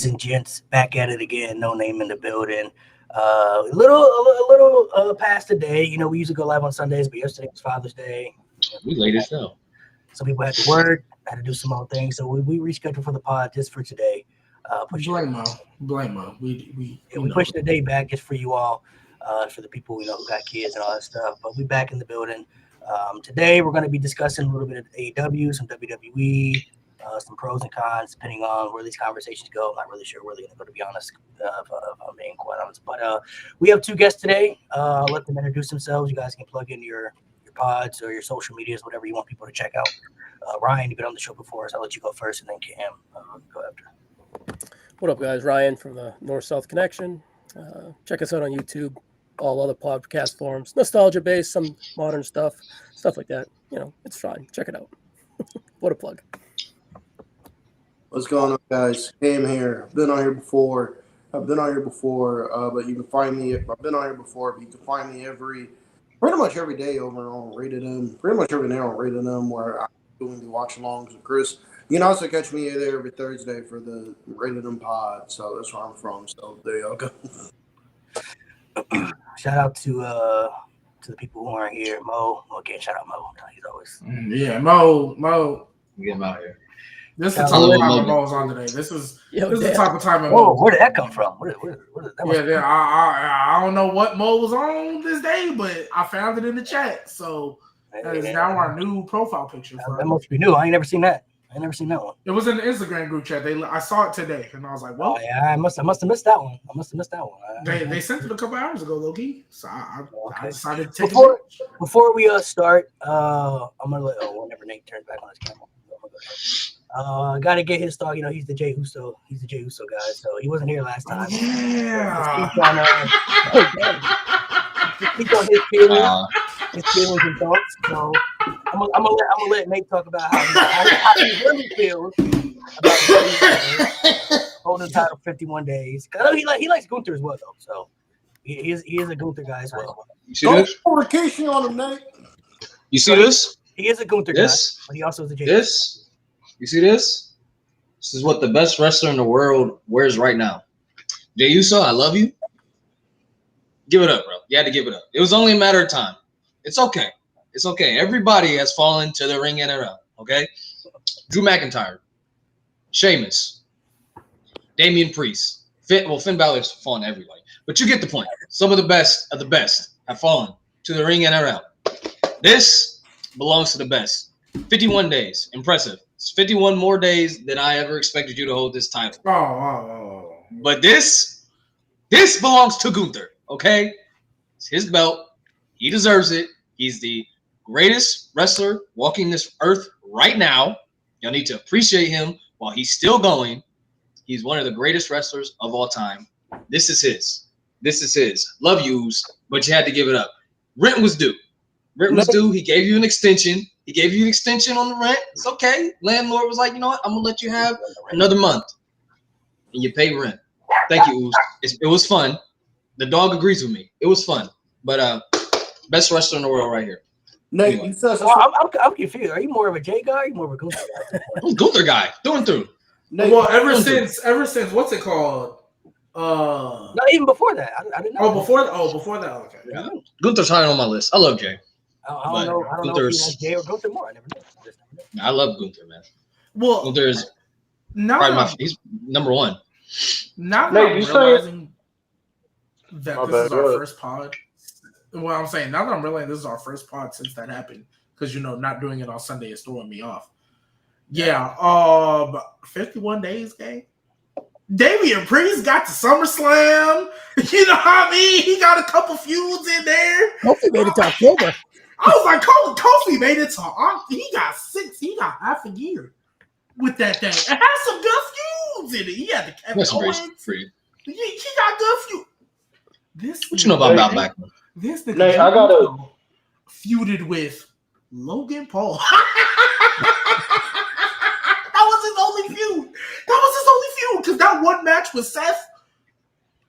Ladies and gents, back at it again. No Name in the building. A little past the day. You know, we usually go live on Sundays, but yesterday was Father's Day. We late as hell. Some people had to work, had to do some other things, so we rescheduled for the pod just for today. Blame Mo. We pushed the day back just for you all, for the people who got kids and all that stuff. But we back in the building. Today we're going to be discussing a little bit of AEW, some WWE. Some pros and cons, depending on where these conversations go. I'm not really sure where they're going to go, to be honest, if I'm being quite honest. But we have two guests today. I'll let them introduce themselves. You guys can plug in your pods or your social medias, whatever you want people to check out. Ryan, you've been on the show before, so I'll let you go first, and then Cam, go after. What up, guys? Ryan from the North-South Connection. Check us out on YouTube, all other podcast forums. Nostalgia-based, some modern stuff like that. It's fine. Check it out. What a plug. What's going on, guys? Cam here. I've been on here before, but you can find me. I've been on here before, but you can find me pretty much every day over on Rated M. Pretty much every day on Rated M, where I'm doing the watch-alongs with Chris. You can also catch me there every Thursday for the Rated M pod. So that's where I'm from. So there y'all go. Shout out to the people who aren't here. Mo. Again, shout out Mo. He's always Mo. Get him out here. This is the type of time Mo's on today. This is the type of time. Whoa, where did that come from? I don't know what Mo was on this day, but I found it in the chat. So that is now our new profile picture. That must be new. I ain't never seen that. One. It was in the Instagram group chat. I saw it today, and I was like, "Well, I must have missed that one. They sent it a couple hours ago, low key. So I decided to take it. Before we start, I'm gonna let whenever Nate turns back on his camera. Got to get his thought. He's the Jey Uso. He's the Jey Uso guy. So he wasn't here last time. Yeah. Speak on his feelings and thoughts. So I'm gonna let Nate talk about how he really feels about holding the title 51 days. I know he likes Gunther as well, though. So he is a Gunther guy as well. You see this? Vacation on him, Nate. You see this? He is a Gunther guy, but he also is a Jey. You see this? This is what the best wrestler in the world wears right now. Jey Uso, I love you. Give it up, bro. You had to give it up. It was only a matter of time. It's okay. It's okay. Everybody has fallen to the ring NRL, okay? Drew McIntyre, Sheamus, Damian Priest. Finn Balor's fallen everybody. But you get the point. Some of the best have fallen to the ring NRL. This belongs to the best. 51 days. Impressive. It's 51 more days than I ever expected you to hold this title. Oh. But this belongs to Gunther, okay? It's his belt. He deserves it. He's the greatest wrestler walking this earth right now. Y'all need to appreciate him while he's still going. He's one of the greatest wrestlers of all time. This is his. Love yous, but you had to give it up. Rent was due. He gave you an extension. He gave you an extension on the rent. It's okay. Landlord was like, you know what? I'm going to let you have another month. And you pay rent. Thank you, Oos. It was fun. The dog agrees with me. It was fun. But best wrestler in the world right here. Nate, anyway. I'm confused. Are you more of a Jey guy or are you more of a Gunther guy? I'm a Gunther guy. Through and through. Nate, well, ever since what's it called? Not even before that. I didn't know. Before that. Okay. Yeah. Gunther's high on my list. I love Jey. I don't know if you like Jey or Gunther more. I never know. I love Gunther, man. Well, Gunther is probably he's number one. Now that I'm realizing that this is our first pod. Well, I'm saying now that I'm realizing this is our first pod since that happened, because not doing it on Sunday is throwing me off. Yeah, 51 days, gang. Damian Priest got to SummerSlam. You know what I mean? He got a couple feuds in there. Kofi made it to October. I was like, Kofi made it to he got half a year with that thing. It had some good feuds in it. He had the Kevin Owens. He got good feuds. What you know about Black? This nigga feuded with Logan Paul. That was his only feud. Because that one match with Seth,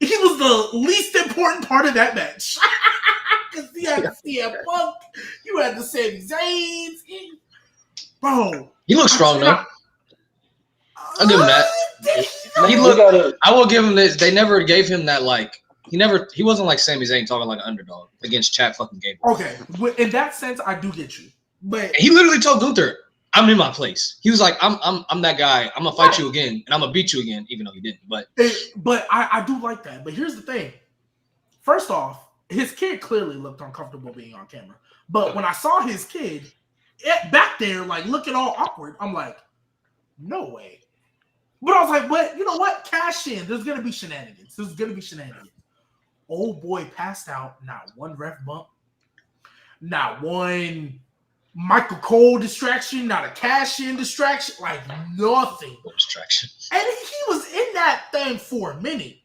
he was the least important part of that match. Because he had the CM Punk, you had the Sami Zayn. Bro. He looks strong, though. I'll give him that. He looked. I will give him this. They never gave him that like. He wasn't like Sami Zayn talking like an underdog against Chad fucking Gable. Okay, in that sense, I do get you. But and he literally told Gunther, "I'm in my place." He was like, "I'm that guy. I'm gonna fight you again, and I'm gonna beat you again," even though he didn't. But I do like that. But here's the thing. First off, his kid clearly looked uncomfortable being on camera. But when I saw his kid back there, like looking all awkward, I'm like, no way. But I was like, but you know what? Cash in. There's gonna be shenanigans. Old boy passed out. Not one ref bump. Not one Michael Cole distraction. Not a cash in distraction. Like nothing. No distraction. And he was in that thing for a minute.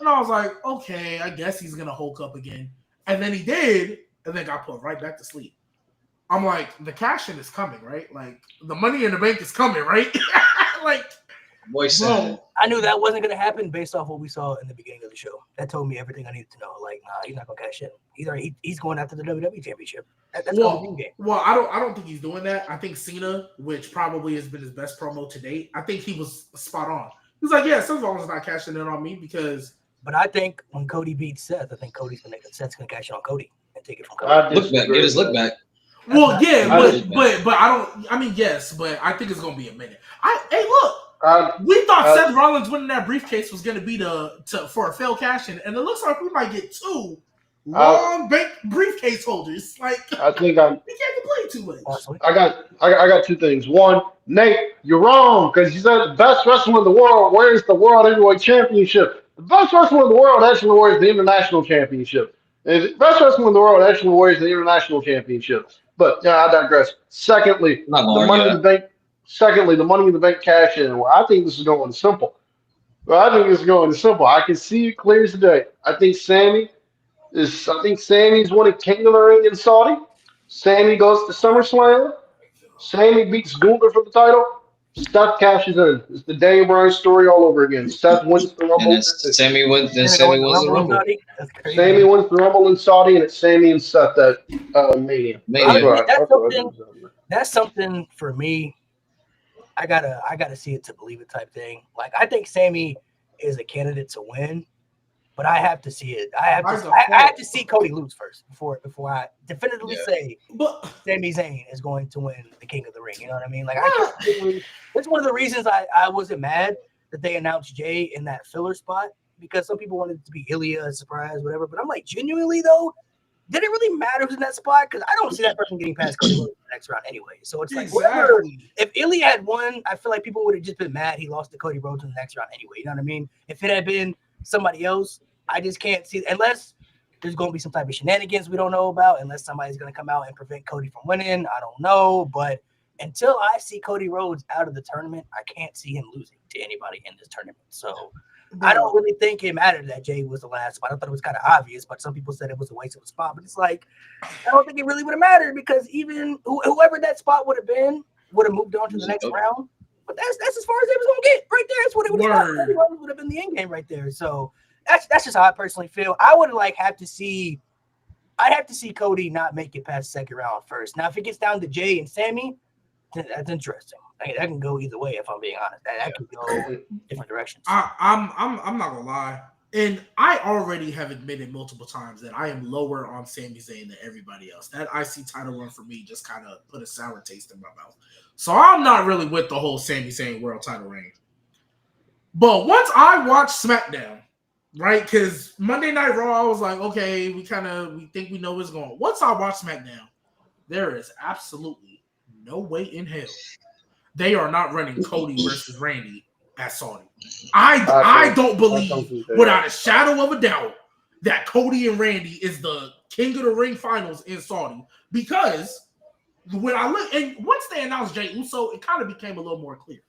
And I was like, okay, I guess he's gonna Hulk up again. And then he did, and then got put right back to sleep. I'm like, the cash in is coming, right? Like the money in the bank is coming, right? Like. Boy said, I knew that wasn't going to happen based off what we saw in the beginning of the show. That told me everything I needed to know. Like, nah, he's not going to cash in. He's going after the WWE Championship. That's the game. Well, I don't think he's doing that. I think Cena, which probably has been his best promo to date, I think he was spot on. He was like, yeah, Seth Rollins is not cashing in on me because. But I think when Cody beats Seth, I think Seth's going to cash in on Cody and take it from Cody. Look back, get his look back. Well, yeah, but I don't. I mean, yes, but I think it's going to be a minute. Hey, look. We thought Seth Rollins winning that briefcase was going to be for a failed cash in, and it looks like we might get two long briefcase holders. Like I think you can't complain too much. I got two things. One, Nate, you're wrong because you said the best wrestler in the world wears the World Heavyweight Championship. The best wrestler in the world actually wears the International Championship. The best wrestler in the world actually wears the International Championship. But yeah, I digress. Secondly, the Money in the Bank. Secondly, the Money in the Bank cash in. Well, I think this is going simple. I can see it clear as day. I think Sammy's winning King of the Ring in Saudi. Sammy goes to SummerSlam. Sammy beats Gunther for the title. Seth cashes in. It's the Daniel Bryan story all over again. Seth wins the Rumble. Sammy wins the Rumble. Sammy wins the Rumble in Saudi, and it's Sammy and Seth at Mania. That's something for me. I gotta see it to believe it type thing. Like I think Sammy is a candidate to win, but I have to see it. I have to see Cody lose first before I definitively say Sami Zayn is going to win the King of the Ring. You know what I mean? Like that's one of the reasons I wasn't mad that they announced Jay in that filler spot, because some people wanted it to be Ilya, a surprise, whatever. But I'm like, genuinely though, did it really matter who's in that spot? Because I don't see that person getting past Cody Rhodes in the next round anyway. So it's like, whatever. If Ilya had won, I feel like people would have just been mad he lost to Cody Rhodes in the next round anyway. You know what I mean? If it had been somebody else, I just can't see, unless there's going to be some type of shenanigans we don't know about, unless somebody's going to come out and prevent Cody from winning. I don't know. But until I see Cody Rhodes out of the tournament, I can't see him losing to anybody in this tournament. So I don't really think it mattered that Jay was the last spot. I thought it was kind of obvious, but some people said it was a waste of a spot. But it's like, I don't think it really would have mattered, because even whoever that spot would have been would have moved on to the next round. But that's as far as it was going to get right there. That's what it would have would have been the end game right there. So that's just how I personally feel. I would have to see Cody not make it past the second round first. Now, if it gets down to Jay and Sammy, then that's interesting. I mean, that can go either way, if I'm being honest. That could go different directions. I'm not gonna lie, and I already have admitted multiple times that I am lower on Sami Zayn than everybody else. That IC title run for me just kind of put a sour taste in my mouth. So I'm not really with the whole Sami Zayn world title reign. But once I watched SmackDown, right? Because Monday Night Raw, I was like, okay, we think we know what's going on. Once I watched SmackDown, there is absolutely no way in hell they are not running Cody versus Randy at Saudi. I don't believe without a shadow of a doubt that Cody and Randy is the King of the Ring finals in Saudi, because when I look, and once they announced Jey Uso, it kind of became a little more clear.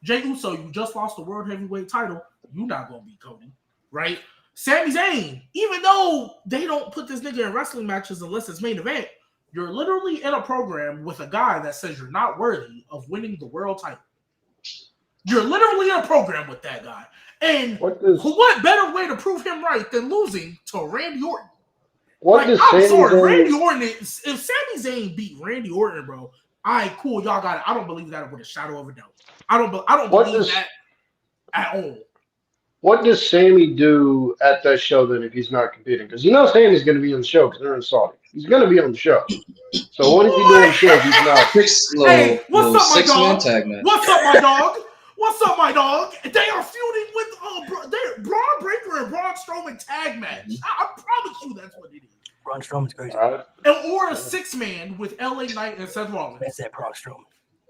Jey Uso, you just lost the World Heavyweight title. You're not going to beat Cody, right? Sami Zayn, even though they don't put this nigga in wrestling matches unless it's main event, you're literally in a program with a guy that says you're not worthy of winning the world title. You're literally in a program with that guy. And what better way to prove him right than losing to Randy Orton? I'm sorry, Randy Orton. If Sami Zayn beat Randy Orton, bro, all right, cool, y'all got it. I don't believe that with a shadow of a doubt. I don't believe that at all. What does Sammy do at that show then if he's not competing? Because Sammy's going to be on the show because they're in Saudi. He's going to be on the show. So what is he doing on the show if he's not? Hey, what's up, my dog? Tag match. What's up, my dog? What's up, my dog? They are feuding with Braun Breaker and Braun Strowman tag match. I promise you that's what it is. Braun Strowman's crazy. Or a 6-man with LA Knight and Seth Rollins. That's that Braun Strowman.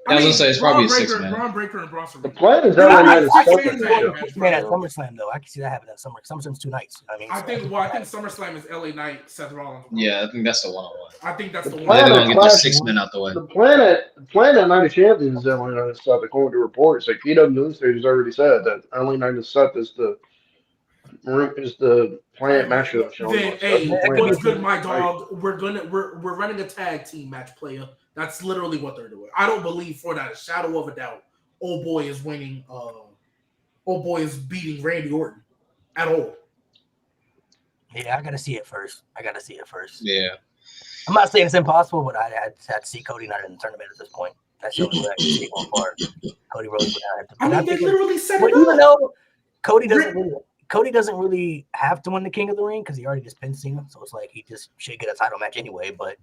I was gonna say it's probably a 6-man. Braun Breaker and Braun Strowman. The plan is LA Knight is Man, at SummerSlam though, I can see that happening at SummerSlam's 2 nights. I think SummerSlam is LA Knight, Seth Rollins. Yeah, I think that's the one-on-one. I think that's the one. They're gonna get the 6-man out the way. The plan at Night of Champions is LA Knight and Seth. According to reports, like PW Stage has already said that LA Knight and Seth is the planned match of the show. Hey, what's good, my dog? We're running a tag team match, player. That's literally what they're doing. I don't believe for that a shadow of a doubt. Old boy is winning. Old boy is beating Randy Orton at all. Yeah, I gotta see it first. Yeah. I'm not saying it's impossible, but I'd have to see Cody not in the tournament at this point. That's the only way I can see going forward. Cody Rhodes would have to. I mean, they literally set it up. Even though Cody doesn't really have to win the King of the Ring because he already just pinned Cena, so it's like he just should get a title match anyway. But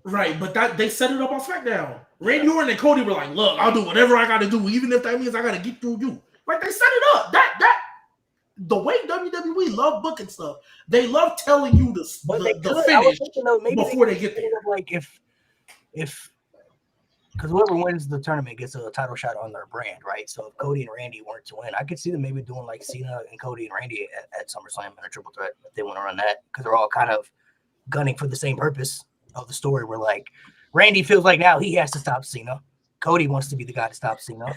that they set it up on SmackDown. Randy Orton and Cody were like, "Look, I'll do whatever I got to do, even if that means I got to get through you." Like they set it up. That the way WWE love booking stuff, they love telling you the finish before they get there. Like if because whoever wins the tournament gets a title shot on their brand, right? So if Cody and Randy weren't to win, I could see them maybe doing like Cena and Cody and Randy at SummerSlam in a triple threat if they want to run that, because they're all kind of gunning for the same purpose of the story. Where like Randy feels like now he has to stop Cena. Cody wants to be the guy to stop Cena.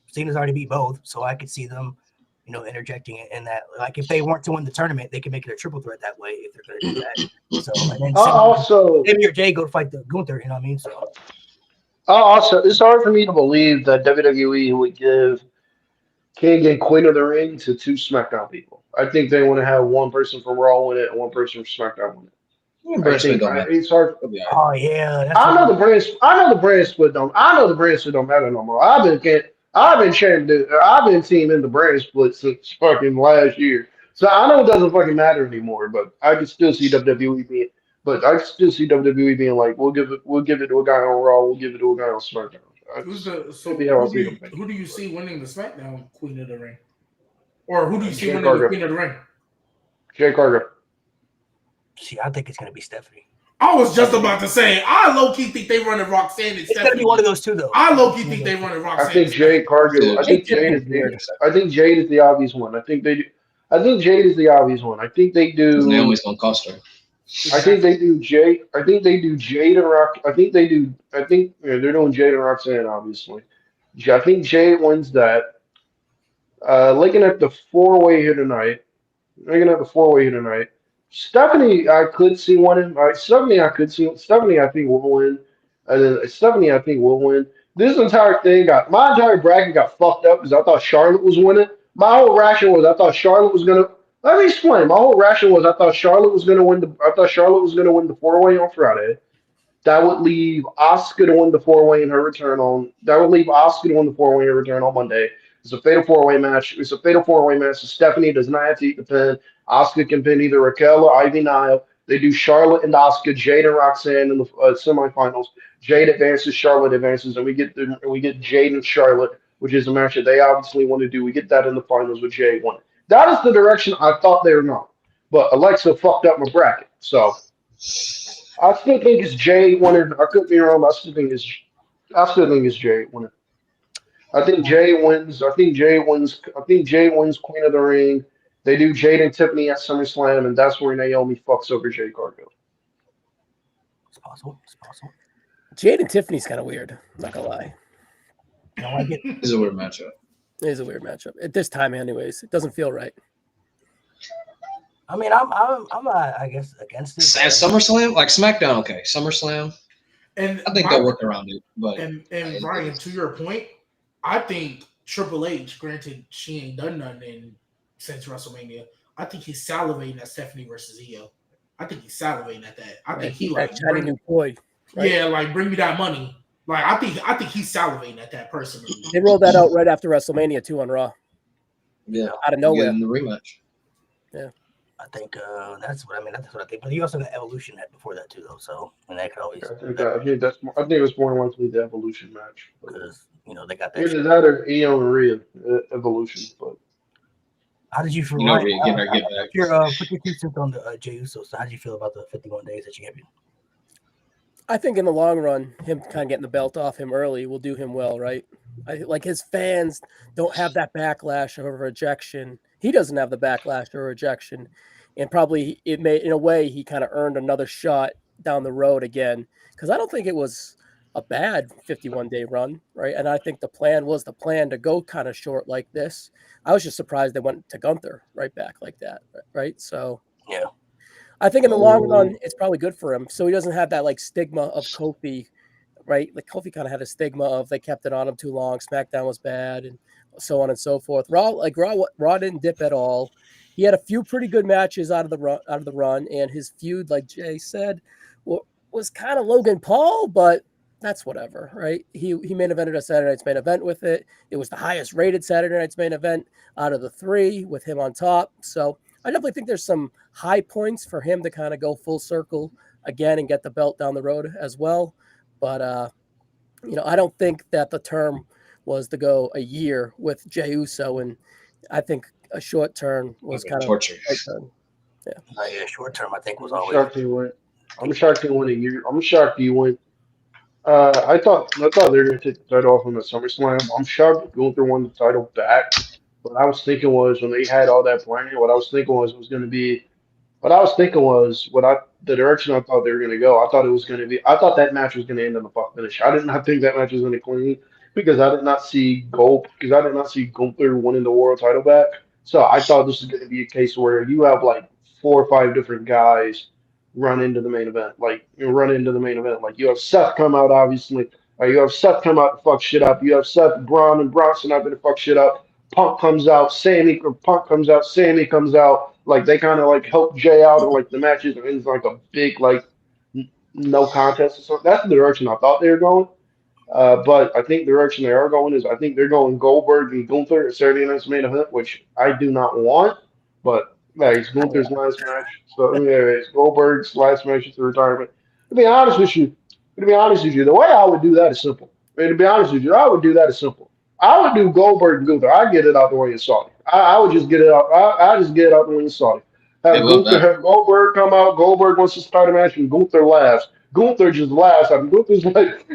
Cena's already beat both, so I could see them, interjecting it in that. Like if they weren't to win the tournament, they can make it a triple threat that way if they're going to do that. So and then also maybe or Jay go to fight the Gunther. You know what I mean? So. Also, it's hard for me to believe that WWE would give King and Queen of the Ring to 2 SmackDown people. I think they want to have one person from Raw win it and one person from SmackDown win it. It's hard. Oh yeah, I know the brand split don't. I know the brand split don't matter no more. I've been teaming the brand split since fucking last year, so I know it doesn't fucking matter anymore. But I can still see WWE being. But I still see WWE being like, we'll give it to a guy on Raw, we'll give it to a guy on SmackDown. Who do you see winning the SmackDown Queen of the Ring? Or who do you see winning the Queen of the Ring? Jay Cargill. See, I think it's going to be Stephanie. I was just about to say, I low-key think they running Roxanne and Stephanie. It's going to be one of those two, though. I low-key think they running Roxanne. I think Jade Cargill. I think Jade is the obvious one. I think Jade is the obvious one. I think they do. Naomi's going to cost her. I think they do Jade. I think they do Jade and Rock. I think they're doing Jade and Roxanne, obviously. I think Jade wins that. Looking at the four-way here tonight. Stephanie, I could see winning. Stephanie, I think will win. Stephanie, I think will win. This entire thing my entire bracket got fucked up because I thought Charlotte was winning. My whole ration was I thought Charlotte was gonna. Let me explain. My whole ration was I thought Charlotte was gonna win the 4-way on Friday. That would leave Asuka to win the 4-way in her return on. Monday. It's a fatal 4-way match. So Stephanie does not have to eat the pin. Asuka can pin either Raquel or Ivy Nile. They do Charlotte and Asuka, Jade and Roxanne in the semifinals. Jade advances, Charlotte advances, and we get Jade and Charlotte, which is a match that they obviously want to do. We get that in the finals with Jade winning. That is the direction I thought they were going. But Alexa fucked up my bracket. So I still think it's Jade winning. I could be wrong, but I still think it's Jade winning. I think Jade wins Queen of the Ring. They do Jade and Tiffany at SummerSlam, and that's where Naomi fucks over Jade Cargill. It's possible. Jade and Tiffany's kind of weird. Not gonna lie. It's a weird matchup. It is a weird matchup at this time, anyways. It doesn't feel right. I mean, I'm I guess against it. At SummerSlam, like SmackDown, okay. SummerSlam, and I think they'll work around it. But and Ryan, to your point, I think Triple H, granted she ain't done nothing since WrestleMania, I think he's salivating at Stephanie versus Io. I think he's salivating at that. I think he like shiny new toy. Right? Yeah, like bring me that money. Like I think he's salivating at that personally. They rolled that out right after WrestleMania 2 on Raw. Yeah, out of nowhere in the rematch. Yeah, I think that's what I mean. That's what I think. But you also got Evolution before that too, though. So and that could always. I think it was more likely the Evolution match because they got that. Either that or Io and Rhea Evolution. But how did you feel? Rhea getting her get back. Put your 2 cents on the Jey Uso. So how did you feel about the 51 days as champion? I think in the long run, him kind of getting the belt off him early will do him well, right? Like his fans don't have that backlash or rejection. He doesn't have the backlash or rejection, and probably it may, in a way, he kind of earned another shot down the road again. Because I don't think it was a bad 51-day run, right? And I think the plan to go kind of short like this. I was just surprised they went to Gunther right back like that, right? So yeah. I think in the long run, it's probably good for him. So he doesn't have that like stigma of Kofi, right? Like Kofi kind of had a stigma of they kept it on him too long. SmackDown was bad and so on and so forth. Raw didn't dip at all. He had a few pretty good matches out of the run, and his feud, like Jay said, was kind of Logan Paul, but that's whatever, right? He main evented a Saturday Night's Main Event with it. It was the highest rated Saturday Night's Main Event out of the 3 with him on top. So I definitely think there's some high points for him to kind of go full circle again and get the belt down the road as well. But, I don't think that the term was to go a year with Jey Uso. And I think a short term was kind of torture. Yeah, short term, I think was always. I'm shocked he went a year. I'm shocked he went. I thought they were going to take the title off him at SummerSlam. I'm shocked Gunther won the title back. What I was thinking was when they had all that planning, what I was thinking was the direction I thought they were going to go. I thought that match was going to end on the fuck finish. I did not think that match was going to clean because I did not see Gunther winning the world title back. So I thought this was going to be a case where you have like 4 or 5 different guys run into the main event. Like you have Seth come out, obviously. You have Seth come out to fuck shit up. You have Seth, Braun, and Bronson out there to fuck shit up. Punk comes out, Sammy comes out. Like they kind of like help Jay out, and like the matches ends like a big like no contest or something. That's the direction I thought they were going. But I think the direction they are going is I think they're going Goldberg and Gunther at Saturday Night's Main Event, which I do not want. But it's Gunther's last match. So it's Goldberg's last match to retirement. To be honest with you, the way I would do that is simple. I would do Goldberg and Gunther. I'd get it out the way in Saudi. I would just get it out. I just get it out the way in Saudi. Have Goldberg come out. Goldberg wants to start a match, and Gunther laughs. Gunther just laughs. I mean, Gunther's like,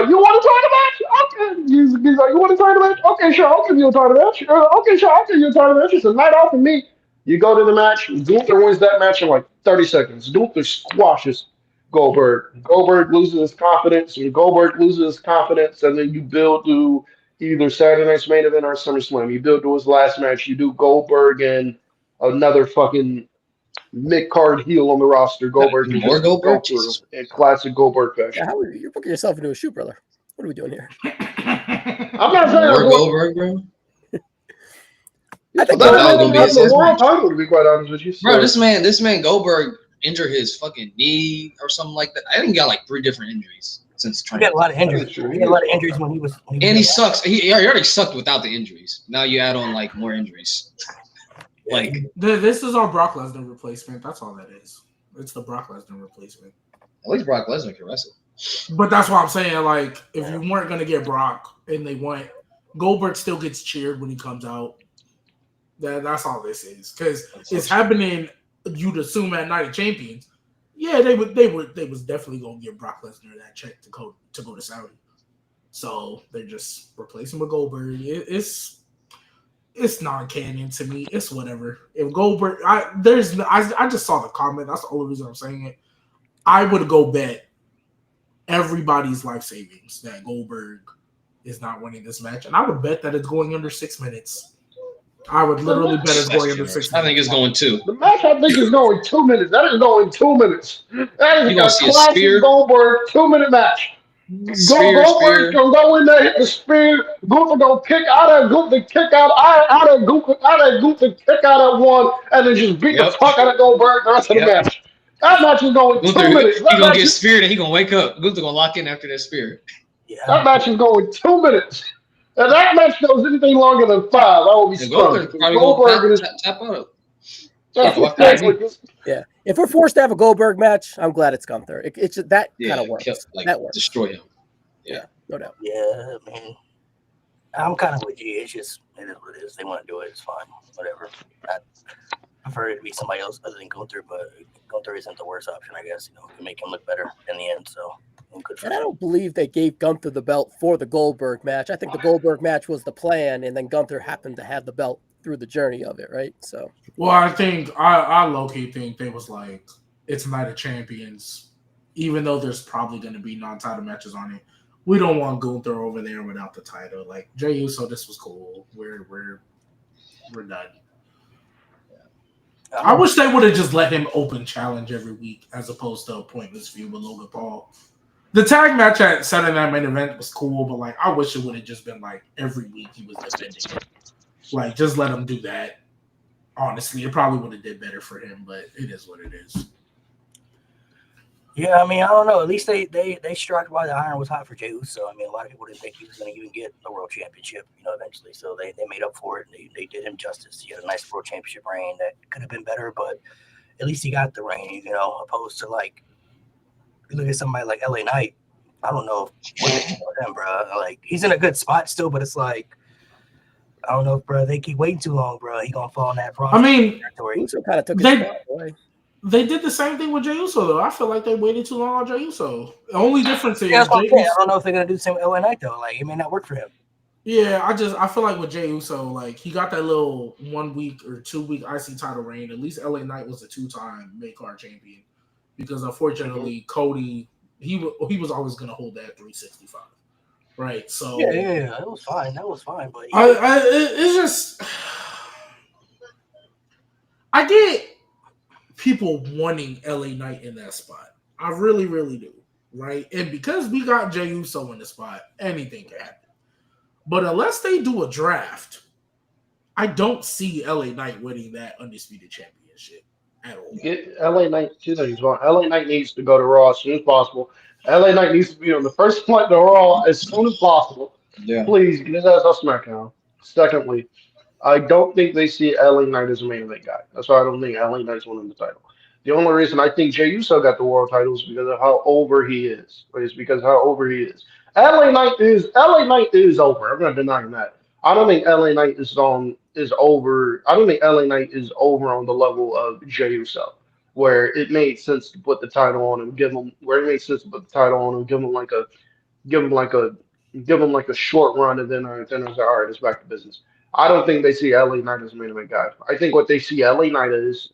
you want to start a match? Okay. He's like, you want to start a match? Okay, sure. I'll give you a title match. Okay, sure. I'll give you a title match. It's a night off of me. You go to the match. Gunther wins that match in like 30 seconds. Gunther squashes Goldberg. Goldberg loses his confidence, and then you build to either Saturday Night's Main Event or SummerSlam. You build to his last match. You do Goldberg and another fucking mid-card heel on the roster. Goldberg can just go through in classic Goldberg fashion. Yeah, you're booking yourself into a shoot, brother. What are we doing here? I'm not saying more Goldberg, bro. I think that's the world title, to be quite honest with you. So. Bro, this man Goldberg injured his fucking knee or something like that. I think he got like 3 different injuries since training. He had a lot of injuries. He had a lot of injuries when he was. And he sucks. He already sucked without the injuries. Now you add on like more injuries. Like this is our Brock Lesnar replacement. That's all that is. It's the Brock Lesnar replacement. At least Brock Lesnar can wrestle. But that's what I'm saying. Like, if you weren't gonna get Brock and they went, Goldberg still gets cheered when he comes out. That's all this is. Because it's happening. You'd assume at Night of Champions. Yeah, they was definitely gonna give Brock Lesnar that check to go to Saudi. So they're just replacing with Goldberg. It's non-canon to me. It's whatever. If Goldberg, I just saw the comment. That's the only reason I'm saying it. I would go bet everybody's life savings that Goldberg is not winning this match, and I would bet that it's going under 6 minutes. I would literally bet it's going under 6 minutes. I think it's going 2. The match I think is going 2 minutes. That is going 2 minutes. That is a classic Goldberg 2-minute match. Goldberg can go in there, hit the spear. Gunther gonna kick out of Gunther, kick out of Gunther, kick out of one, and then just beat the fuck out of Goldberg the rest of the match. That match is going 2 minutes. He gonna get speared and he gonna wake up. Gunther gonna lock in after that spear. Yeah. That match is going 2 minutes. If that match goes anything longer than 5, I will be stunned. Goldberg is tap out. Yeah, if we're forced to have a Goldberg match, I'm glad it's Gunther. It's just, that kind of works. That works. Destroy him. Yeah, no doubt. Yeah, I mean, I'm kind of with you. It's just it is what it is. They want to do it. It's fine. Whatever. I prefer it to be somebody else other than Gunther, but Gunther isn't the worst option, I guess. It can make him look better in the end. So. And I don't believe they gave Gunther the belt for the Goldberg match. I think the Goldberg match was the plan, and then Gunther happened to have the belt through the journey of it, right? So, well, I think I low-key think they was like, it's Night of Champions, even though there's probably going to be non-title matches on it. We don't want Gunther over there without the title. Like Jey Uso, this was cool. We're done. I wish they would have just let him open challenge every week as opposed to a pointless feud with Logan Paul. The tag match at Saturday Night Main Event was cool, but like I wish it would have just been like every week he was defending it. Like just let him do that. Honestly, it probably would have did better for him, but it is what it is. Yeah, I mean, I don't know. At least they struck while the iron was hot for Jey Uso. I mean, a lot of people didn't think he was going to even get a world championship, eventually. So they made up for it. And they did him justice. He had a nice world championship reign that could have been better, but at least he got the reign, opposed to like, you look at somebody like LA Knight. I don't know what they do with him, bro. Like he's in a good spot still, but it's like I don't know, bro. They keep waiting too long, bro. He gonna fall in that problem. I mean, Uso kind of took his spot away. They did the same thing with Jey Uso, though. I feel like they waited too long on Jey Uso. The only difference is I don't know if they're gonna do the same with LA Knight though. Like it may not work for him. Yeah, I feel like with Jey Uso, like he got that little 1 week or 2 week IC title reign. At least LA Knight was a 2-time mid-card champion. Because unfortunately, Cody, he was always going to hold that 365, right? So yeah, that was fine. But it's just I get people wanting LA Knight in that spot. I really, really do, right? And because we got Jey Uso in the spot, anything can happen. But unless they do a draft, I don't see LA Knight winning that Undisputed Championship. Get LA Knight 2 things going. LA Knight needs to go to Raw as soon as possible. LA Knight needs to be on the first flight to Raw as soon as possible. Yeah. Please get his ass off SmackDown. Secondly, I don't think they see LA Knight as a main event guy. That's why I don't think LA Knight's winning the title. The only reason I think Jey Uso got the world title is because of how over he is. It's because of how over he is. LA Knight is over. I'm not denying that. I don't think LA Knight is over. I don't think LA Knight is over on the level of Jey Uso, where it made sense to put the title on him, give him like a short run, and then it's like, all right, it's back to business. I don't think they see LA Knight as a main event guy. I think what they see LA Knight as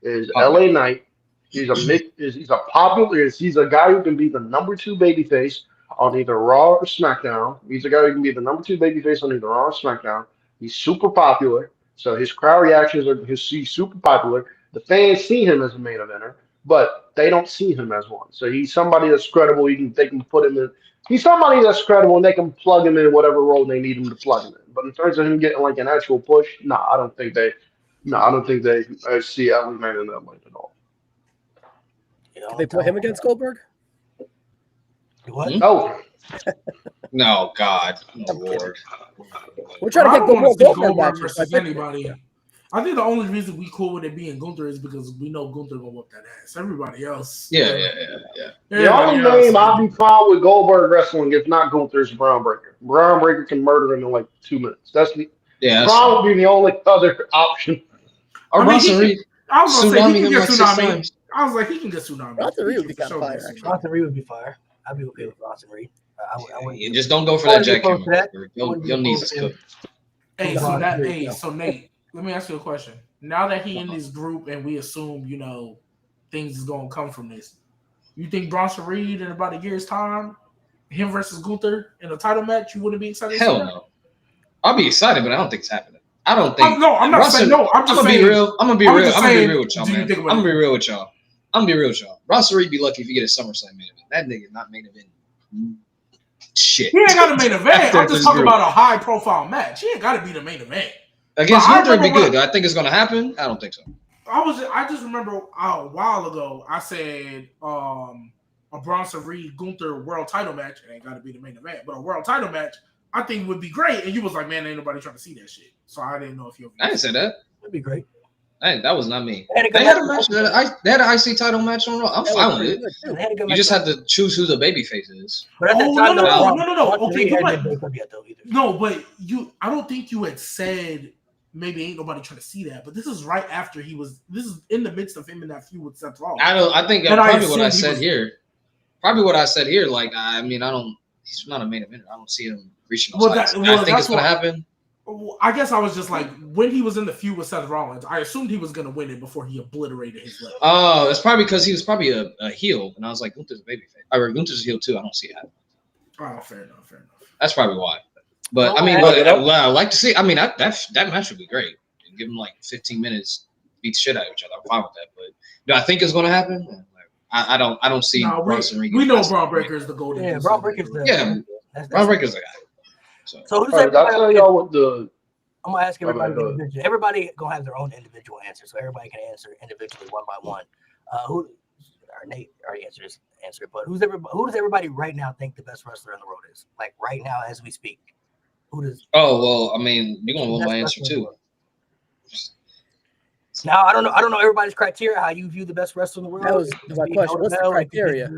is LA Knight. He's a guy who can be the number 2 babyface on either Raw or SmackDown. He's a guy who can be the number 2 babyface on either Raw or SmackDown. He's super popular, so his crowd reactions he's super popular. The fans see him as a main eventer, but they don't see him as one. So he's somebody that's credible. They can put him in. He's somebody that's credible, and they can plug him in whatever role they need him to plug him in. But in terms of him getting like an actual push, I don't think they see LA Knight in that light at all. Did they put him against Goldberg? What? No. No, God. No, Lord. We're trying to get Goldberg versus anybody. I think the only reason we cool with it being Gunther is because we know Gunther gonna whoop that ass. Everybody else. Yeah. The only name I'll be fine with Goldberg wrestling if not Gunther's Braun Breaker. Braun Breaker can murder him in like 2 minutes. Braun would be the only other option. Or Bronson Reed. I was gonna say he can get Tsunami. Times. I was like, he can get Tsunami. Bronson Reed would be kind of fire, actually. Bronson Reed would be fire. I'd be okay with Bronson Reed. You just don't go for that Jack Hammer. Your knees is cooked. So Nate, let me ask you a question. Now that he in this group and we assume, things is gonna come from this, you think Bronson Reed in about a year's time, him versus Gunther in a title match, you wouldn't be excited? Hell no. I'll be excited, but I don't think it's happening. I don't think. No, I'm not saying no. I'm just saying. I'm gonna be real with y'all, man. I'm gonna be real with y'all. Bronson Reed be lucky if you get a SummerSlam main event. That nigga not main event. Shit. He ain't got a main event. I'm just talking about a high profile match. He ain't got to be the main event. Against Gunther would be good. Do I think it's gonna happen? I don't think so. I just remember a while ago I said a Bronson Reed Gunther world title match, it ain't got to be the main event, but a world title match, I think would be great. And you was like, man, ain't nobody trying to see that shit. So I didn't know if you. I didn't say that. That'd be great. Hey, that was not me. They had a match. They had an IC title match on Raw. I'm fine with it. You just have to choose who the babyface is. But at no. Okay, no, but I don't think you had said maybe ain't nobody trying to see that. But this is right after this is in the midst of him in that feud with Seth Rollins. I think probably what I said here. Probably what I said here. Like, I mean, he's not a main eventer. I don't see him reaching. I think it's going to happen. I guess I was just like, when he was in the feud with Seth Rollins, I assumed he was going to win it before he obliterated his leg. Oh, that's probably because he was probably a heel, and I was like, Gunther's a babyface. Gunther's a heel too. I don't see that. Oh, fair enough. That's probably why. But I mean, I like to see. I mean, that match would be great. Give him like 15 minutes, beat the shit out of each other. I'm fine with that. But do I think it's going to happen? I don't see. We know Braun Breaker is the golden. Yeah, Braun Breaker's the Braun Breaker's the guy. So who's that? I'll tell y'all what the. I'm gonna ask everybody individually. Everybody gonna have their own individual answer, so everybody can answer individually one by one. Nate already answered, but who does everybody right now think the best wrestler in the world is? Like right now, as we speak, who does? Oh well, I mean, you're gonna want my answer too. Now I don't know everybody's criteria, how you view the best wrestler in the world. That was my question. What's the criteria?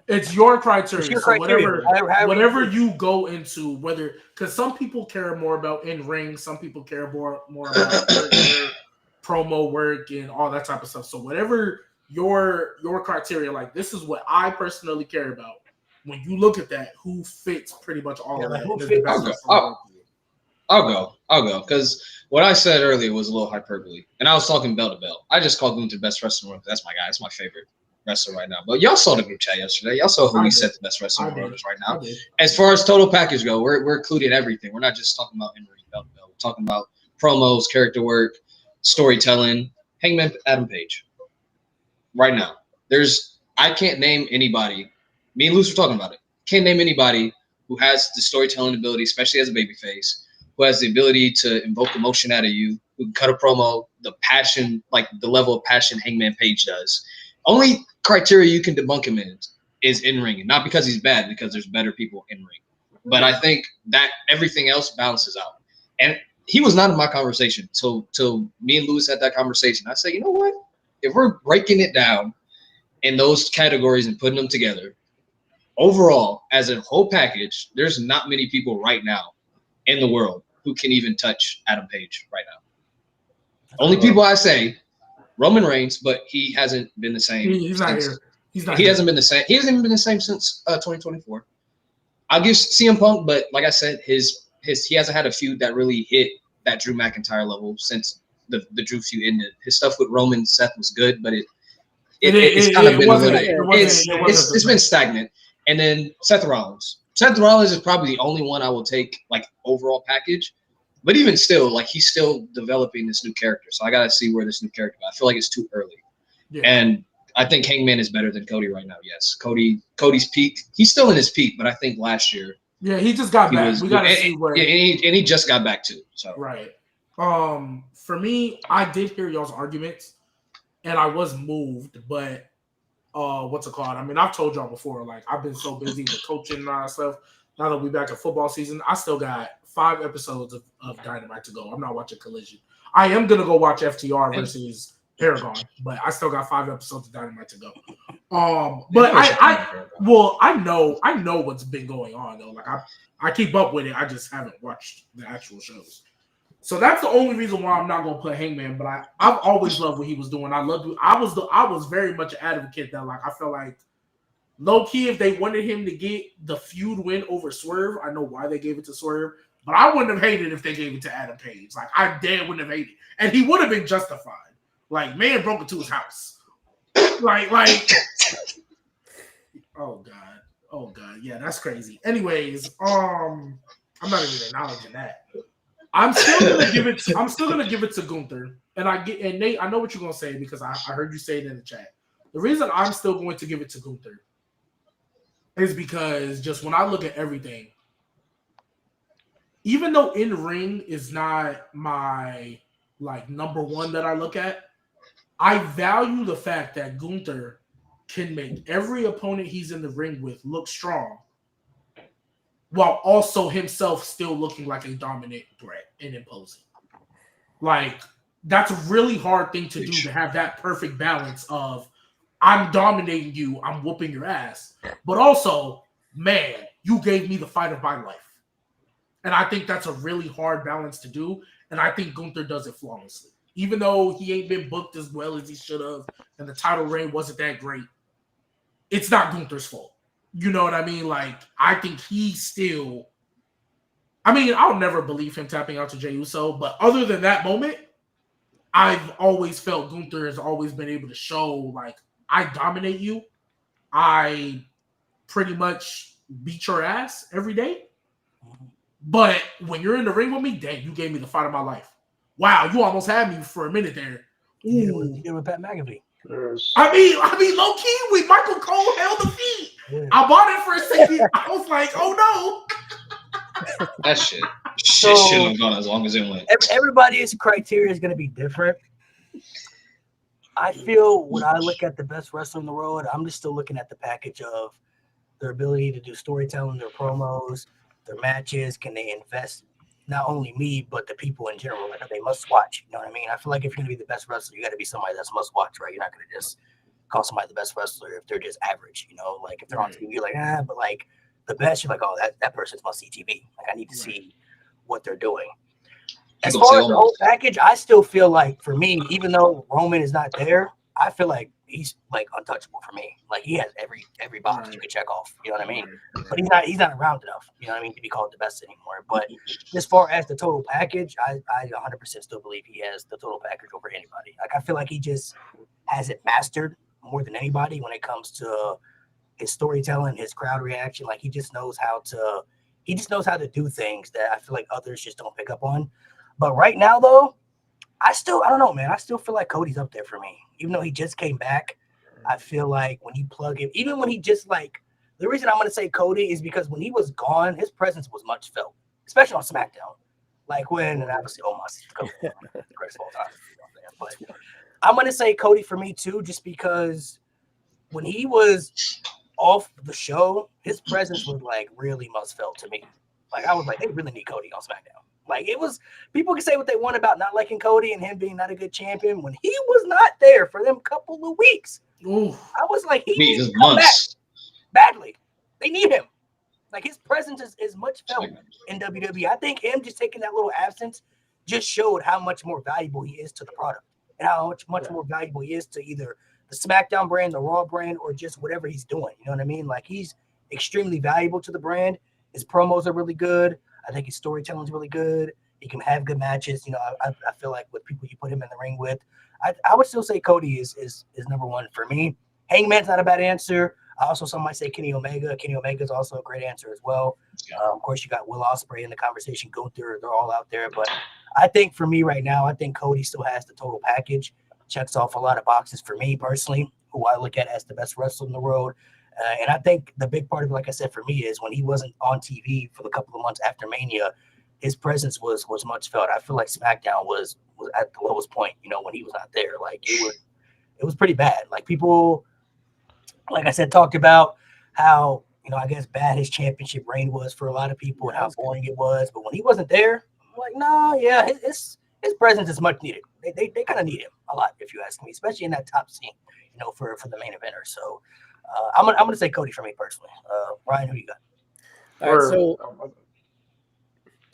It's your criteria. It's your criteria. So whatever you go into, because some people care more about in ring, some people care more about promo work and all that type of stuff. So whatever your criteria, like this is what I personally care about. When you look at that, who fits pretty much all of that? I'll go. Because what I said earlier was a little hyperbole. And I was talking bell to bell. I just called him the best wrestler in the world. That's my guy. That's my favorite wrestler right now. But y'all saw the group chat yesterday. Y'all saw who we said the best wrestler in the world is right now. As far as total package go, we're including everything. We're not just talking about in-ring bell to bell. We're talking about promos, character work, storytelling. Hangman Adam Page. Right now. I can't name anybody. Me and Luce were talking about it. Can't name anybody who has the storytelling ability, especially as a babyface, who has the ability to invoke emotion out of you, who can cut a promo, the passion, like the level of passion Hangman Page does. Only criteria you can debunk him in is in-ring. Not because he's bad, because there's better people in-ring. But I think that everything else balances out. And he was not in my conversation till me and Lewis had that conversation. I said, you know what? If we're breaking it down in those categories and putting them together, overall, as a whole package, there's not many people right now in the world who can even touch Adam Page right now. Only people I say, Roman Reigns, but he hasn't been the same. He hasn't been the same. He hasn't even been the same since 2024. I'll give CM Punk, but like I said, he hasn't had a feud that really hit that Drew McIntyre level since the Drew feud ended. His stuff with Roman Seth was good, but it's kind of been a little. It's been stagnant. And then Seth Rollins. Seth Rollins is probably the only one I will take like overall package, but even still, like he's still developing this new character. So I got to see where this new character goes. I feel like it's too early. Yeah. And I think Hangman is better than Cody right now. Yes. Cody's peak. He's still in his peak, but I think last year. Yeah. He just got back. We got to see where. Yeah. And he just got back too. So. Right. For me, I did hear y'all's arguments and I was moved, but what's it called? I mean, I've told y'all before, like I've been so busy with coaching and all that stuff. Now that we're back at football season, I still got 5 episodes of Dynamite to go. I'm not watching Collision. I am gonna go watch FTR versus Paragon, but I still got 5 episodes of Dynamite to go. But I know what's been going on though. Like I keep up with it. I just haven't watched the actual shows. So that's the only reason why I'm not gonna put Hangman. But I've always loved what he was doing. I was very much an advocate that like I felt like low key if they wanted him to get the feud win over Swerve, I know why they gave it to Swerve, but I wouldn't have hated if they gave it to Adam Page. Like I damn wouldn't have hated, and he would have been justified. Like man broke into his house. Like oh god, yeah, that's crazy. Anyways, I'm not even acknowledging that. I'm still gonna give it to Gunther. And Nate, I know what you're gonna say because I heard you say it in the chat. The reason I'm still going to give it to Gunther is because just when I look at everything, even though in ring is not my like number one that I look at, I value the fact that Gunther can make every opponent he's in the ring with look strong, while also himself still looking like a dominant threat and imposing. Like, that's a really hard thing to do, to have that perfect balance of I'm dominating you, I'm whooping your ass, but also, man, you gave me the fight of my life. And I think that's a really hard balance to do, and I think Gunther does it flawlessly. Even though he ain't been booked as well as he should have, and the title reign wasn't that great, it's not Gunther's fault. You know what I mean? Like, I think he still... I mean, I'll never believe him tapping out to Jey Uso, but other than that moment, I've always felt Gunther has always been able to show, like, I dominate you. I pretty much beat your ass every day. But when you're in the ring with me, dang, you gave me the fight of my life. Wow, you almost had me for a minute there. You did with Pat McAfee. I mean, low key, when Michael Cole held the feet, Yeah. I bought it for a second. I was like, oh no. That shit So- shouldn't have gone as long as it went. Everybody's criteria is going to be different. I feel when I look at the best wrestler in the world, I'm just still looking at the package of their ability to do storytelling, their promos, their matches. Can they invest not only me, but the people in general? Like, are they must watch? You know what I mean? I feel like if you're going to be the best wrestler, you got to be somebody that's must watch, right? You're not going to just call somebody the best wrestler if they're just average, you know? Like, if they're on TV, you're like, but like the best, you're like, oh, that person's must see TV. Like, I need to see what they're doing. As People far say as the whole almost. package, I still feel like, for me, even though Roman is not there, I feel like he's untouchable for me. Like, he has every box you can check off. You know what I mean? But he's not around enough. You know what I mean, to be called the best anymore. But as far as the total package, I 100% still believe he has the total package over anybody. Like, I feel like he just has it mastered more than anybody when it comes to his storytelling, his crowd reaction. Like, he just knows how to do things that I feel like others just don't pick up on. But right now, though, I don't know, man. I still feel like Cody's up there for me. Even though he just came back, I feel like when you plug him, even when he just like, the reason I'm going to say Cody is because when he was gone, his presence was much felt, especially on SmackDown. Like when, and obviously, Omos, the greatest of all time. But I'm going to say Cody for me, too, just because when he was off the show, his presence was like really must felt to me. Like, I was like, they really need Cody on SmackDown. Like, it was, people can say what they want about not liking Cody and him being not a good champion. When he was not there for them couple of weeks, Ooh. I was like, he needs His to come back months. badly. They need him. Like, his presence is much felt in WWE. I think him just taking that little absence just showed how much more valuable he is to the product and how much more valuable he is to either the SmackDown brand, the Raw brand, or just whatever he's doing. You know what I mean? Like, he's extremely valuable to the brand. His promos are really good. I think his storytelling is really good. He can have good matches. You know, I feel like with people you put him in the ring with, I would still say Cody is number one for me. Hangman's not a bad answer. Some might say Kenny Omega. Kenny Omega is also a great answer as well. Of course, you got Will Ospreay in the conversation. Gunther, they're all out there. But I think for me right now, I think Cody still has the total package. Checks off a lot of boxes for me personally, who I look at as the best wrestler in the world. And I think the big part of it, like I said, for me is when he wasn't on TV for the couple of months after Mania, his presence was much felt. I feel like SmackDown was at the lowest point, you know, when he was not there. Like, it was pretty bad. Like, people, like I said, talked about how, you know, I guess bad his championship reign was for a lot of people and how boring it was. But when he wasn't there, I'm like, no, yeah, his presence is much needed. They kind of need him a lot, if you ask me, especially in that top scene, you know, for the main eventer. So I'm gonna say Cody for me personally. Ryan, who you got? All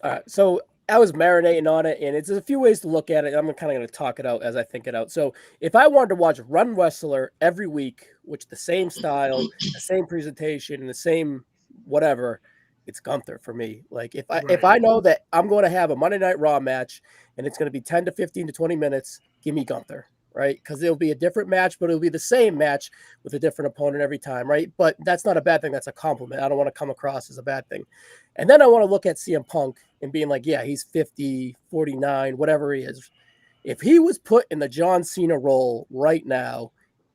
right, so I was marinating on it, and it's a few ways to look at it. I'm kind of going to talk it out as I think it out. So if I wanted to watch Run Wrestler every week, which the same style, the same presentation, and the same whatever, it's Gunther for me. Like, if I know that I'm going to have a Monday Night Raw match and it's going to be 10 to 15 to 20 minutes, give me Gunther, right? Because it'll be a different match, but it'll be the same match with a different opponent every time, right? But that's not a bad thing. That's a compliment. I don't want to come across as a bad thing. And then I want to look at CM Punk and being like, yeah, he's 50, 49, whatever he is. If he was put in the John Cena role right now,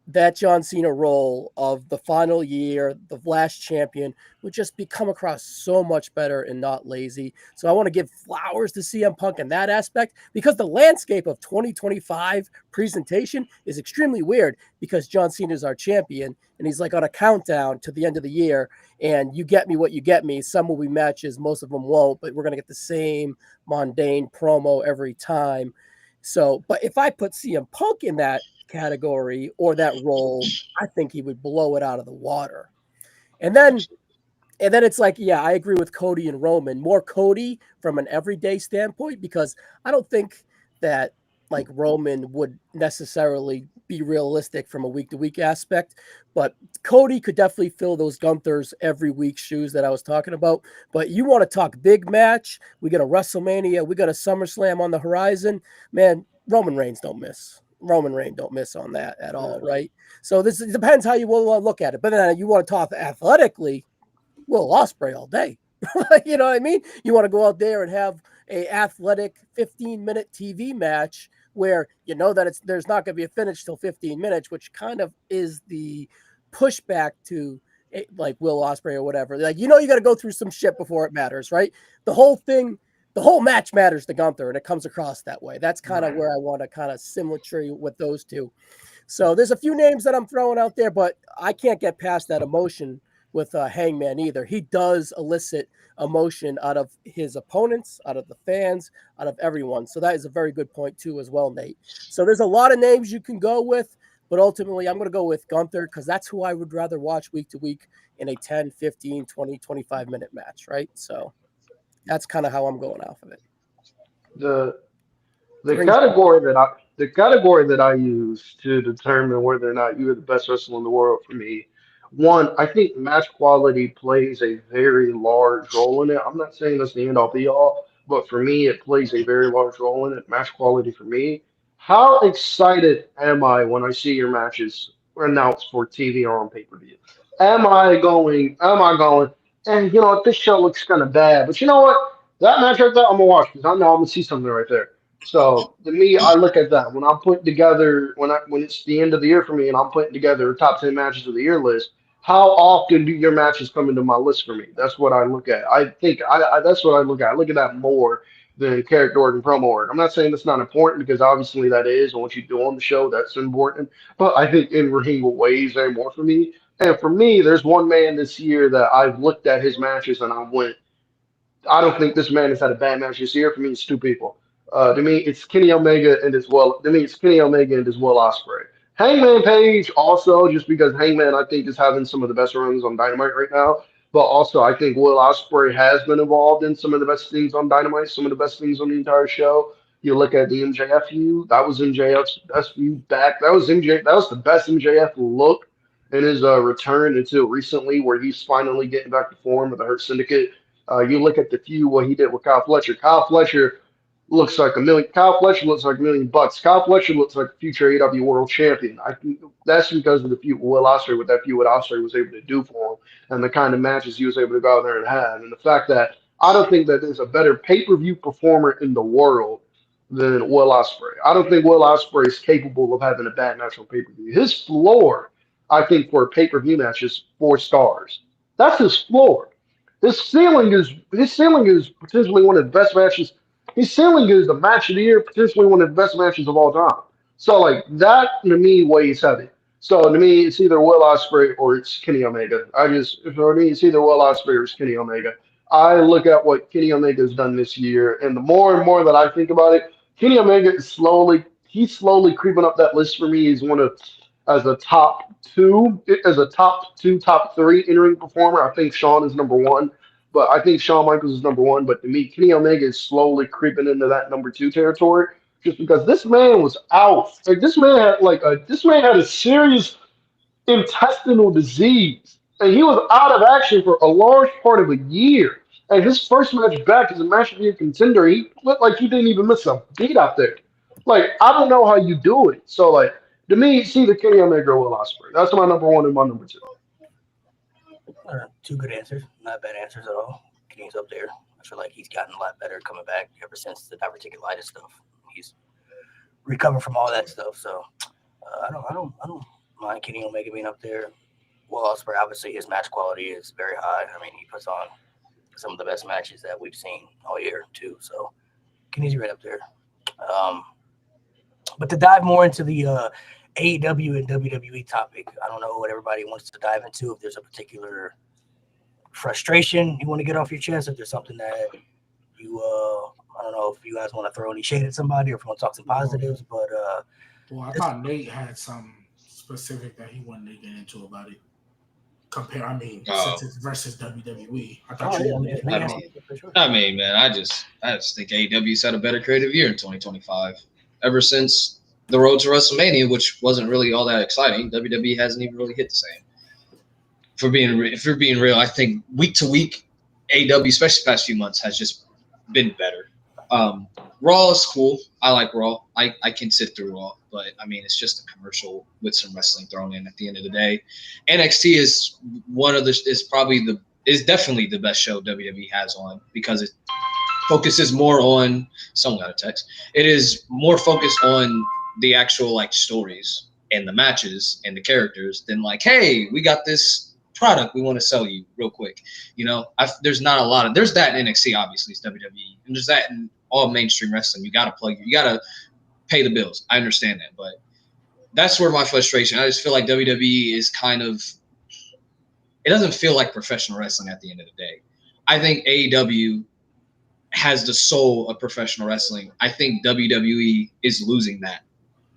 that John Cena role of the final year, the last champion, would just come across so much better and not lazy. So I want to give flowers to CM Punk in that aspect, because the landscape of 2025 presentation is extremely weird, because John Cena is our champion and he's like on a countdown to the end of the year, and you get me what you get me. Some will be matches, most of them won't, but we're going to get the same mundane promo every time. So, but if I put CM Punk in that category or that role, I think he would blow it out of the water. And then it's like, yeah, I agree with Cody and Roman. More Cody from an everyday standpoint, because I don't think that like Roman would necessarily be realistic from a week-to-week aspect, but Cody could definitely fill those Gunther's every week shoes that I was talking about. But you want to talk big match, we got a WrestleMania, we got a SummerSlam on the horizon, man, Roman Reigns don't miss. Roman Reigns don't miss on that at all, right? So this depends how you will look at it. But then you want to talk athletically, Will Ospreay all day. You know what I mean? You want to go out there and have a athletic 15-minute TV match where you know that there's not going to be a finish till 15 minutes, which kind of is the pushback to like Will Ospreay or whatever. Like, you know, you got to go through some shit before it matters, right? The whole match matters to Gunther, and it comes across that way. That's kind of where I want to kind of symmetry with those two. So there's a few names that I'm throwing out there, but I can't get past that emotion with Hangman either. He does elicit emotion out of his opponents, out of the fans, out of everyone. So that is a very good point too as well, Nate. So there's a lot of names you can go with, but ultimately I'm going to go with Gunther, because that's who I would rather watch week to week in a 10, 15, 20, 25-minute match, right? So that's kind of how I'm going off of it. The category that I use to determine whether or not you're the best wrestler in the world, for me, one, I think match quality plays a very large role in it. I'm not saying that's the end all be all, but for me, it plays a very large role in it. Match quality for me. How excited am I when I see your matches announced for TV or on pay-per-view? Am I going, and you know what, this show looks kind of bad, but you know what? That match right there, I'm gonna watch because I know I'm gonna see something right there. So to me, I look at that when I'm putting together when it's the end of the year for me and I'm putting together a top 10 matches of the year list. How often do your matches come into my list for me? That's what I look at. I think that's what I look at. I look at that more than character work and promo work. I'm not saying that's not important, because obviously that is, and what you do on the show, that's important. But I think in ring weighs very more for me. And for me, there's one man this year that I've looked at his matches and I went, I don't think this man has had a bad match this year. For me, it's two people. To me, it's Kenny Omega and as well. To me, it's Kenny Omega and as well Ospreay. Hangman Page also, just because Hangman I think is having some of the best runs on Dynamite right now. But also, I think Will Ospreay has been involved in some of the best things on Dynamite, some of the best things on the entire show. You look at the MJF feud, that was MJF's best feud back. That was That was the best MJF look in his return until recently, where he's finally getting back to form with the Hurt Syndicate. You look at the feud what he did with Kyle Fletcher. Kyle Fletcher looks like $1,000,000. Kyle Fletcher looks like a future AW World Champion. I think that's because of the feud with Will Ospreay, what that feud with Ospreay was able to do for him, and the kind of matches he was able to go out there and have, and the fact that I don't think that there's a better pay-per-view performer in the world than Will Ospreay. I don't think Will Ospreay is capable of having a bad match on pay-per-view. His floor, I think, for a pay-per-view match is 4 stars. That's his floor. His ceiling is potentially one of the best matches. His ceiling is the match of the year, potentially one of the best matches of all time. So like that to me weighs heavy. So to me, it's either Will Ospreay or it's Kenny Omega. For me, it's either Will Ospreay or it's Kenny Omega. I look at what Kenny Omega has done this year, and the more and more that I think about it, Kenny Omega is he's slowly creeping up that list for me. He's one of as a top two, top three in-ring performer. I think Shawn is number one, but I think Shawn Michaels is number one. But to me, Kenny Omega is slowly creeping into that number two territory, just because this man was out. Like this man had a serious intestinal disease, and he was out of action for a large part of a year. And his first match back as a match of the year contender, he looked like he didn't even miss a beat out there. Like, I don't know how you do it. So, like, to me, it's either Kenny Omega or Will Ospreay. That's my number one and my number two. Two good answers, not bad answers at all. Kenny's up there. I feel like he's gotten a lot better coming back ever since the diverticulitis stuff. He's recovered from all that stuff. So I don't mind Kenny Omega being up there. Will Ospreay, obviously, his match quality is very high. I mean, he puts on some of the best matches that we've seen all year, too. So Kenny's right up there. But to dive more into the AEW and WWE topic, I don't know what everybody wants to dive into. If there's a particular frustration you want to get off your chest, if there's something that you, I don't know if you guys want to throw any shade at somebody or if you want to talk some positives. But well, I thought Nate had some specific that he wanted to get into about it. Since it's versus WWE, I thought I mean, man, I just think AEW's had a better creative year in 2025. Ever since the road to WrestleMania, which wasn't really all that exciting, WWE hasn't even really hit the same. If you're being real, I think week to week, AEW, especially the past few months, has just been better. Raw is cool. I like Raw. I can sit through Raw, but I mean, it's just a commercial with some wrestling thrown in at the end of the day. NXT is definitely the best show WWE has on because it focuses more on someone got a text. It is more focused on the actual like stories and the matches and the characters than like, hey, we got this product we want to sell you real quick. You know, there's not a lot of there's that in NXT, obviously, it's WWE, and there's that in all mainstream wrestling. You got to pay the bills. I understand that, but that's where my frustration. I just feel like WWE is it doesn't feel like professional wrestling at the end of the day. I think AEW has the soul of professional wrestling. I think WWE is losing that.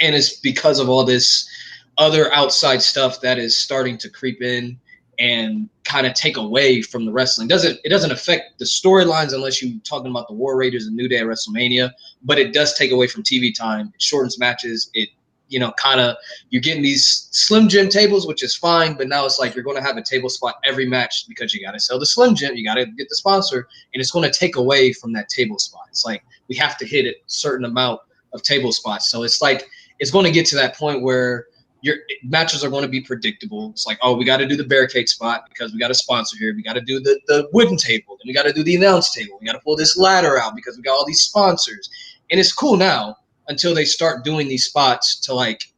And it's because of all this other outside stuff that is starting to creep in and kind of take away from the wrestling. It doesn't affect the storylines unless you're talking about the War Raiders and New Day at WrestleMania, but it does take away from TV time. It shortens matches. It, you're getting these Slim Jim tables, which is fine, but now it's like you're going to have a table spot every match because you got to sell the Slim Jim, you got to get the sponsor, and it's going to take away from that table spot. It's like we have to hit a certain amount of table spots. So it's like it's going to get to that point where your matches are going to be predictable. It's like, oh, we got to do the barricade spot because we got a sponsor here. We got to do the wooden table. Then we got to do the announce table. We got to pull this ladder out because we got all these sponsors. And it's cool now until they start doing these spots to like,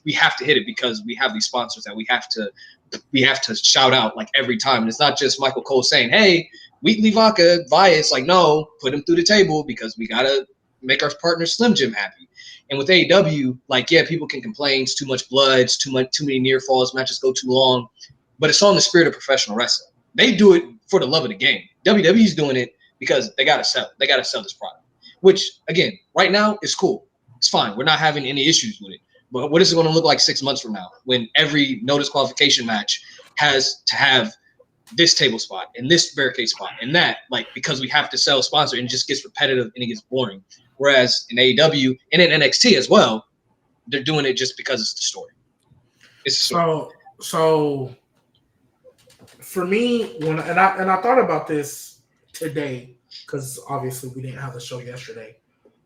we have to hit it because we have these sponsors that we have to shout out like every time. And it's not just Michael Cole saying, hey, Wheatley Vodka, via. It's like, no, put him through the table because we got to make our partner Slim Jim happy. And with AEW, like, yeah, people can complain, it's too much blood, it's too many near falls, matches go too long, but it's on the spirit of professional wrestling. They do it for the love of the game. WWE's doing it because they got to sell. They got to sell this product, which, again, right now is cool. It's fine. We're not having any issues with it. But what is it going to look like 6 months from now when every no disqualification match has to have this table spot and this barricade spot and that, like, because we have to sell a sponsor and it just gets repetitive and it gets boring. Whereas in AEW and in NXT as well, they're doing it just because it's the story. It's the story. So for me, and I thought about this today because obviously we didn't have the show yesterday,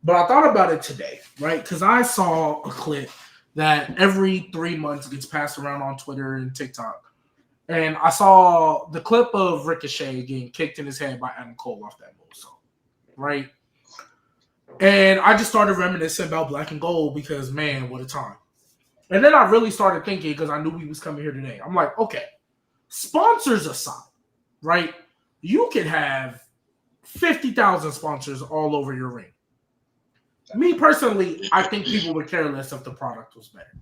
but I thought about it today, right? Because I saw a clip that every 3 months gets passed around on Twitter and TikTok, and I saw the clip of Ricochet getting kicked in his head by Adam Cole off that moonsault, right? And I just started reminiscing about Black and Gold because, man, what a time. And then I really started thinking because I knew he was coming here today. I'm like, okay, sponsors aside, right? You could have 50,000 sponsors all over your ring. Me personally, I think people would care less if the product was better.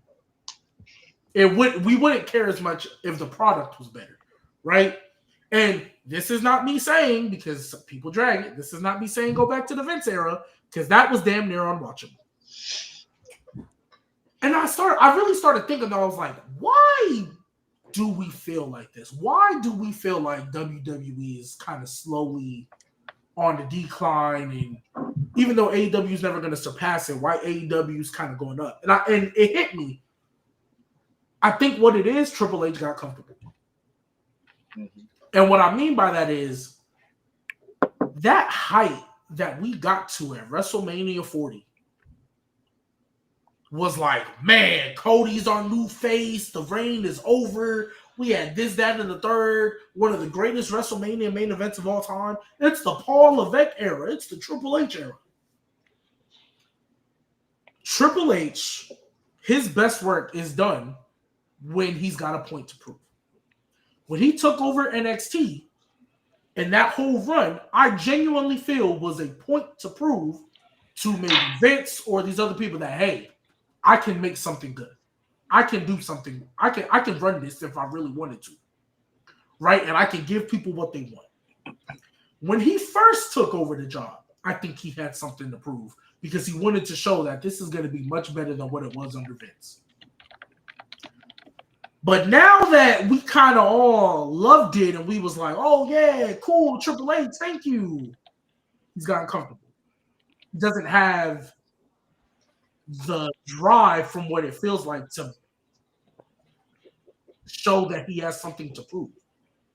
We wouldn't care as much if the product was better, right? And this is not me saying, because people drag it, this is not me saying go back to the Vince era, because that was damn near unwatchable. And I really started thinking, I was like, why do we feel like this? Why do we feel like WWE is kind of slowly on the decline? And even though AEW is never going to surpass it, why AEW is kind of going up? And it hit me. I think what it is, Triple H got comfortable. Mm-hmm. And what I mean by that is that height that we got to at WrestleMania 40 was like, man, Cody's our new face. The reign is over. We had this, that, and the third. One of the greatest WrestleMania main events of all time. It's the Paul Levesque era. It's the Triple H era. Triple H, his best work is done when he's got a point to prove. When he took over NXT and that whole run, I genuinely feel was a point to prove to maybe Vince or these other people that, hey, I can make something good. I can do something. I can run this if I really wanted to. Right? And I can give people what they want. When he first took over the job, I think he had something to prove because he wanted to show that this is going to be much better than what it was under Vince. But now that we kind of all loved it and we was like, oh, yeah, cool, Triple H, thank you. He's gotten comfortable. He doesn't have the drive from what it feels like to show that he has something to prove.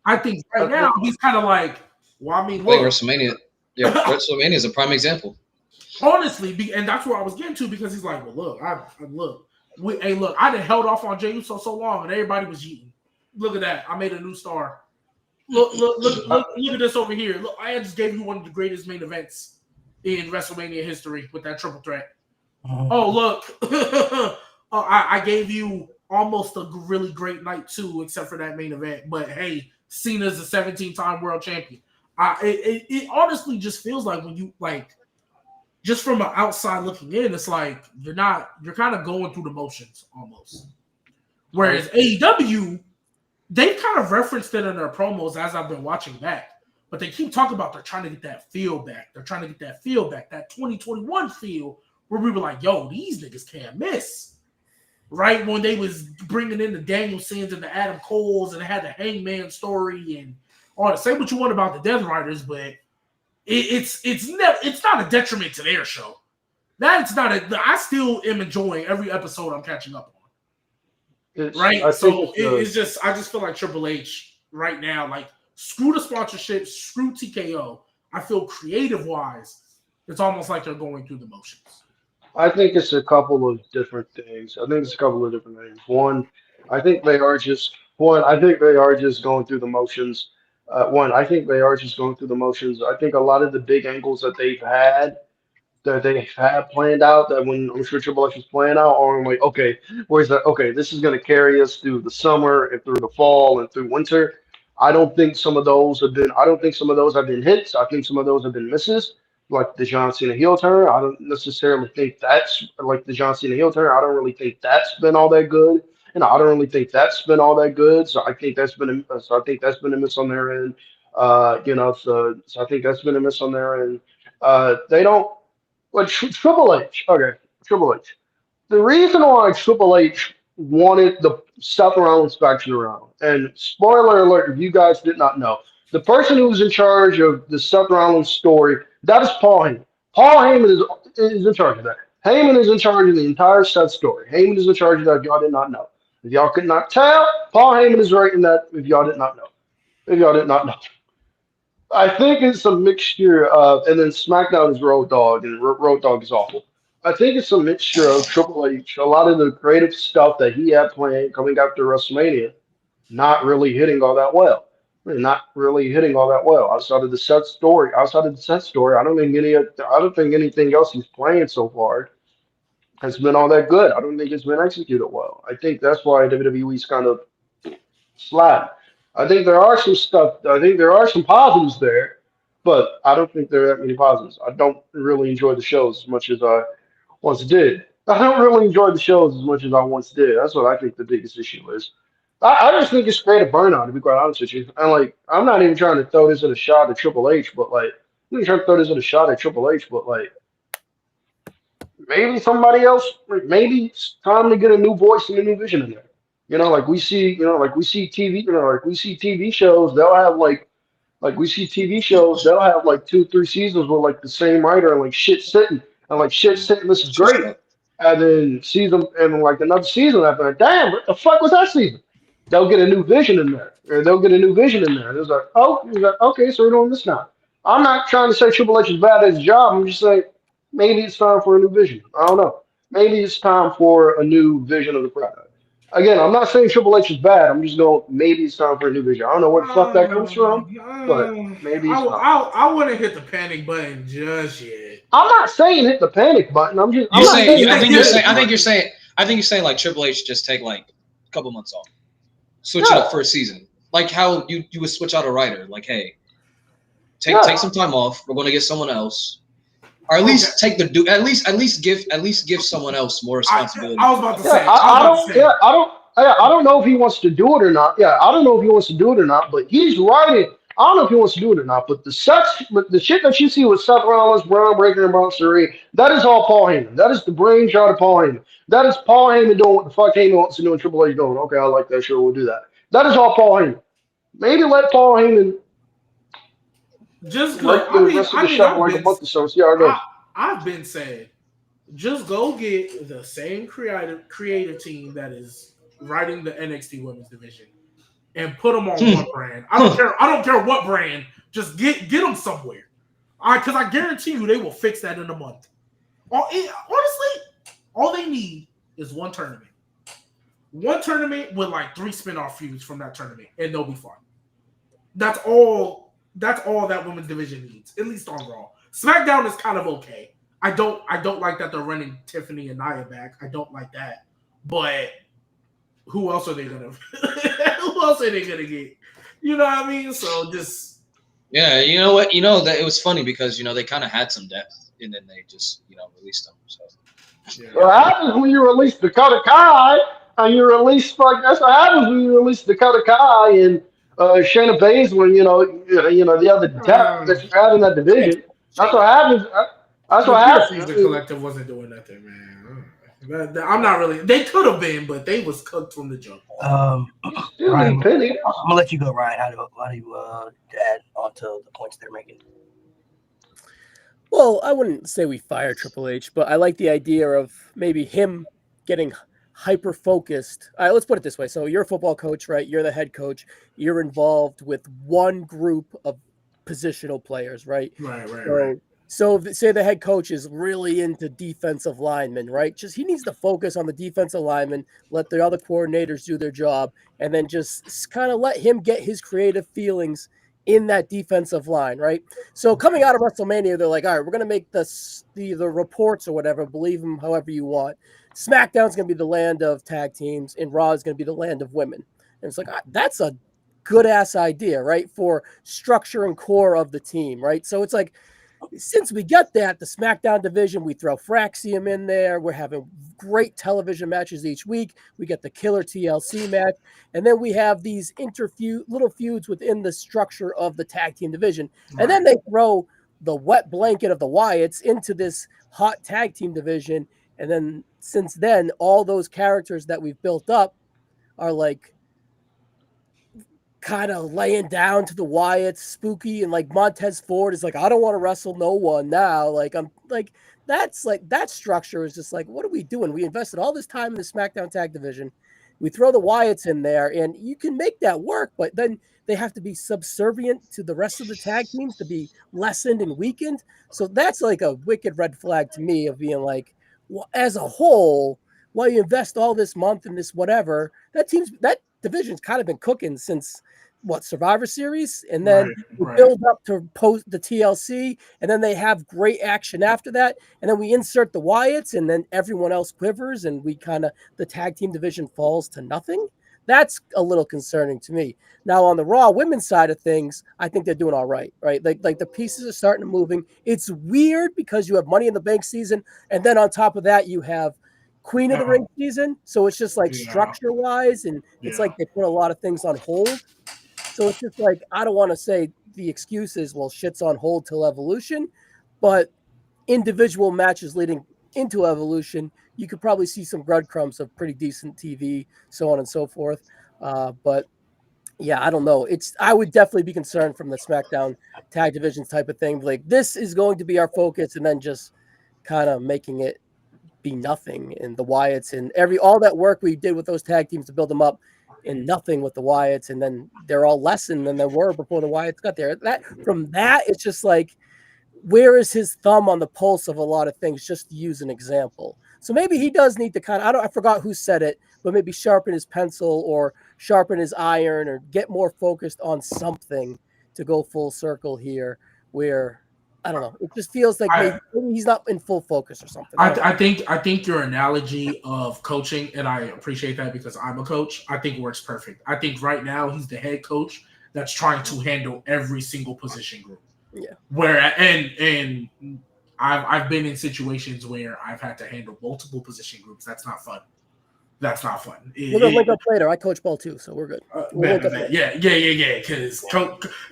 I think right now he's kind of like, well, I mean, look. WrestleMania. Yeah, WrestleMania is a prime example. Honestly, and that's where I was getting to because he's like, well, look, I done held off on Jey Uso so long and everybody was eating. Look at that. I made a new star. Look at this over here. Look, I just gave you one of the greatest main events in WrestleMania history with that triple threat. Oh, look. I gave you almost a really great night too, except for that main event. But hey, Cena's a 17-time world champion. It honestly just feels like when you like, just from an outside looking in, it's like you're kind of going through the motions almost. Whereas AEW, they've kind of referenced it in their promos as I've been watching back, but they keep talking about they're trying to get that feel back. They're trying to get that feel back, that 2021 feel where we were like, yo, these niggas can't miss. Right when they was bringing in the Danielsons and the Adam Coles and they had the Hangman story and all that. Say what you want about the Death Riders, but it's not a detriment to their show. That's not I still am enjoying every episode I'm catching up on. Right? I just feel like Triple H right now, like screw the sponsorship, screw TKO. I feel creative wise, it's almost like they're going through the motions. I think it's a couple of different things. One, I think they are just going through the motions. I think they are just going through the motions. I think a lot of the big angles that they've had planned out, that when I'm sure Triple H was playing out, or I'm like, okay, where's that? Okay, this is going to carry us through the summer and through the fall and through winter. I don't think some of those have been hits. I think some of those have been misses, like the John Cena heel turn. I don't necessarily think that's like the John Cena heel turn. I don't really think that's been all that good. And I don't really think that's been all that good. So I think that's been a miss on their end. So I think that's been a miss on their end. They don't like Triple H. Okay, Triple H. The reason why Triple H wanted the Seth Rollins faction around, and spoiler alert, if you guys did not know, the person who was in charge of the Seth Rollins story, that is Paul Heyman. Paul Heyman is in charge of that. Heyman is in charge of the entire Seth story. Heyman is in charge of that if y'all did not know. If y'all could not tell, Paul Heyman is right in that if y'all did not know. I think it's a mixture of, and then SmackDown is Road Dogg, and Road Dogg is awful. I think it's a mixture of Triple H, a lot of the creative stuff that he had planned coming after WrestleMania, not really hitting all that well. Outside of the Seth story, I don't think anything else he's playing so far has been all that good. I don't think it's been executed well. I think that's why WWE's kind of flat. I think there are some positives there, but I don't think there are that many positives. I don't really enjoy the shows as much as I once did. That's what I think the biggest issue is. I just think it's creative burnout, to be quite honest with you. And I'm not even trying to throw this at a shot at Triple H, but maybe somebody else. Maybe it's time to get a new voice and a new vision in there. We see TV shows. They'll have They'll have 2-3 seasons with the same writer and shit sitting This is great, and then another season after that. Damn, what the fuck was that season? They'll get a new vision in there. It's like, okay, so we're doing this now. I'm not trying to say Triple H is bad at his job. I'm just saying maybe it's time for a new vision. I don't know. Maybe it's time for a new vision of the product. Again, I'm not saying Triple H is bad. I'm just going, maybe it's time for a new vision. I don't know where the fuck that comes from, but maybe it's time. I wouldn't hit the panic button just yet. I'm not saying hit the panic button. I think you're saying like Triple H just take a couple months off. Switch it up for a season. Like how you would switch out a writer. Like, hey, take some time off. We're going to get someone else. Or at least take the at least give someone else more responsibility. I was about to say. I don't know if he wants to do it or not. Yeah, I don't know if he wants to do it or not. But he's writing. I don't know if he wants to do it or not. But the shit that you see with Seth Rollins, Braun Breaker, and Braun Strowman, that is all Paul Heyman. That is the brainchild of Paul Heyman. That is Paul Heyman doing what the fuck Heyman wants to do, and Triple H going, okay, I like that. Sure, we'll do that. That is all Paul Heyman. Maybe let Paul Heyman. Just like the rest of the show like a month or so. See how it goes. I've been saying, just go get the same creative team that is writing the NXT Women's Division and put them on one brand. I don't care what brand. Just get them somewhere. Because I guarantee you they will fix that in a month. Honestly, all they need is one tournament. One tournament with like 3 spinoff feuds from that tournament, and they'll be fine. That's all that women's division needs, at least on Raw. SmackDown is kind of okay. I don't like that they're running Tiffany and Nia back. I don't like that. But who else are they gonna get? You know what I mean? So just you know what? You know that it was funny because they kind of had some depth and then they just released them. So what happens when you release Dakota Kai and you release that's what happens when you release Dakota Kai and Shayna Baszler, the other depth that you have in that division. That's what happens. That's what happens. The collective wasn't doing nothing, man. I'm not really. They could have been, but they was cooked from the jump. Ryan, I'm gonna let you go, Ryan. How do you add on to the points they're making? Well, I wouldn't say we fire Triple H, but I like the idea of maybe him getting hyper focused. All right, let's put it this way. So you're a football coach, right? You're the head coach. You're involved with one group of positional players, right? Right. So say the head coach is really into defensive linemen, right? Just he needs to focus on the defensive linemen, let the other coordinators do their job, and then just kind of let him get his creative feelings in that defensive line, right? So coming out of WrestleMania, they're like, all right, we're going to make the reports or whatever, believe them however you want. SmackDown's going to be the land of tag teams, and Raw is going to be the land of women. And it's like, that's a good-ass idea, right, for structure and core of the team, right? So it's like, since we get that, the SmackDown division, we throw Fraxium in there. We're having great television matches each week. We get the killer TLC match. And then we have these little feuds within the structure of the tag team division. Right. And then they throw the wet blanket of the Wyatts into this hot tag team division. And then since then, all those characters that we've built up are like kind of laying down to the Wyatts, spooky, and like Montez Ford is like, I don't want to wrestle no one now. Like I'm like that's like that structure is just like, what are we doing? We invested all this time in the SmackDown tag division. We throw the Wyatts in there, and you can make that work, but then they have to be subservient to the rest of the tag teams to be lessened and weakened. So that's like a wicked red flag to me of being like, well, as a whole, while you invest all this month in this whatever, that division's kind of been cooking since Survivor Series, and then we build up to post the TLC, and then they have great action after that, and then we insert the Wyatts, and then everyone else quivers, and the tag team division falls to nothing. That's a little concerning to me. Now on the Raw women's side of things, I think they're doing all right, right? Like the pieces are starting to moving. It's weird because you have Money in the Bank season, and then on top of that you have Queen of the Ring season, so it's just like structure wise, and it's like they put a lot of things on hold. So it's just like, I don't want to say the excuse is, well, shit's on hold till Evolution, but individual matches leading into Evolution, you could probably see some breadcrumbs of pretty decent TV, so on and so forth. But yeah, I don't know. I would definitely be concerned from the SmackDown tag divisions type of thing. Like, this is going to be our focus, and then just kind of making it be nothing. And the Wyatts and all that work we did with those tag teams to build them up, and nothing with the Wyatts, and then they're all lessened than they were before the Wyatts got there. From that, it's just like, where is his thumb on the pulse of a lot of things, just to use an example. So maybe he does need to I forgot who said it, but maybe sharpen his pencil or sharpen his iron or get more focused on something to go full circle here, where I don't know. It just feels like maybe he's not in full focus or something. I think your analogy of coaching, and I appreciate that because I'm a coach, I think works perfect. I think right now he's the head coach that's trying to handle every single position group. Yeah. And I've been in situations where I've had to handle multiple position groups. That's not fun. We're gonna link up later. I coach ball too, so we're good. Yeah. Because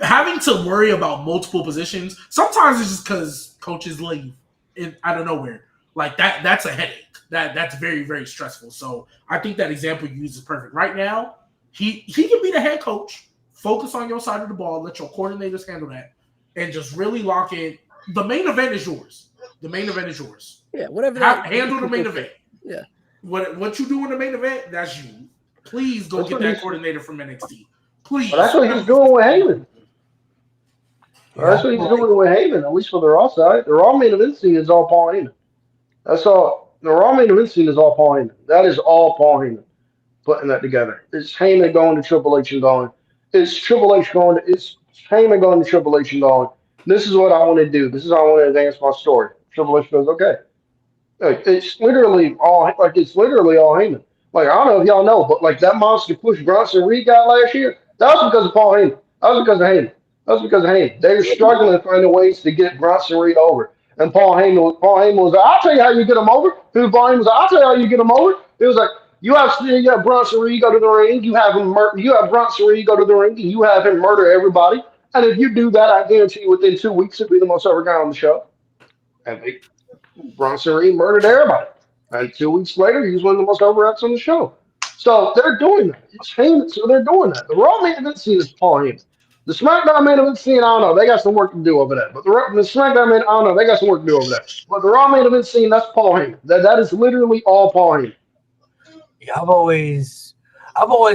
having to worry about multiple positions sometimes it's just because coaches leave out of nowhere. Like that's a headache. That's very, very stressful. So I think that example you use is perfect. Right now, he can be the head coach. Focus on your side of the ball. Let your coordinators handle that, and just really lock in. The main event is yours. Yeah, whatever. Handle the main event. Yeah. What you do in the main event, that's you. Please go get that coordinator from NXT. Please. Well, that's what he's doing with Heyman. That's what he's doing with Heyman, at least for the Raw side. The Raw main event scene is all Paul Heyman. That's all. The Raw main event scene is all Paul Heyman. That is all Paul Heyman putting that together. It's Heyman going to Triple H and going. It's Heyman going to Triple H and going. This is what I want to do. This is how I want to advance my story. Triple H goes, okay. It's literally all Heyman. Like, I don't know if y'all know, but like that monster push Bronson Reed got last year, that was because of Paul Heyman. That was because of Heyman. They were struggling to find ways to get Bronson Reed over. And Paul Heyman was like, I'll tell you how you get him over. Paul Heyman was like, I'll tell you how you get him over. It was like, you have Bronson Reed go to the ring, you have Bronson Reed go to the ring, and you have him murder everybody. And if you do that, I guarantee you within 2 weeks he'll be the most over guy on the show. And Bronson Reed murdered everybody. And 2 weeks later, he was one of the most over acts on the show. So they're doing that. It's Heyman, so they're doing that. The Raw main event scene is Paul Heyman. The SmackDown main event scene, I don't know. They got some work to do over that. But the SmackDown main, I don't know. They got some work to do over that. But the Raw main event scene, that's Paul Heyman. That is literally all Paul Heyman. Yeah, I've always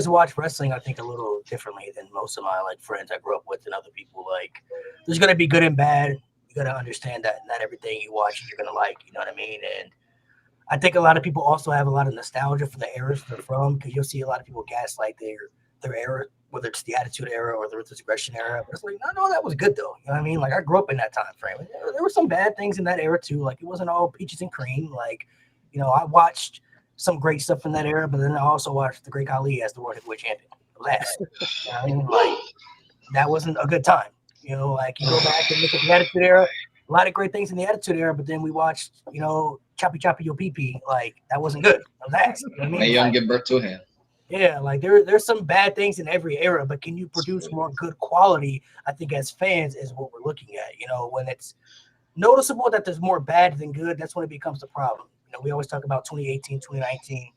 watched wrestling, I think, a little differently than most of my friends I grew up with and other people. Like, there's gonna be good and bad. You gotta understand that not everything you watch you're gonna like. You know what I mean? And I think a lot of people also have a lot of nostalgia for the eras they're from, because you'll see a lot of people gaslight their era, whether it's the Attitude Era or the Ruthless Aggression Era. But it's like, no, that was good though. You know what I mean? Like, I grew up in that time frame. There were some bad things in that era too. Like, it wasn't all peaches and cream. Like, I watched some great stuff in that era, but then I also watched the Great Khali as the World Heavyweight Champion. Last, you know what I mean? Like, that wasn't a good time. Like, you go back and look at the Attitude Era, a lot of great things in the Attitude Era, but then we watched, Choppy Choppy Yo Pee Pee. Like, that wasn't good. Last, you know what I mean? Hey, young give birth to a hand. Yeah, like there's some bad things in every era, but can you produce more good quality? I think as fans is what we're looking at. When it's noticeable that there's more bad than good, that's when it becomes a problem. We always talk about 2018, 2019.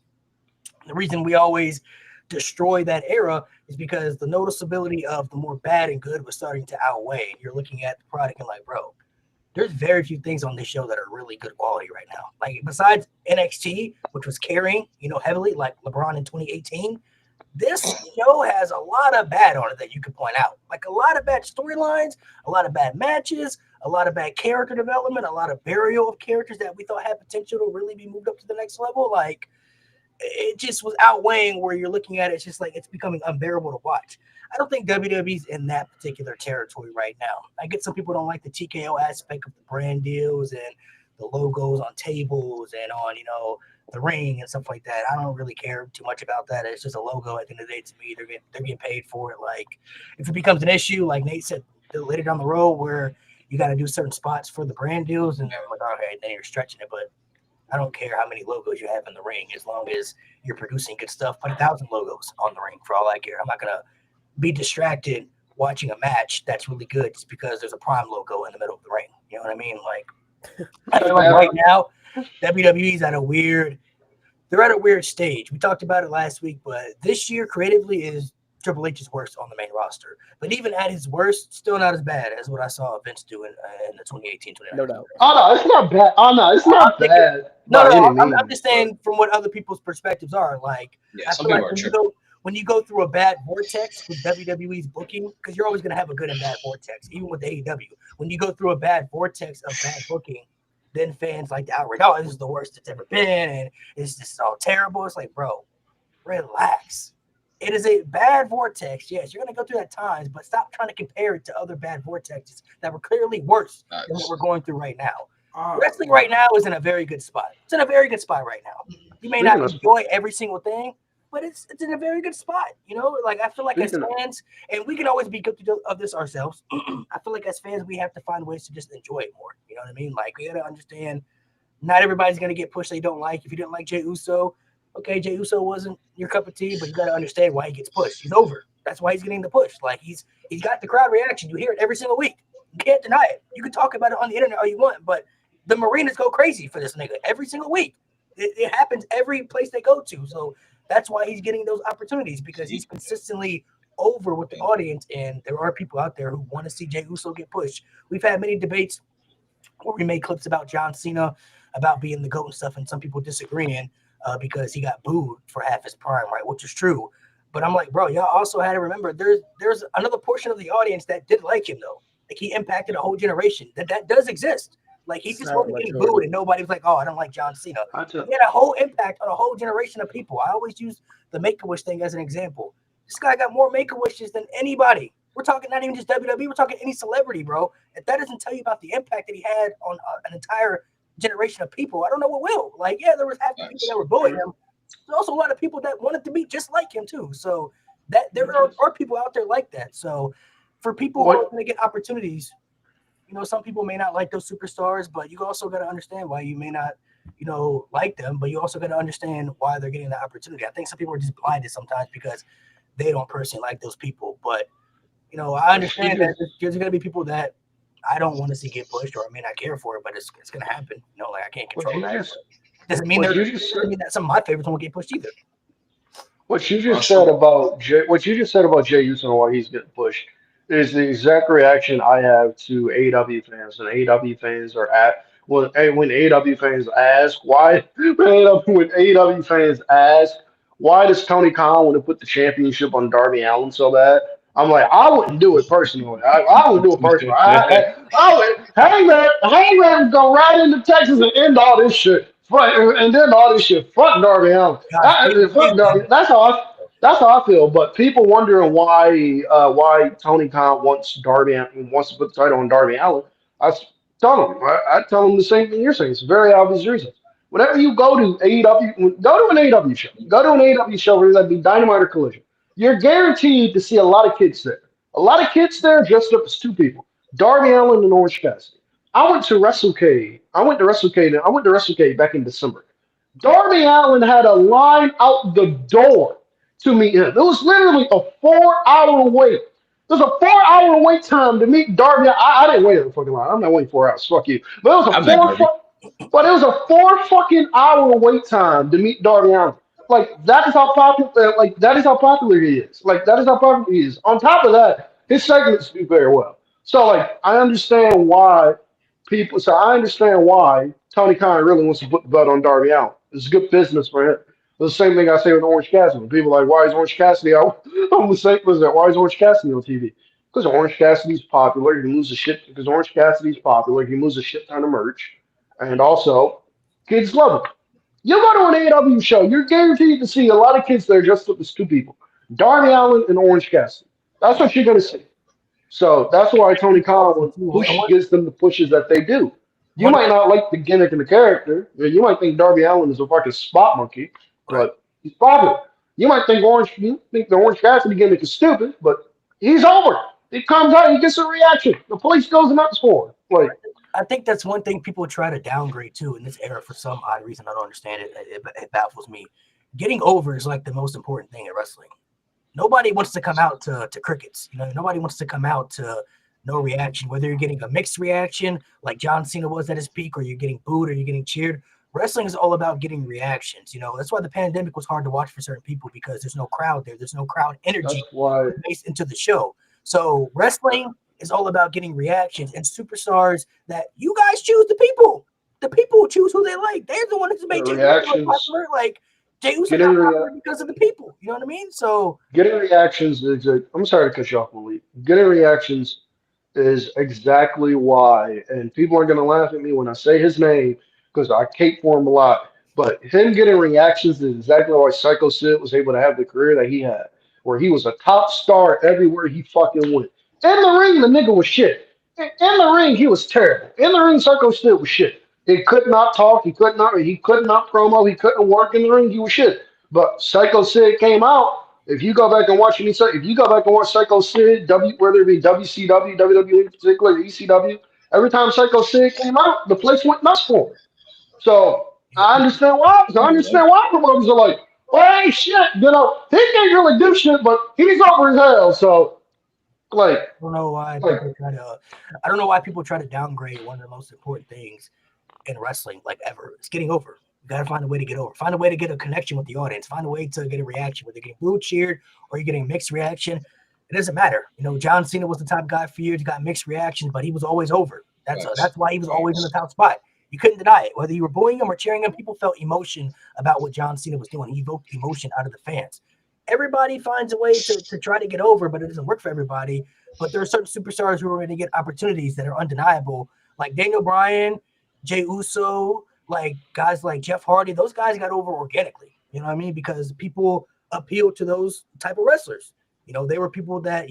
The reason we always destroy that era is because the noticeability of the more bad and good was starting to outweigh. You're looking at the product and like, bro, there's very few things on this show that are really good quality right now. Like, besides NXT, which was carrying, heavily, like LeBron in 2018, this show has a lot of bad on it that you could point out. Like, a lot of bad storylines, a lot of bad matches, a lot of bad character development, a lot of burial of characters that we thought had potential to really be moved up to the next level. Like, it just was outweighing where you're looking at it. It's just like, it's becoming unbearable to watch. I don't think WWE's in that particular territory right now. I get some people don't like the TKO aspect of the brand deals and the logos on tables and on, the ring and stuff like that. I don't really care too much about that. It's just a logo at the end of the day to me. They're getting paid for it. Like, if it becomes an issue, like Nate said later down the road, where you got to do certain spots for the brand deals, and I'm like, okay, then you're stretching it. But I don't care how many logos you have in the ring, as long as you're producing good stuff. Put 1,000 logos on the ring for all I care. I'm not gonna be distracted watching a match that's really good just because there's a Prime logo in the middle of the ring. You know what I mean? Like, I feel like right now, WWE's at a weird stage. We talked about it last week, but this year creatively is Triple H's worst on the main roster. But even at his worst, still not as bad as what I saw Vince do in the 2018-2019. No doubt. Oh, no, it's not bad. Oh, no, it's not bad. I'm just saying from what other people's perspectives are. Like, Yeah, I some feel people like when you go through a bad vortex with WWE's booking, because you're always going to have a good and bad vortex, even with AEW. When you go through a bad vortex of bad booking, then fans like the outrage, oh, this is the worst it's ever been, and this is all terrible. It's like, bro, relax. It is a bad vortex. Yes, you're going to go through that times, but stop trying to compare it to other bad vortexes that were clearly worse than what we're going through right now. Wrestling right now is in a very good spot. It's in a very good spot right now. You may not enjoy every single thing, but it's in a very good spot. You know, like I feel like as fans, and we can always be guilty of this ourselves. I feel like as fans, we have to find ways to just enjoy it more. You know what I mean? Like we got to understand not everybody's going to get pushed they don't like. If you didn't like Jey Uso, okay, Jey Uso wasn't your cup of tea, but you got to understand why he gets pushed. He's over. That's why he's getting the push. Like he's got the crowd reaction. You hear it every single week. You can't deny it. You can talk about it on the internet all you want, but the Marinas go crazy for this nigga every single week. It happens every place they go to. So that's why he's getting those opportunities, because he's consistently over with the audience. And there are people out there who want to see Jey Uso get pushed. We've had many debates where we made clips about John Cena, about being the GOAT and stuff, and some people disagreeing because he got booed for half his prime, right? Which is true. But I'm like, bro, y'all also had to remember there's another portion of the audience that did like him, though. Like he impacted a whole generation. That does exist. Like he just wasn't getting booed and nobody was like, oh, I don't like John Cena. He had a whole impact on a whole generation of people. I always use the Make-A-Wish thing as an example. This guy got more Make-A-Wishes than anybody. We're talking not even just WWE, we're talking any celebrity, bro. If that doesn't tell you about the impact that he had on an entire generation of people, I don't know what will. Like, yeah, there was half the people that were booing him. There's also a lot of people that wanted to be just like him too. So that there are people out there like that. So for people who are going to get opportunities, you know, some people may not like those superstars, but you also got to understand why you may not, you know, like them, but you also got to understand why they're getting the opportunity. I think some people are just blinded sometimes because they don't personally like those people. But, you know, I understand that there's going to be people that I don't want to see get pushed, or I may not care for it, but it's going to happen. You know, like I can't control that. Doesn't mean that some of my favorites won't get pushed either. What you just said about Jey Uso and why he's getting pushed is the exact reaction I have to AEW fans. And AEW fans are when AEW fans ask why does Tony Khan want to put the championship on Darby Allin so bad? I'm like, I wouldn't do it personally. I wouldn't do it personally. Hangman would go right into Texas and end all this shit. And then all this shit. Fuck Darby Allin. Fuck Darby. That's how I feel. But people wondering why Tony Khan wants to put the title on Darby Allin. I tell them the same thing you're saying. It's a very obvious reason. Whenever you go to AEW, go to an AEW show. Go to an AEW show, whether that be Dynamite or Collision. You're guaranteed to see a lot of kids there. A lot of kids there dressed up as two people: Darby Allin and Orange Cassidy. I went to WrestleCade back in December. Darby Allin had a line out the door to meet him. It was literally a 4-hour wait. There's a 4-hour wait time to meet Darby. I didn't wait in the fucking line. I'm not waiting 4 hours. Fuck you. But it was a 4 fucking hour wait time to meet Darby Allin. Like that is how popular. That is how popular he is. On top of that, his segments do very well. So I understand why Tony Khan really wants to put the belt on Darby Allin. It's good business for him. The same thing I say with Orange Cassidy. When people are like, why is Orange Cassidy out? I'm the same. Why is Orange Cassidy on TV? Because Orange Cassidy's popular. He moves a shit. Because Orange Cassidy's popular. He moves a shit ton of merch, and also kids love him. You go to an AEW show, you're guaranteed to see a lot of kids there dressed up as two people: Darby Allin and Orange Cassidy. That's what you're going to see. So that's why Tony Khan gives them the pushes that they do. You might not like the gimmick and the character. You might think Darby Allin is a fucking spot monkey, but he's popular. You might think the Orange Cassidy gimmick is stupid, but he's over. It comes out, he gets a reaction. The place goes nuts for him. I think that's one thing people try to downgrade too in this era for some odd reason. I don't understand it. It baffles me. Getting over is like the most important thing in wrestling. Nobody wants to come out to crickets. You know, nobody wants to come out to no reaction, whether you're getting a mixed reaction like John Cena was at his peak, or you're getting booed or you're getting cheered. Wrestling is all about getting reactions. You know, that's why the pandemic was hard to watch for certain people, because there's no crowd there. There's no crowd energy based into the show. So wrestling is all about getting reactions and superstars that you guys choose. The people who choose who they like. They're the ones that make it popular. Like Jey Uso got popular because of the people. You know what I mean? So getting reactions is. I'm sorry to cut you off, Malik. Getting reactions is exactly why, and people are going to laugh at me when I say his name because I cape for him a lot. But him getting reactions is exactly why Psycho Sid was able to have the career that he had. where he was a top star everywhere he fucking went. In the ring, the nigga was shit. In the ring, he was terrible. In the ring, Psycho Sid was shit. He could not talk. He could not promo. He couldn't work in the ring. He was shit. But Psycho Sid came out. If you go back and watch Psycho Sid, whether it be WCW, WWE in particular, ECW, every time Psycho Sid came out, the place went nuts for him. So I understand why. Promoters are like, well, hey, shit, he can't really do shit, but he's over as hell. So, like, I don't know why people try to downgrade one of the most important things in wrestling, like ever. It's getting over. You got to find a way to get over. Find a way to get a connection with the audience. Find a way to get a reaction, whether you're getting blue cheered or you're getting a mixed reaction. It doesn't matter. John Cena was the top guy for years. He got mixed reactions, but he was always over. That's why he was always in the top spot. You couldn't deny it. Whether you were booing him or cheering him, people felt emotion about what John Cena was doing. He evoked emotion out of the fans. Everybody finds a way to try to get over, but it doesn't work for everybody. But there are certain superstars who are going to get opportunities that are undeniable, like Daniel Bryan, Jey Uso, like guys like Jeff Hardy. Those guys got over organically. You know what I mean? Because people appealed to those type of wrestlers. They were people that,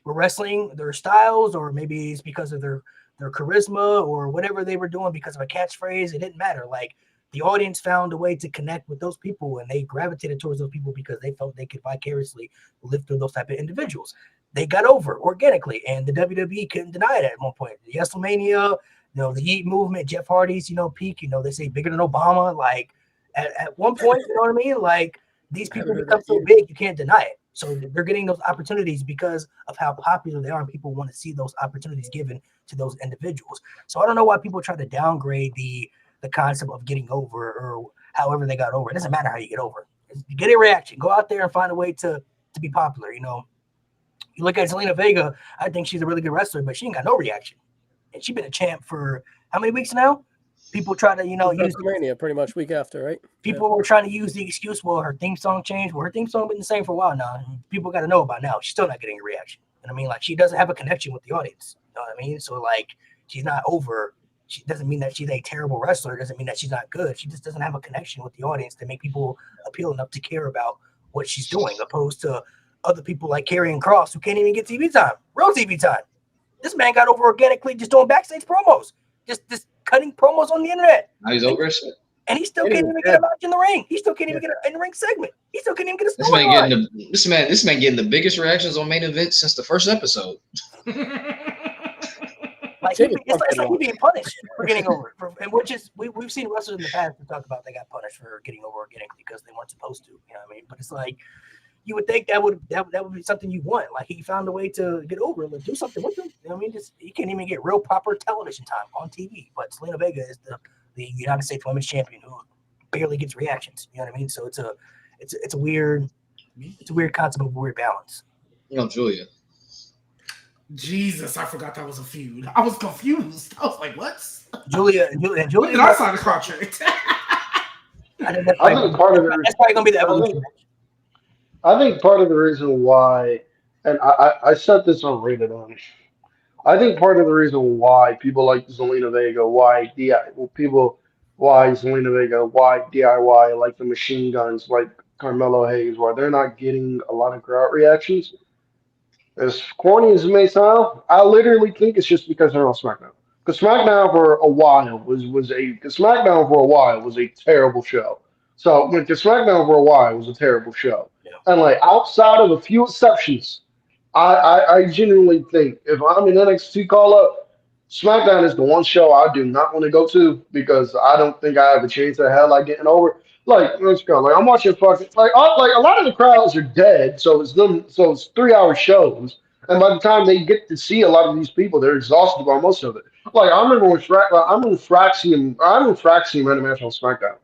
were wrestling their styles, or maybe it's because of their charisma or whatever they were doing because of a catchphrase. It didn't matter. Like, the audience found a way to connect with those people, and they gravitated towards those people because they felt they could vicariously live through those type of individuals. They got over organically, and the WWE couldn't deny it at one point. The WrestleMania, the Yeet movement, Jeff Hardy's, peak, they say bigger than Obama. Like, at one point, you know what I mean? Like, these people become so big, you can't deny it. So they're getting those opportunities because of how popular they are, and people want to see those opportunities given to those individuals. So I don't know why people try to downgrade the concept of getting over, or however they got over. It doesn't matter how you get over. You get a reaction. Go out there and find a way to be popular. You look at Zelina Vega. I think she's a really good wrestler, but she ain't got no reaction. And she's been a champ for how many weeks now? People try to, use WrestleMania pretty much week after, right? People were trying to use the excuse, well, her theme song changed. Well, her theme song been the same for a while now. People got to know about now. She's still not getting a reaction. You know what I mean? Like, she doesn't have a connection with the audience. You know what I mean? So, like, she's not over. She doesn't mean that she's a terrible wrestler. Doesn't mean that she's not good. She just doesn't have a connection with the audience to make people appeal enough to care about what she's doing, opposed to other people like Karrion Kross who can't even get TV time, real TV time. This man got over organically just doing backstage promos, just cutting promos on the internet. Now he's over shit. And he still can't even get a match in the ring. He still can't even get an in-ring segment. He still can't even get a storyline. This man getting the biggest reactions on main event since the first episode. Like, it's like he's being punished for getting over, and which is we've seen wrestlers in the past who talk about they got punished for getting over organically because they weren't supposed to. You know what I mean? But it's like, you would think that would be something you want. Like, he found a way to get over it and do something with him. You know what I mean? He can't even get real proper television time on TV. But Zelina Vega is the United States Women's Champion who barely gets reactions. You know what I mean? So it's a weird concept of weird balance. Julia. Jesus, I forgot that was a feud. I was confused. I was like, what? Julia. When did I sign a contract? I think part of that's probably gonna be the evolution. I think part of the reason why, and I said this on Rated On, I think part of the reason why people like Zelina Vega, why Zelina Vega, why DIY, like the Machine Guns, like Carmelo Hayes, why they're not getting a lot of crowd reactions. As corny as it may sound, I literally think it's just because they're on SmackDown. Because SmackDown for a while was a terrible show. So SmackDown for a while was a terrible show. Yeah. And like, outside of a few exceptions, I genuinely think if I'm an NXT call up, SmackDown is the one show I do not want to go to because I don't think I have a chance of hell like getting over. Like, let's go. Like, I'm watching fucking like a lot of the crowds are dead, so it's 3-hour shows. And by the time they get to see a lot of these people, they're exhausted by most of it. Like, I remember when Fraxium had a match on SmackDown.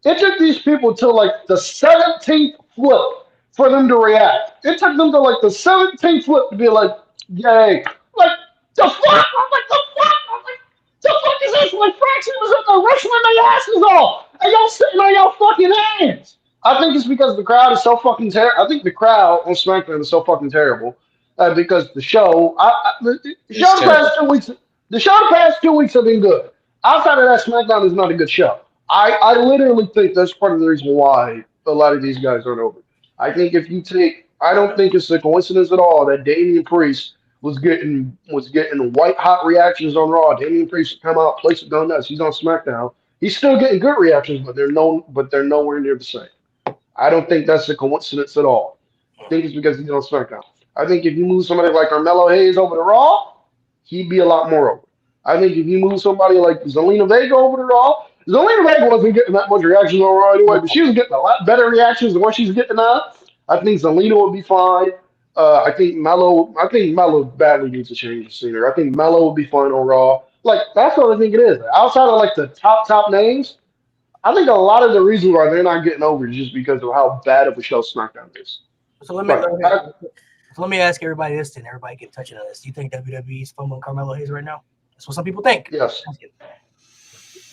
It took these people till like the 17th flip for them to react. It took them to like the 17th flip to be like, yay. Like, the fuck? I'm like, the fuck? I'm like, the fuck is this? Like, Fraxium was up there wrestling their asses off. And y'all sitting on y'all fucking hands. I think it's because the crowd is so fucking terrible. I think the crowd on SmackDown is so fucking terrible. Because the show, the past 2 weeks have been good. Outside of that, SmackDown is not a good show. I literally think that's part of the reason why a lot of these guys aren't over. I think if you take I don't think it's a coincidence at all that Damian Priest was getting white hot reactions on Raw. Damian Priest come out, place it go nuts. He's on SmackDown. He's still getting good reactions, but they're nowhere near the same. I don't think that's a coincidence at all. I think it's because he's on SmackDown. I think if you move somebody like Carmelo Hayes over to Raw, he'd be a lot more over. I think if you move somebody like Zelina Vega over to Raw, Zelina Vega wasn't getting that much reaction on Raw anyway, but she was getting a lot better reactions than what she's getting now. I think Zelina would be fine. I think Melo badly needs to change the scenery. I think Melo would be fine on Raw. Like that's what I think it is. Outside of like the top names, I think a lot of the reason why they're not getting over is just because of how bad of a show SmackDown is. So let me ask everybody this, and everybody can touch on this. Do you think WWE is fumbling Carmelo Hayes right now? That's what some people think. Yes.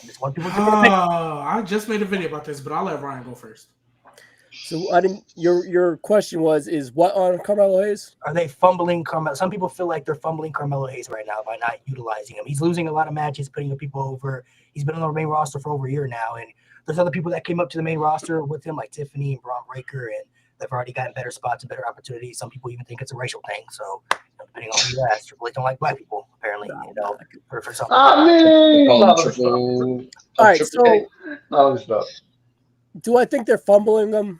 That's what people think. I just made a video about this, but I'll let Ryan go first. So I didn't. Your question is what on Carmelo Hayes? Are they fumbling Carmelo? Some people feel like they're fumbling Carmelo Hayes right now by not utilizing him. He's losing a lot of matches, putting people over. He's been on the main roster for over a year now, and there's other people that came up to the main roster with him, like Tiffany and Braun Breaker, and they've already gotten better spots and better opportunities. Some people even think it's a racial thing. So depending on who you ask, Triple H don't like black people apparently. For some. I mean, all right. So do I think they're fumbling them?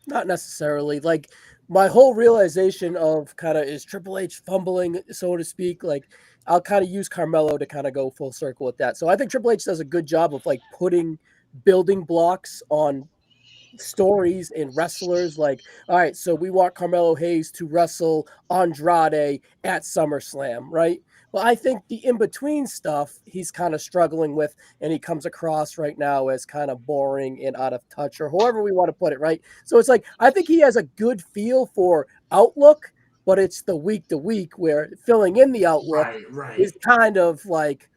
Not necessarily. Like my whole realization of kind of is Triple H fumbling, so to speak. Like I'll kind of use Carmelo to kind of go full circle with that. So I think Triple H does a good job of like putting building blocks on stories and wrestlers. Like, all right, so we want Carmelo Hayes to wrestle Andrade at SummerSlam, right? Well, I think the in-between stuff he's kind of struggling with, and he comes across right now as kind of boring and out of touch, or however we want to put it, right? So it's like, I think he has a good feel for outlook, but it's the week-to-week where filling in the outlook is kind of like,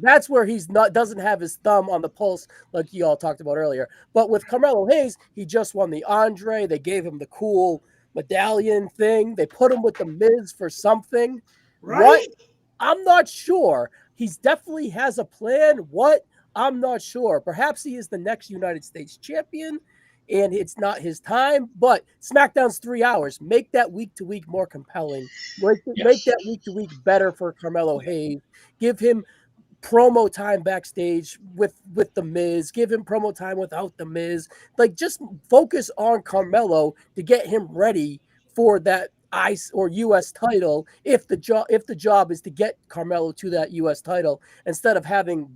that's where doesn't have his thumb on the pulse like you all talked about earlier. But with Carmelo Hayes, he just won the Andre. They gave him the cool medallion thing. They put him with the Miz for something. Right? What? I'm not sure. He's definitely has a plan. What? I'm not sure. Perhaps he is the next United States champion, and it's not his time. But SmackDown's 3 hours. Make that week-to-week more compelling. Make that week-to-week better for Carmelo Hayes. Give him promo time backstage with the Miz. Give him promo time without the Miz. Like, just focus on Carmelo to get him ready for that ICE or US title if the job is to get Carmelo to that US title, instead of having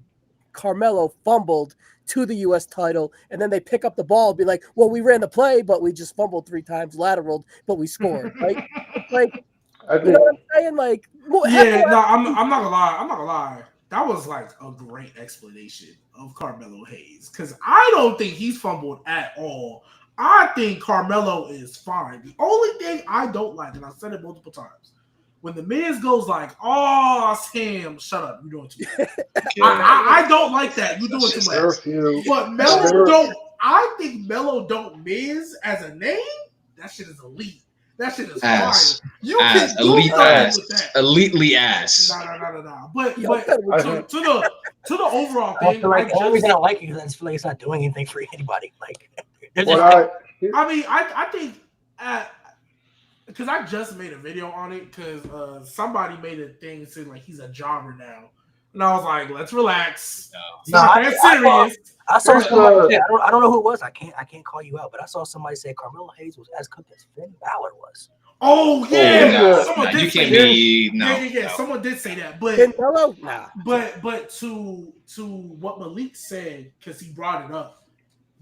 Carmelo fumbled to the US title and then they pick up the ball and be like, well, we ran the play, but we just fumbled 3 times, lateraled, but we scored, right? It's like, you know what I'm saying? Like, I'm not gonna lie. That was like a great explanation of Carmelo Hayes, because I don't think he's fumbled at all. I think Carmelo is fine. The only thing I don't like, and I've said it multiple times, when the Miz goes like, "Oh, Sam, shut up, you're doing too much." I don't like that. You're doing too much. But Melo don't. I think Melo don't Miz as a name. That shit is elite. That shit is fire. You can do elite ass, with that. elitely ass. No. But to the overall thing, the only reason I like it is I just feel like it's not doing anything for anybody. Like, I think because I just made a video on it because somebody made a thing saying like he's a jobber now, and I was like, let's relax. Serious. I saw somebody say, I don't know who it was. I can't call you out, but I saw somebody say Carmelo Hayes was as cooked as Finn Balor was. Oh yeah, someone did say that. Yeah. Someone did say that, but but to what Malik said, because he brought it up.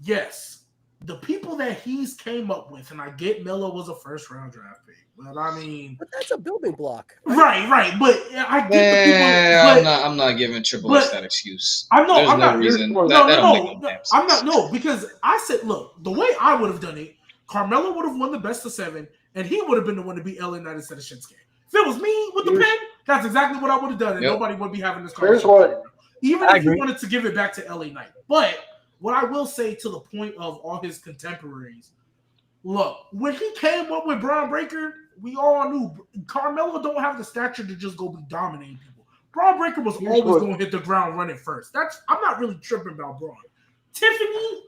Yes, the people that he's came up with, and I get Melo was a first-round draft pick, but I mean, but that's a building block. Right. But I get the people. I'm not giving Triple H that excuse. I'm not. Because I said, look, the way I would have done it, Carmelo would have won the best of 7, and he would have been the one to beat LA Knight instead of Shinsuke. If it was me with the pen, that's exactly what I would have done, and nobody would be having this conversation. Even if you wanted to give it back to LA Knight. But what I will say, to the point of all his contemporaries, look, when he came up with Braun Breaker, we all knew Carmelo don't have the stature to just go be dominating people. Braun Breaker was always going to hit the ground running first. I'm not really tripping about Braun. Tiffany,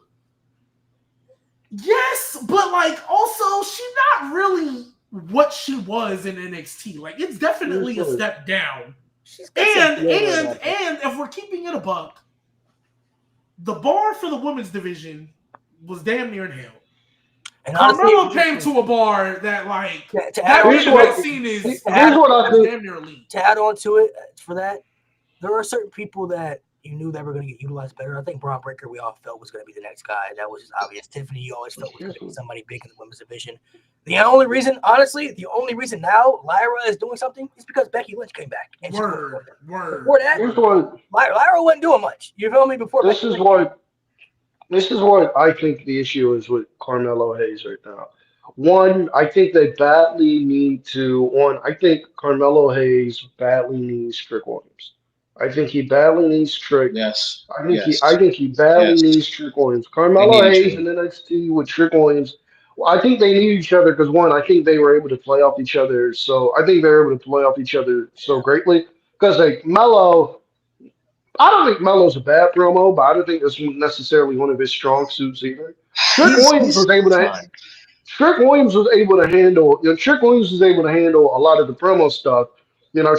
Yes, but like also she's not really what she was in NXT. Like it's definitely a step down. And if we're keeping it a buck, the bar for the women's division was damn near in hell. And Carmelo came to a bar that like that scene is damn near elite. To add on to it for that, there are certain people that you knew that were going to get utilized better. I think Braun Breaker, we all felt was going to be the next guy. That was just obvious. Tiffany, you always felt was going to be somebody big in the women's division. The only reason now Lyra is doing something is because Becky Lynch came back. And word. Before that, Lyra wasn't doing much. You feel me? Before this is what I think the issue is with Carmelo Hayes right now. One, I think they badly need to. I think Carmelo Hayes badly needs Trick Williams. I think he badly needs Trick. Yes. I think he badly needs Trick Williams. Carmelo Hayes in NXT with Trick Williams. Well, I think they need each other because one, I think they were able to play off each other. So I think they were able to play off each other so greatly because like Melo. I don't think Melo's a bad promo, but I don't think it's necessarily one of his strong suits either. Trick Williams was able to handle. Trick Williams was able to handle a lot of the promo stuff.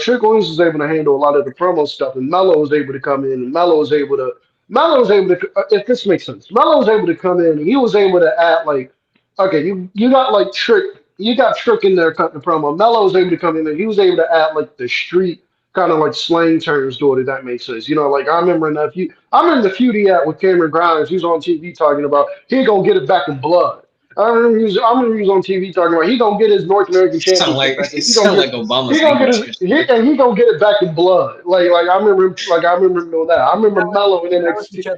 Trick Williams was able to handle a lot of the promo stuff, and Melo was able to come in, and Melo was able to. If this makes sense, Melo was able to come in, and he was able to act like, okay, you got like Trick, you got Trick in there cutting the promo. Melo was able to come in, and he was able to act like the street kind of like slang terms to it, if that makes sense. Like I remember the feud he had with Cameron Grimes. He was on TV talking about he gonna get it back in blood. I remember he was on TV talking about he gonna get his North American championship back. He gonna get it back in blood. Like I remember doing that. I remember Melo in NXT. I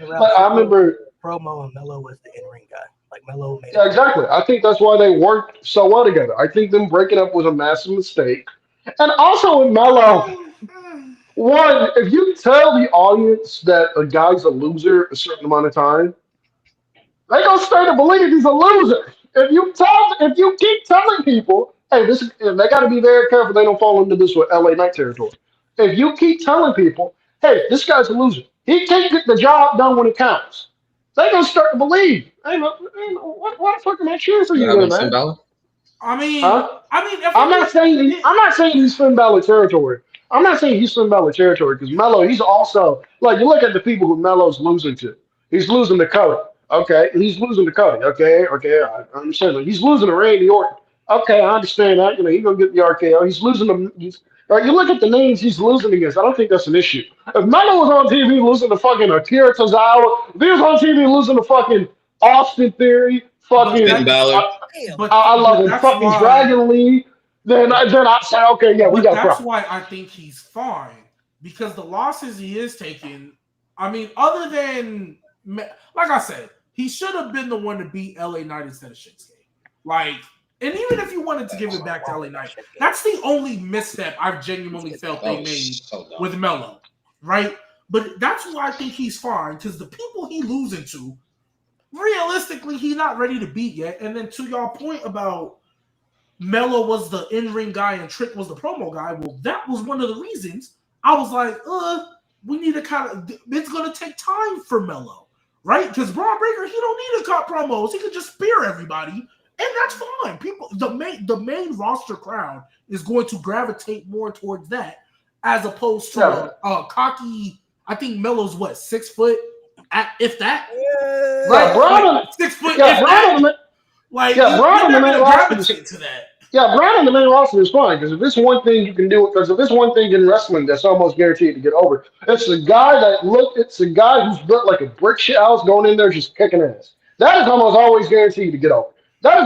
remember promo and Melo was the in-ring guy. Like Melo made exactly. I think that's why they worked so well together. I think them breaking up was a massive mistake. And also with Melo, one, if you tell the audience that a guy's a loser a certain amount of time, they gonna start to believe he's a loser. If you keep telling people, hey, they gotta be very careful they don't fall into this with LA Knight territory. If you keep telling people, hey, this guy's a loser, he can't get the job done when it counts, they gonna start to believe. Hey, what the fuck am I cheering for you, man? I'm not saying he's Finn Balor territory. I'm not saying he's Finn Balor territory because Melo, he's also like you look at the people who Melo's losing to. He's losing to Cody. Okay, he's losing to Cody. Okay, I understand. He's losing to Randy Orton. Okay, I understand that. He's gonna get the RKO. He's losing to. You look at the names he's losing against. I don't think that's an issue. If Melo was on TV losing to fucking Akira Tozawa, if he was on TV losing to fucking Austin Theory, fucking Finn Balor. I love him. Fucking Dragon Lee. Then I say, okay, yeah, we got. That's why I think he's fine because the losses he is taking. I mean, other than like I said, he should have been the one to beat LA Knight instead of Shinsuke. Like, and even if you wanted to give it back to LA Knight, that's the only misstep I've genuinely felt they made with Melo, right? But that's why I think he's fine because the people he losing to, realistically, he's not ready to beat yet. And then to your point about Melo was the in-ring guy and Trick was the promo guy. Well, that was one of the reasons I was like, we need to it's going to take time for Melo, right? Because Braun Breaker, he don't need to cut promos. He could just spear everybody, and that's fine. The main roster crowd is going to gravitate more towards that as opposed to a cocky, I think Melo's 6 foot, if that? Yeah. Right, Braun, 6 foot, yeah, Braun, Braun on the main roster to that. Yeah, Braun on the main roster is fine because if it's one thing you can do, because if it's one thing in wrestling that's almost guaranteed to get over, it's a guy who's built like a brick shit house going in there just kicking ass. That is almost always guaranteed to get over. I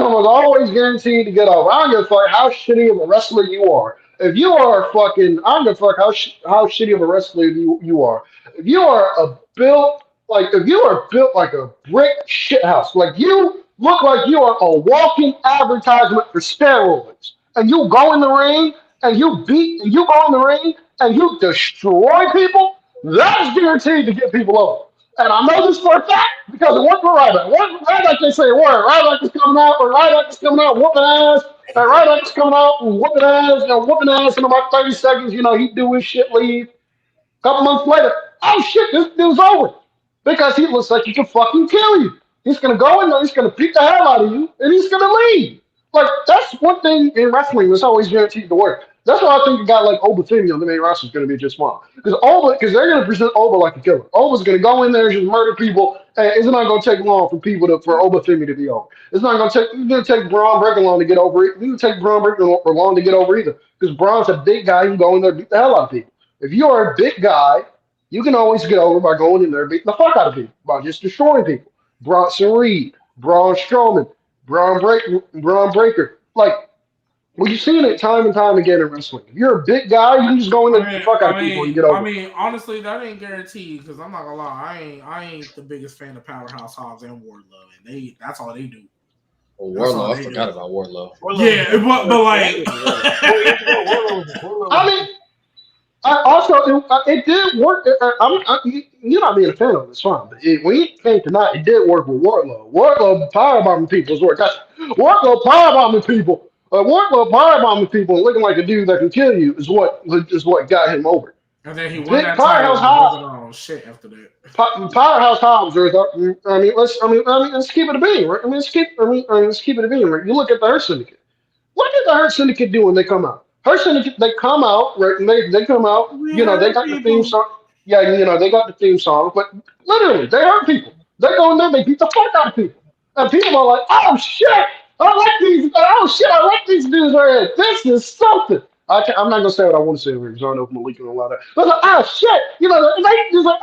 don't give a fuck how shitty of a wrestler you are. If you are fucking, I don't give a fuck how shitty of a wrestler you are. If you are built like a brick shit house, like you look like you are a walking advertisement for steroids, and you go in the ring and you destroy people, that is guaranteed to get people over. And I know this for a fact because it worked for Ryback. Ryback can say a word. Ryback is coming out whooping ass. And Ryback is coming out and whooping ass in about 30 seconds. He'd do his shit, leave. A couple months later, oh shit, this dude's over. Because he looks like he can fucking kill you. He's gonna go in there, he's gonna beat the hell out of you, and he's gonna leave. Like that's one thing in wrestling that's always guaranteed to work. That's why I think a guy like Oba Femi on the main roster is going to be just fine. Because they're going to present Oba like a killer. Oba's going to go in there and just murder people, and it's not going to take long for Oba Femi to be over. It's not going to take. It's going to take Braun Breaker long to get over it. It's going to take Braun Breaker long to get over either. Because Braun's a big guy who can go in there and beat the hell out of people. If you are a big guy, you can always get over by going in there and beating the fuck out of people, by just destroying people. Bronson Reed, Braun Strowman, Braun Breaker, like. Well, you've seen it time and time again in wrestling. If you're a big guy, you can just go in there and beat the fuck out of people and get over. I mean, honestly, that ain't guaranteed because I'm not gonna lie, I ain't the biggest fan of Powerhouse Hobbs and Wardlow, and that's all they do. Well, Wardlow, I forgot about Wardlow. Yeah, but like, I mean, it did work. You're not being a fan of it, it's fine. But when it came tonight, it did work with Wardlow. Wardlow powerbombing people is what got Wardlow powerbombing people. Wardlow powerbombing people and looking like a dude that can kill you is what got him over. And then he won that title. Oh shit! After that, Powerhouse Hobbs. Let's keep it a bean, right? Let's keep it a bean, right? You look at the Hurt Syndicate. What did the Hurt Syndicate do when they come out? Hurt Syndicate, they come out, right? And they come out. They got the theme song. Yeah, they got the theme song, but literally, they hurt people. They go in there, they beat the fuck out of people, and people are like, "Oh shit! I like these dudes right here. This is something." I'm not gonna say what I want to say because I don't know if Malik can allow that. But like, oh shit, he's like,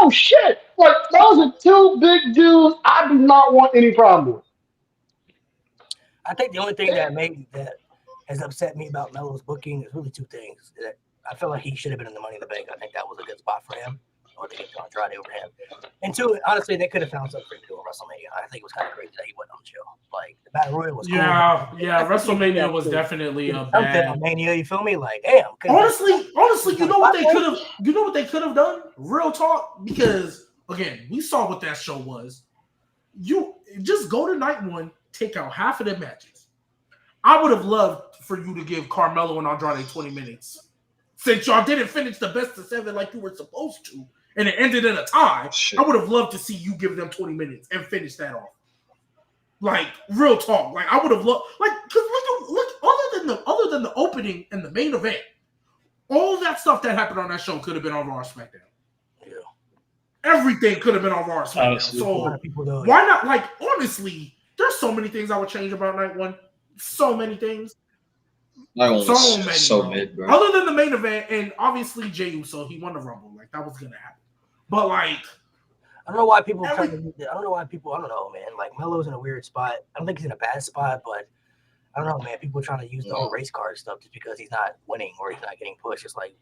oh shit, like those are two big dudes. I do not want any problem with. I think the only thing that has upset me about Melo's booking is really two things. That I feel like he should have been in the Money in the Bank. I think that was a good spot for him. Or they get Andrade over him. And two, honestly, they could have found something for him to do in WrestleMania. I think it was kind of crazy that he went on the show. Like the Battle Royal was cool. Yeah, WrestleMania was definitely a bad Mania. You feel me? Like, damn. Honestly, you know what they could have done? Real talk, because again, we saw what that show was. You just go to night one, take out half of the matches. I would have loved for you to give Carmelo and Andrade 20 minutes. Since y'all didn't finish the best of 7 like you were supposed to, and it ended in a tie, I would have loved to see you give them 20 minutes and finish that off. Like, real talk. Like, I would have loved, like, because look, other than the opening and the main event, all that stuff that happened on that show could have been on Raw or SmackDown. Yeah. Everything could have been on Raw or SmackDown. So why not? Like, honestly, there's so many things I would change about night one. So many things. So mid, bro. Other than the main event, and obviously Jey Uso, he won the Rumble. Like, that was gonna happen. But like, I don't know why people. I don't know, man. Like Melo's in a weird spot. I don't think he's in a bad spot, but I don't know, man. People trying to use the whole race card stuff just because he's not winning or he's not getting pushed. It's like,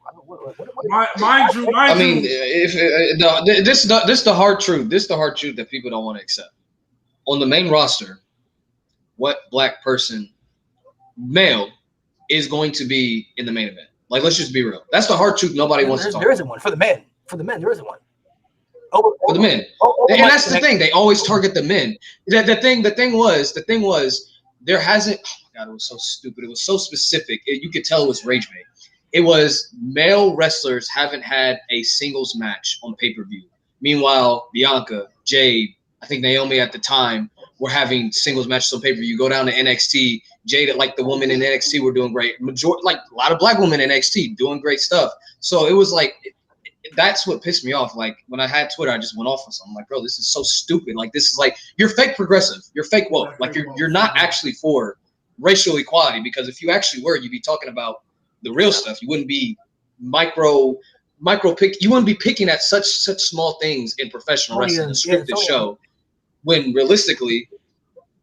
mind you. I mean, this is the hard truth. This is the hard truth that people don't want to accept. On the main roster, what black person, male, is going to be in the main event? Like, let's just be real. That's the hard truth. Nobody wants to talk. There isn't one for the men. For the men, there isn't one. For the men, and that's the thing. They always target the men. The thing was, there hasn't. Oh my god, it was so stupid. It was so specific. You could tell it was rage bait. It was male wrestlers haven't had a singles match on pay-per-view. Meanwhile, Bianca, Jade, I think Naomi at the time were having singles matches on pay-per-view. Go down to NXT. Jade, like the women in NXT, were doing great. Like a lot of black women in NXT doing great stuff. So it was like, that's what pissed me off. Like when I had Twitter, I just went off on something. I'm like, bro, this is so stupid. Like this is like, you're fake progressive. You're fake woke. Like you're not actually for racial equality, because if you actually were, you'd be talking about the real stuff. You wouldn't be micro pick. You wouldn't be picking at such small things in professional wrestling, a scripted show. When realistically,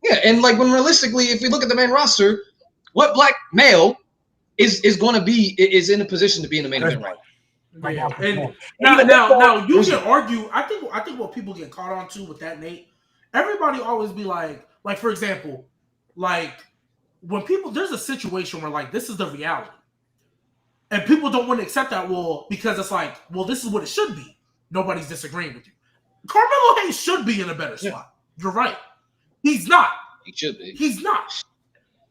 if you look at the main roster, what black male is going to be in a position to be in the main event right now? And now you can argue. I think what people get caught on too with that, Nate. Everybody always be like for example, like when people, there's a situation where like this is the reality, and people don't want to accept that. Well, because it's like, well, this is what it should be. Nobody's disagreeing with you. Carmelo Hayes should be in a better spot. You're right. He's not. He should be. He's not.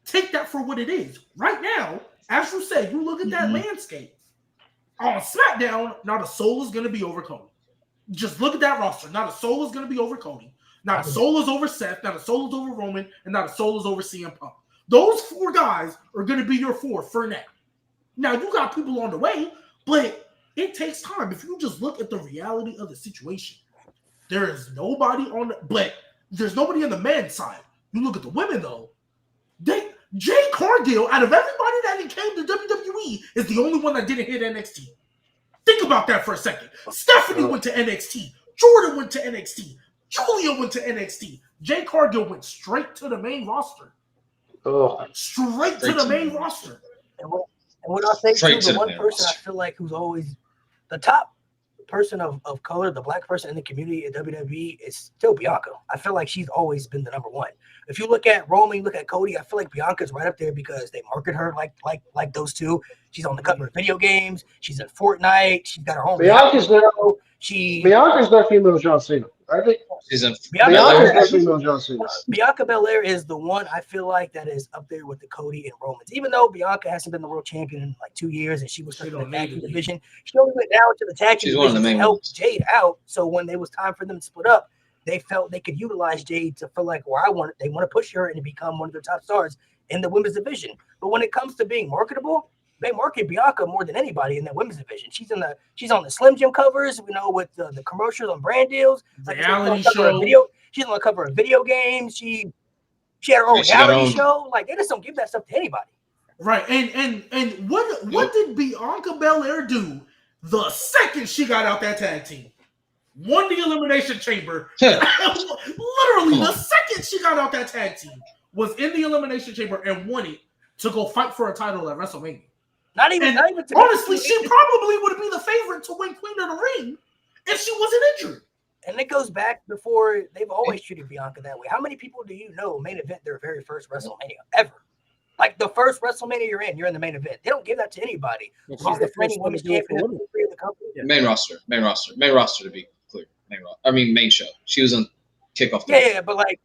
Take that for what it is. Right now, as you said, you look at that landscape. On SmackDown, not a soul is going to be over Cody. Just look at that roster. Not a soul is going to be over Cody. Not a soul is over Seth, not a soul is over Roman, and not a soul is over CM Punk. Those 4 guys are going to be your 4 for now. Now, you got people on the way, but it takes time. If you just look at the reality of the situation, there is nobody on the, but there's nobody on the men's side. You look at the women, though. Jay Cargill, out of everybody that came to WWE, is the only one that didn't hit NXT. Think about that for a second. Stephanie went to NXT. Jordan went to NXT. Julia went to NXT. Jay Cargill went straight to the main roster. Straight to the main roster. And what I'll say too, the one person I feel like who's always the top person of color, the black person in the community at WWE is still Bianca. I feel like she's always been the number one. If you look at Roman, you look at Cody, I feel like Bianca's right up there because they market her like those two. She's on the cover of video games. She's in Fortnite. She's got her own. Bianca's their female John Cena. I think she's in Bianca's their female John Cena. Bianca Belair is the one I feel like that is up there with the Cody and Romans. Even though Bianca hasn't been the world champion in like 2 years and she was stuck in the tag team division, she only went down to the tag team division to help Jade out. So when it was time for them to split up, they felt they could utilize Jade to feel like, they want to push her and to become one of their top stars in the women's division. But when it comes to being marketable, they market Bianca more than anybody in the women's division. She's on the Slim Jim covers, with the commercials on brand deals. Reality show. She's on the cover of video games. She had her own reality show. Like, they just don't give that stuff to anybody. Right. And what did Bianca Belair do the second she got out that tag team? Won the Elimination Chamber. Literally, the second she got out that tag team was in the Elimination Chamber and won it to go fight for a title at WrestleMania. Not even honestly, she probably would be the favorite to win Queen of the Ring if she wasn't injured. And it goes back before. They've always treated Bianca that way. How many people do you know main event their very first WrestleMania ever? Like the first WrestleMania you're in the main event. They don't give that to anybody. Well, she's the first women's champion in the history of the company. Yeah. Main roster to be clear. Main show. She was on kickoff. Yeah, but like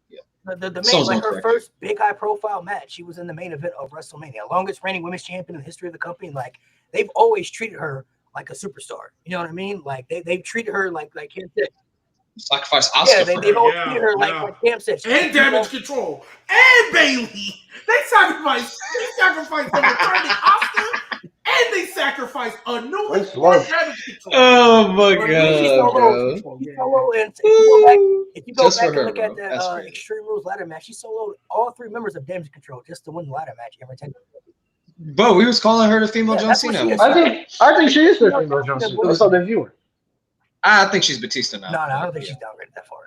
the main, like her first big high profile match, she was in the main event of WrestleMania, longest reigning women's champion in the history of the company. Like they've always treated her like a superstar. You know what I mean? Like they've treated her like Cam said. Sacrifice Asuka. Yeah, they've always treated her like Cam said. And Damage Control and Bayley. They sacrificed the returning Asuka. And they sacrificed a new Damage Control. Oh my god! If you go back and look at the Extreme Rules ladder match, she soloed all 3 members of Damage Control just to win the ladder match every time. But we was calling her the female John Cena. I think she is the female John Cena. That's how they view her. I think she's Batista now. No, I don't think she's downgraded that far.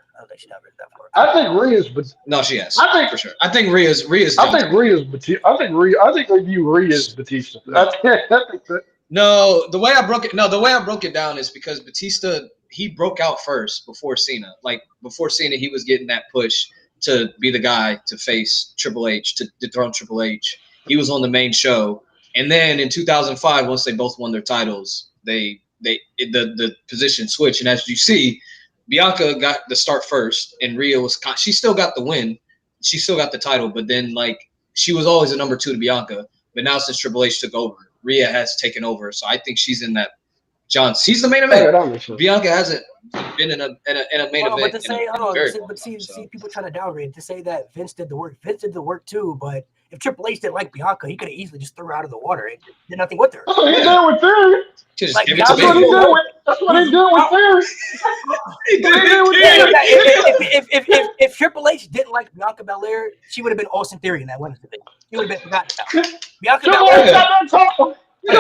I think Rhea's. No, she has. I think for sure. I think Rhea's. I think Rhea's Batista. I think they view Rhea as Batista. I think that. No, the way I broke it down is because Batista, he broke out first before Cena. Like before Cena, he was getting that push to be the guy to face Triple H, to dethrone Triple H. He was on the main show, and then in 2005, once they both won their titles, the position switched, and as you see, Bianca got the start first, and Rhea she still got the win, she still got the title, but then like she was always a number 2 to Bianca, but now since Triple H took over, Rhea has taken over, so I think she's in that. She's the main event. Bianca hasn't been in a main event. But to say, see, people trying to downgrade to say that Vince did the work. Vince did the work too, but if Triple H didn't like Bianca, he could have easily just threw her out of the water. It did nothing with her. That's what he did with Theory. Like, that's what he did with Theory. If Triple H didn't like Bianca Belair, she would have been Austin Theory in that women's division. He would have been forgotten about. Bianca Belair. Nigga,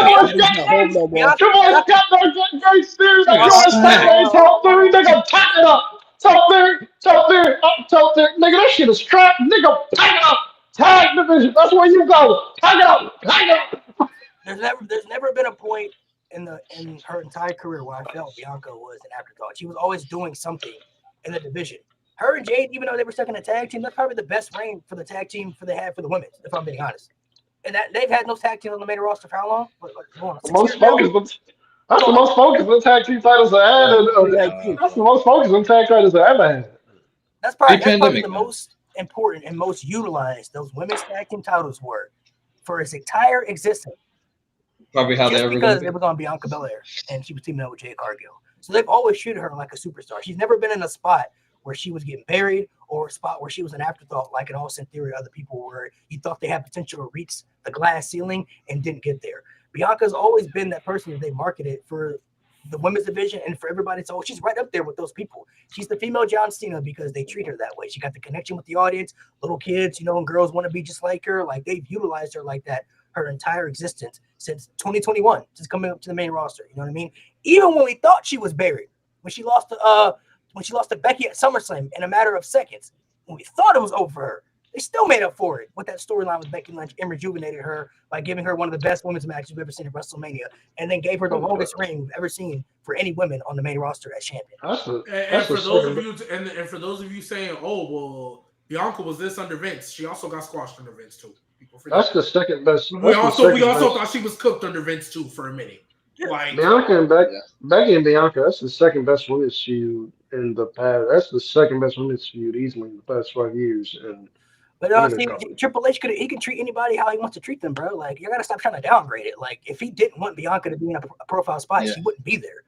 that shit is crap. Nigga, tag it up. Tag division. That's where you go. Tag it up. Tag it up. There's never been a point in her entire career where I felt Bianca was an afterthought. She was always doing something in the division. Her and Jade, even though they were stuck in a tag team, that's probably the best reign for the tag team they had for the women, if I'm being honest. And that they've had no tag teams on the main roster for how long? That's the most focused on tag team titles I had. That's the most focused on tag titles I ever had. That's probably the most important and most utilized those women's tag team titles were for its entire existence. Probably how they ever because it was on Bianca Belair and she was teaming up with Jade Cargill. So they've always treated her like a superstar. She's never been in a spot where she was getting buried, or a spot where she was an afterthought, like in Austin Theory, other people where you thought they had potential to reach the glass ceiling and didn't get there. Bianca's always been that person that they marketed for the women's division and for everybody. So she's right up there with those people. She's the female John Cena because they treat her that way. She got the connection with the audience, little kids, and girls want to be just like her. Like, they've utilized her like that her entire existence since 2021, since coming up to the main roster. You know what I mean? Even when we thought she was buried, when she lost to Becky at SummerSlam in a matter of seconds, when we thought it was over for her, they still made up for it with that storyline with Becky Lynch and rejuvenated her by giving her one of the best women's matches we've ever seen at WrestleMania, and then gave her the longest reign we've ever seen for any women on the main roster as champion. And for those of you saying, "Oh, well, Bianca was this under Vince," she also got squashed under Vince too. That's the second best. We also thought she was cooked under Vince too for a minute. Like Bianca and Becky and Bianca, that's the second best women's feud in the past. That's the second best women's feud easily in the past 5 years. But Triple H he can treat anybody how he wants to treat them, bro. Like, you gotta stop trying to downgrade it. Like, if he didn't want Bianca to be in a profile spot, she wouldn't be there.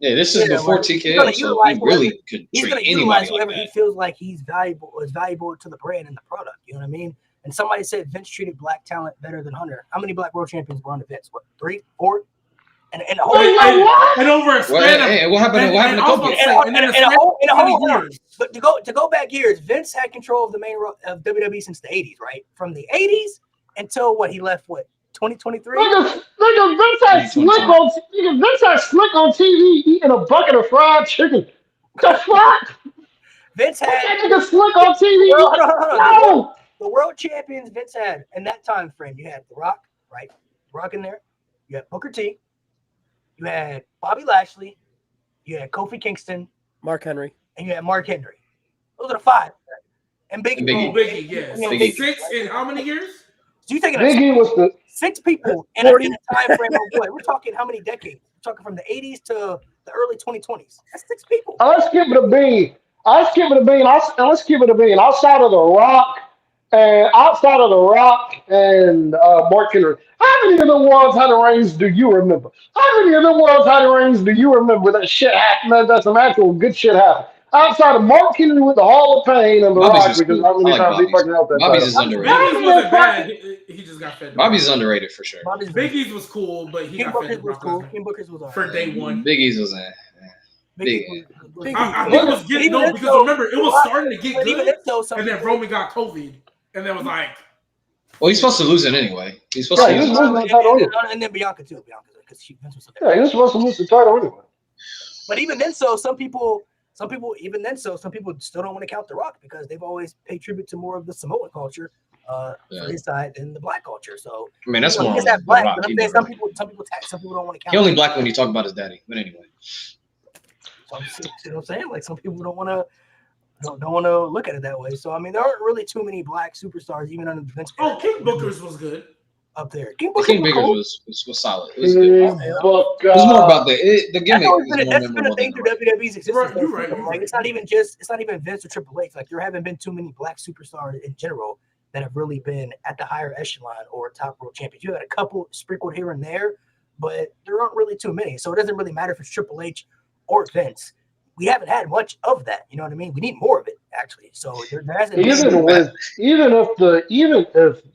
Yeah, this is before TKO, so he really could treat anybody whoever like he feels like is valuable to the brand and the product. You know what I mean? And somebody said Vince treated black talent better than Hunter. How many black world champions were on the Vince? What, 3, 4? And the whole and over a span what happened to Kobe? But to go back years, Vince had control of the main of WWE since the 80s, right? From the 80s until he left 2023. Vince had Slick on TV eating a bucket of fried chicken. The fuck? Vince had that Slick on TV. No. The world champions Vince had in that time frame. You had The Rock, right? The Rock in there. You had Booker T. You had Bobby Lashley. You had Kofi Kingston. Mark Henry. And you had Mark Henry. Those are the 5. And Biggie. Biggie, yes. 6 in how many years? So you taking Biggie was the 6 people in a time frame of what? We're talking how many decades? We're talking from the 80s to the early 2020s. That's 6 people. Let's give it a bean. Let's give it a bean. Outside of The Rock and Mark Henry, how many of the world title reigns do you remember? How many of the world title reigns do you remember that shit happened? That some actual good shit happened. Outside of Mark Henry with the Hall of Pain and The Rock, because how many times he fucking helped that? Bobby's is underrated. Bobby's wasn't bad. He just got fed. Bobby's underrated for sure. Biggie's was cool, but he got fed. King Booker's was for day one. Biggie's was I think it was getting because remember it was starting to get good, and then Roman got COVID, and then was like. Well, he's supposed to lose it anyway. He's supposed to lose it. And then Bianca too, because she was he was supposed to lose the title anyway. But even then, some people still don't want to count The Rock because they've always paid tribute to more of the Samoan culture for his side than the black culture. So I mean, that's more that black. But I'm saying some people don't want to count. He only black when you talk about his daddy. But anyway, so you know what I'm saying? Like, some people don't want to look at it that way. So I mean, there aren't really too many black superstars even under the Vince. Oh, King Booker's was good up there. King Booker's was solid. It was good. It was more about the gimmick. That's been a thing through WWE's existence. You're right. Like, it's not even Vince or Triple H. Like, there haven't been too many black superstars in general that have really been at the higher echelon or top world champions. You had a couple sprinkled here and there, but there aren't really too many. So it doesn't really matter if it's Triple H or Vince. We haven't had much of that. You know what I mean? We need more of it, actually. So there hasn't even if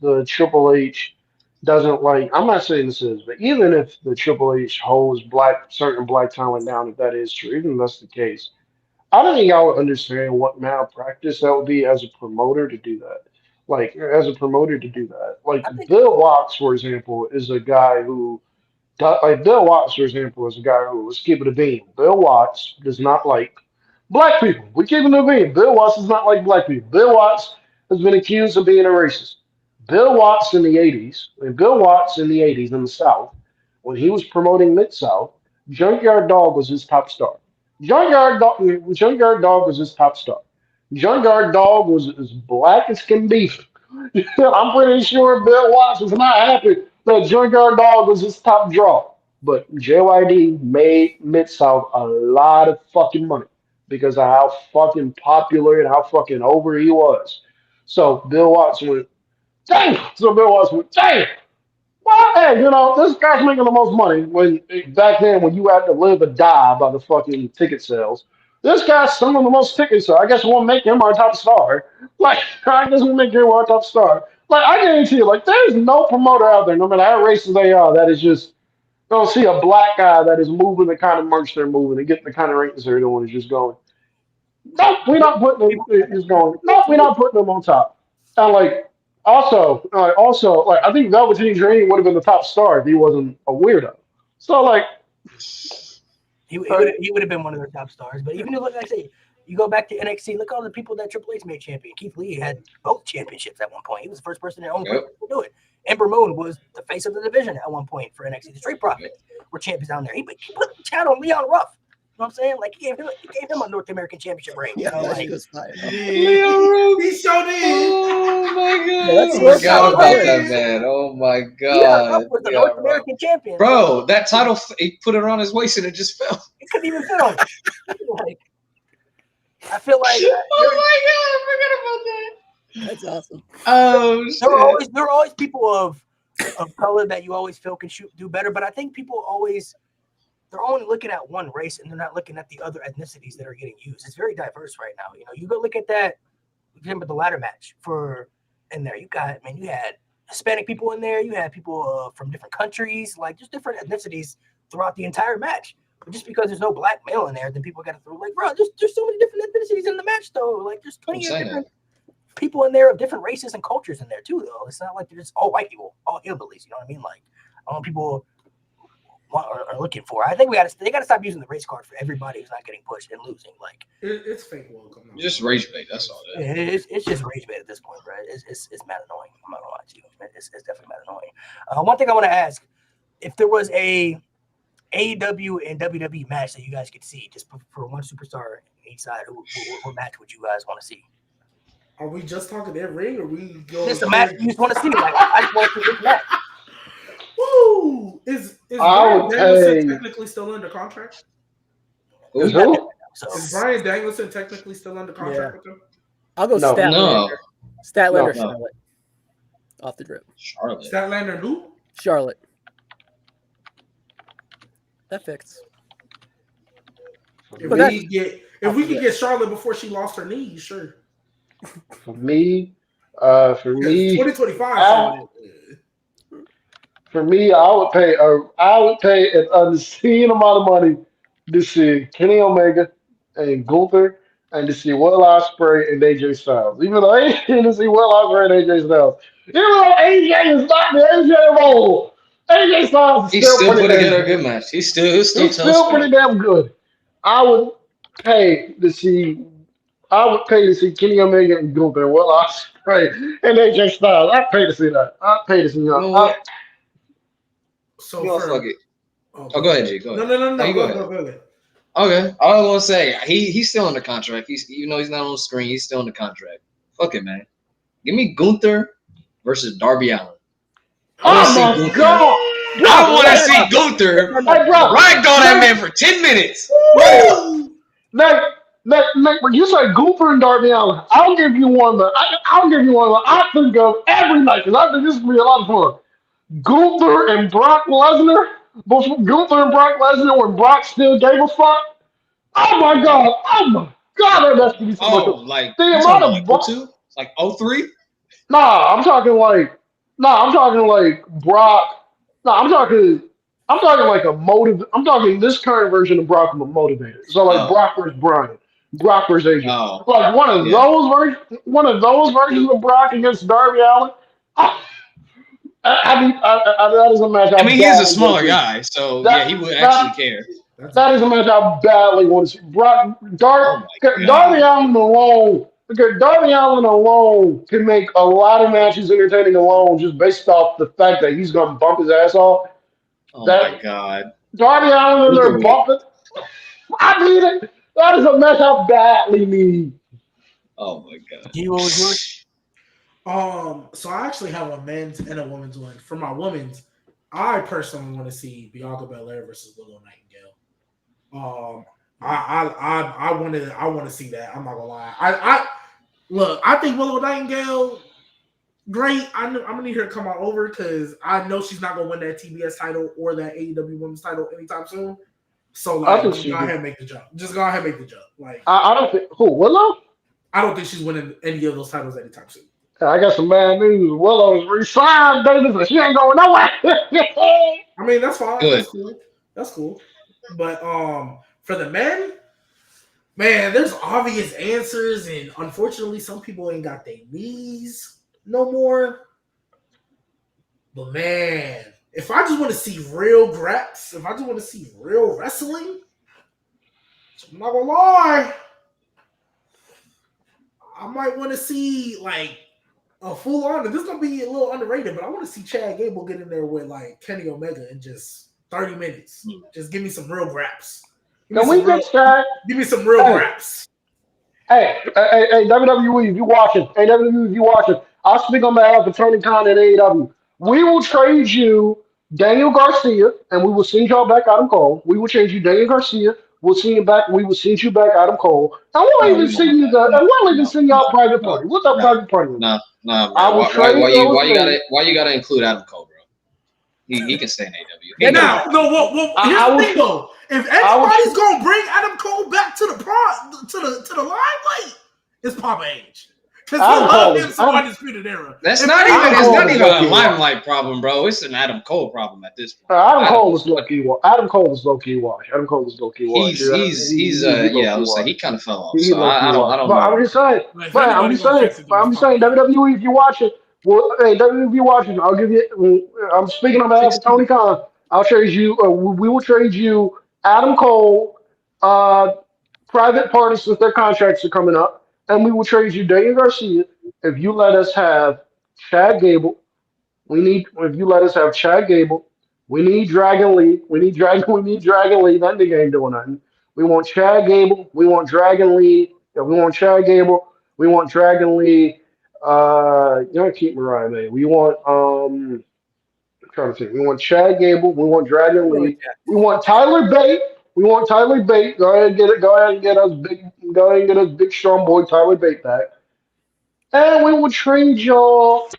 the Triple H doesn't like, I'm not saying this is, but even if the Triple H holds certain black talent down, if that is true, even if that's the case, I don't think y'all would understand what malpractice that would be as a promoter to do that. Like, Bill Watts, for example, is a guy who. Bill Watts, for example, is a guy who was keeping a beam. Bill Watts does not like black people. We keep it a beam. Bill Watts does not like black people. Bill Watts has been accused of being a racist. Bill Watts in the 80s in the South, when he was promoting Mid-South, Junkyard Dog was his top star. Junkyard Dog was his top star. Junkyard Dog was as black as can be. I'm pretty sure Bill Watts was not happy that Junkyard Dog was his top draw. But JYD made Mid-South a lot of fucking money because of how fucking popular and how fucking over he was. So Bill Watts went, damn! Well, hey, this guy's making the most money back then when you had to live or die by the fucking ticket sales. this guy's selling the most tickets, so I guess we'll make him our top star. Like, I guess we'll make him our top star. Like, I guarantee you, like, there's no promoter out there, no matter how racist they are, that is just don't see a black guy that is moving the kind of merch they're moving and getting the kind of ratings they're doing is just going. Nope, we're not putting them. Is going. Nope, we're not putting them on top. And like, also, like, I think Velveteen Dream would have been the top star if he wasn't a weirdo. So like, He would have been one of their top stars. But even if, like I say, you go back to NXT, look at all the people that Triple H made champion. Keith Lee had both championships at one point. He was the first person to do it. Ember Moon was the face of the division at one point for NXT. The Street Profits were champions down there. He put Chad on Leon Ruff. You know what I'm saying? Like, he gave him a North American Championship reign. You know, like, He showed in. Oh my god! Yeah, that's I forgot about so that, man. Oh my Leon god! Ruff was the North American champion. Bro, that title, he put it on his waist and it just fell. It couldn't even fit on him. Like, I feel like Oh my god! I forgot about that. That's awesome. Oh shit! there are always people of color that you always feel can do better, but I think people they're only looking at one race and they're not looking at the other ethnicities that are getting used. It's very diverse right now. You know, you go look at that. Remember the ladder match in there. You had Hispanic people in there. You had people from different countries, like just different ethnicities throughout the entire match. But just because there's no black male in there, then people got to throw like, bro, there's so many different ethnicities in the match though. Like there's plenty of different people in there of different races and cultures in there too, though. It's not like they're just all white people, all hillbillies. You know what I mean? Like, I don't know people are looking for. I think they got to stop using the race card for everybody who's not getting pushed and losing. Like, it's fake welcome. Just rage bait. That's all. It's just rage bait at this point, right? It's mad annoying. I'm not gonna lie to you. It's definitely mad annoying. One thing I want to ask: if there was a AEW and WWE match that you guys could see, just for one superstar on each side, what match would you guys want to see? Are we just talking that ring, or we go? Just a match you just want to see. Like, I just want to see this match. Woo! Is Bryan Danielson technically still under contract? Is who? Is Bryan Danielson technically still under contract with them? I'll go Statlander. No. Statlander, No. Charlotte. Off the drip. Charlotte. Statlander who? Charlotte. That fits. If we could get Charlotte before she lost her knee, sure. For me, 2025. For me, I would pay an obscene amount of money to see Kenny Omega and Gunther and to see Will Ospreay and AJ Styles. Even though I ain't to see Will Ospreay and AJ Styles. Even though AJ is not the AJ role. AJ Styles is still put pretty together a good match. He's still pretty damn good. I would pay to see Kenny Omega and Gunther and Will Ospreay and AJ Styles. I'd pay to see that. I'd pay to see that. So fuck it. Go ahead, G. Go ahead. No. Go ahead. Okay. All I want to say, he's still under contract. Even though he's not on the screen, he's still under contract. Fuck it, man. Give me Gunther versus Darby Allin. Oh my God! I want to see Gunther ragdoll that man for 10 minutes. When you say Gunther and Darby Allin, I'll give you one that I think of every night because I think this would be a lot of fun. Gunther and Brock Lesnar, when Brock still gave a fuck. Oh my God, that has to be so much. Like the amount of 02? Like 03? I'm talking like Brock. I'm talking like a motive. I'm talking this current version of Brock motivated. So like Brock versus Bryan, Brock versus AJ. Like one of those versions of Brock against Darby Allin. That is a match. He is a smaller guy, so he would actually care. That is a match I badly want to see. Darby Allin alone. Because Darby Allin alone can make a lot of matches entertaining alone, just based off the fact that he's gonna bump his ass off. My God, Darby Allin in there bumping. I need it. That is a match I badly need. Oh my God. What was yours? So I actually have a men's and a women's one. For my women's, I personally want to see Bianca Belair versus Willow Nightingale. I want to see that. I'm not gonna lie. I think Willow Nightingale, great. I'm gonna need her to come on over because I know she's not gonna win that TBS title or that AEW Women's title anytime soon. So like, think just she go ahead and make the jump. Just go ahead and make the jump. Like, I don't think who Willow. I don't think she's winning any of those titles anytime soon. I got some bad news. Willow's resigned, Davis, and she ain't going nowhere. I mean, that's fine. Good. That's cool. That's cool. But for the men, man, there's obvious answers, and unfortunately, some people ain't got their knees no more. But man, if I just want to see real graps, if I just want to see real wrestling, I'm not gonna lie, I might want to see like a full on. This is gonna be a little underrated, but I want to see Chad Gable get in there with like Kenny Omega in just 30 minutes. Just give me some real graps. Can we get Chad? Give me some real graps. Hey, WWE, if you watching, I'll speak on behalf of Tony Khan and AEW. We will trade you Daniel Garcia, and we will send y'all back Adam Cole. We will trade you Daniel Garcia. We'll send you back. We will send you back Adam Cole. And we'll even send you y'all private party. What's up, private party? Nah, bro. I will trade Why you gotta include Adam Cole, bro? He can stay in AEW. Now, here's the thing though. If anybody's gonna bring Adam Cole back to the limelight, it's Papa H. Because he loved him so Undisputed Era. It's not even a limelight problem, bro. It's an Adam Cole problem at this point. Adam Cole is low key wash. I would say he kind of fell off. So I don't know. I'm just saying, WWE, if you watching, well, hey, WWE, if you watching, I'll give you. I'm speaking on behalf of Tony Khan. I'll trade you. We will trade you Adam Cole, private parties since their contracts are coming up. And we will trade you Daniel Garcia if you let us have Chad Gable. If you let us have Chad Gable. We need Dragon Lee. We need Dragon Lee. That nigga ain't doing nothing. We want Chad Gable. We want Dragon Lee. Yeah, we want Chad Gable. We want Dragon Lee. You don't keep Mariah May. We want I'm trying to think. We want Chad Gable. We want Dragon Lee. We want Tyler Bate. Go ahead and get it. Go ahead and get us big strong boy Tyler Bate back. And we will trade y'all.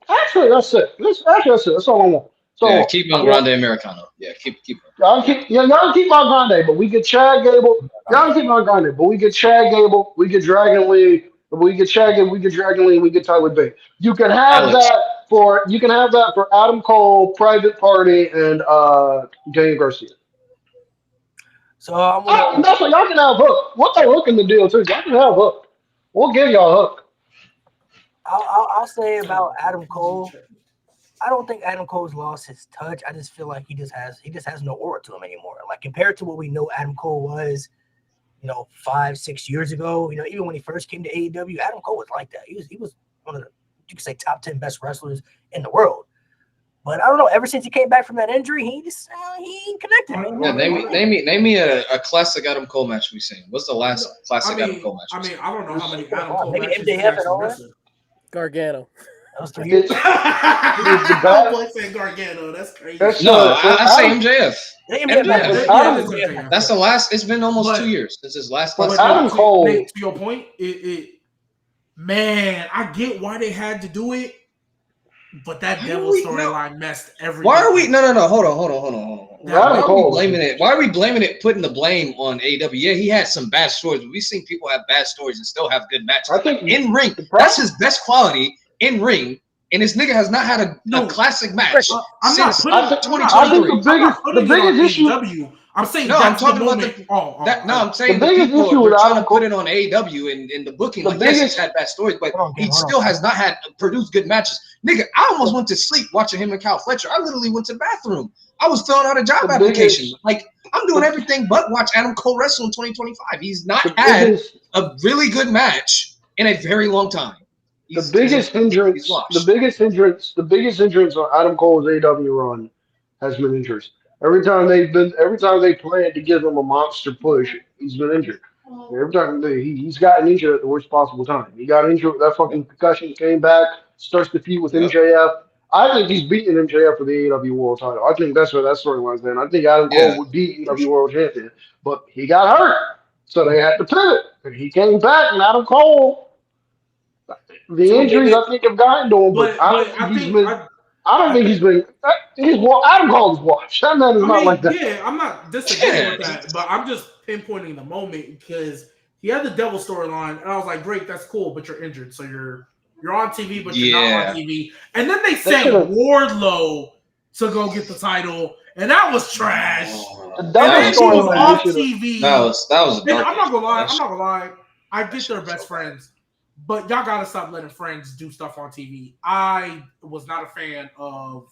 Actually, that's it. That's all I want. So keep on Grande Americano. Yeah, keep. Y'all keep my Grande, but we get Chad Gable. Y'all keep my Grande, but we get Chad Gable. We get Dragon Lee. We get Chad Gable. We get Dragon Lee. We get Tyler Bate. You can have that for Adam Cole, Private Party, and Daniel Garcia. So that's what y'all can have Hook. What's the Hook in the deal too? Y'all can have Hook. We'll give y'all Hook. I'll say about Adam Cole. I don't think Adam Cole's lost his touch. I just feel like he just has no aura to him anymore. Like compared to what we know Adam Cole was, 5-6 years ago. Even when he first came to AEW, Adam Cole was like that. He was one of the, you could say, top 10 best wrestlers in the world. But I don't know. Ever since he came back from that injury, he ain't connected. Yeah, name me a classic Adam Cole match we've seen. What's the last classic Adam Cole match? I don't know how many Adam Cole maybe matches MJF and all that. Gargano. That was 3 years. I'm saying Gargano. That's crazy. I say MJF. MJF. That's the last. It's been almost 2 years since his last. Adam Cole. To your point, man, I get why they had to do it. But that devil storyline messed everything. Why are we? No. Hold on. Why are we blaming it? Putting the blame on AEW? Yeah, he had some bad stories. But we've seen people have bad stories and still have good matches. I think in ring, that's his best quality in ring. And this nigga has not had a classic match since 2023. The biggest issue. I'm saying no. I'm talking about I'm saying the people are trying to put it on AEW in the booking. Yes, he's had bad stories, but he still has not had produced good matches. Nigga, I almost went to sleep watching him and Kyle Fletcher. I literally went to the bathroom. I was filling out a job application. Like I'm doing everything but watch Adam Cole wrestle in 2025. He's not had a really good match in a very long time. The biggest hindrance on Adam Cole's AEW run has been injuries. Every time they planned to give him a monster push, he's been injured. Every time he's gotten injured at the worst possible time. He got injured with that fucking concussion, came back, starts the feud with MJF. I think he's beating MJF for the AEW World Title. I think that's where that storyline's been. I think Adam Cole would be AEW World Champion, but he got hurt, so they had to pivot. And he came back, and Adam Cole. The injuries I think have gotten to him, but I don't think he's been. Adam Cole is washed. That man is not like that. Yeah, I'm not disagreeing with that, but I'm just pinpointing the moment because he had the devil storyline, and I was like, great, that's cool, but you're injured, so you're on TV, but you're not on TV. And then they sent Wardlow to go get the title, and that was trash. The devil storyline was off TV. That was. I'm not gonna lie. I get they're best friends, but y'all gotta stop letting friends do stuff on TV. I was not a fan of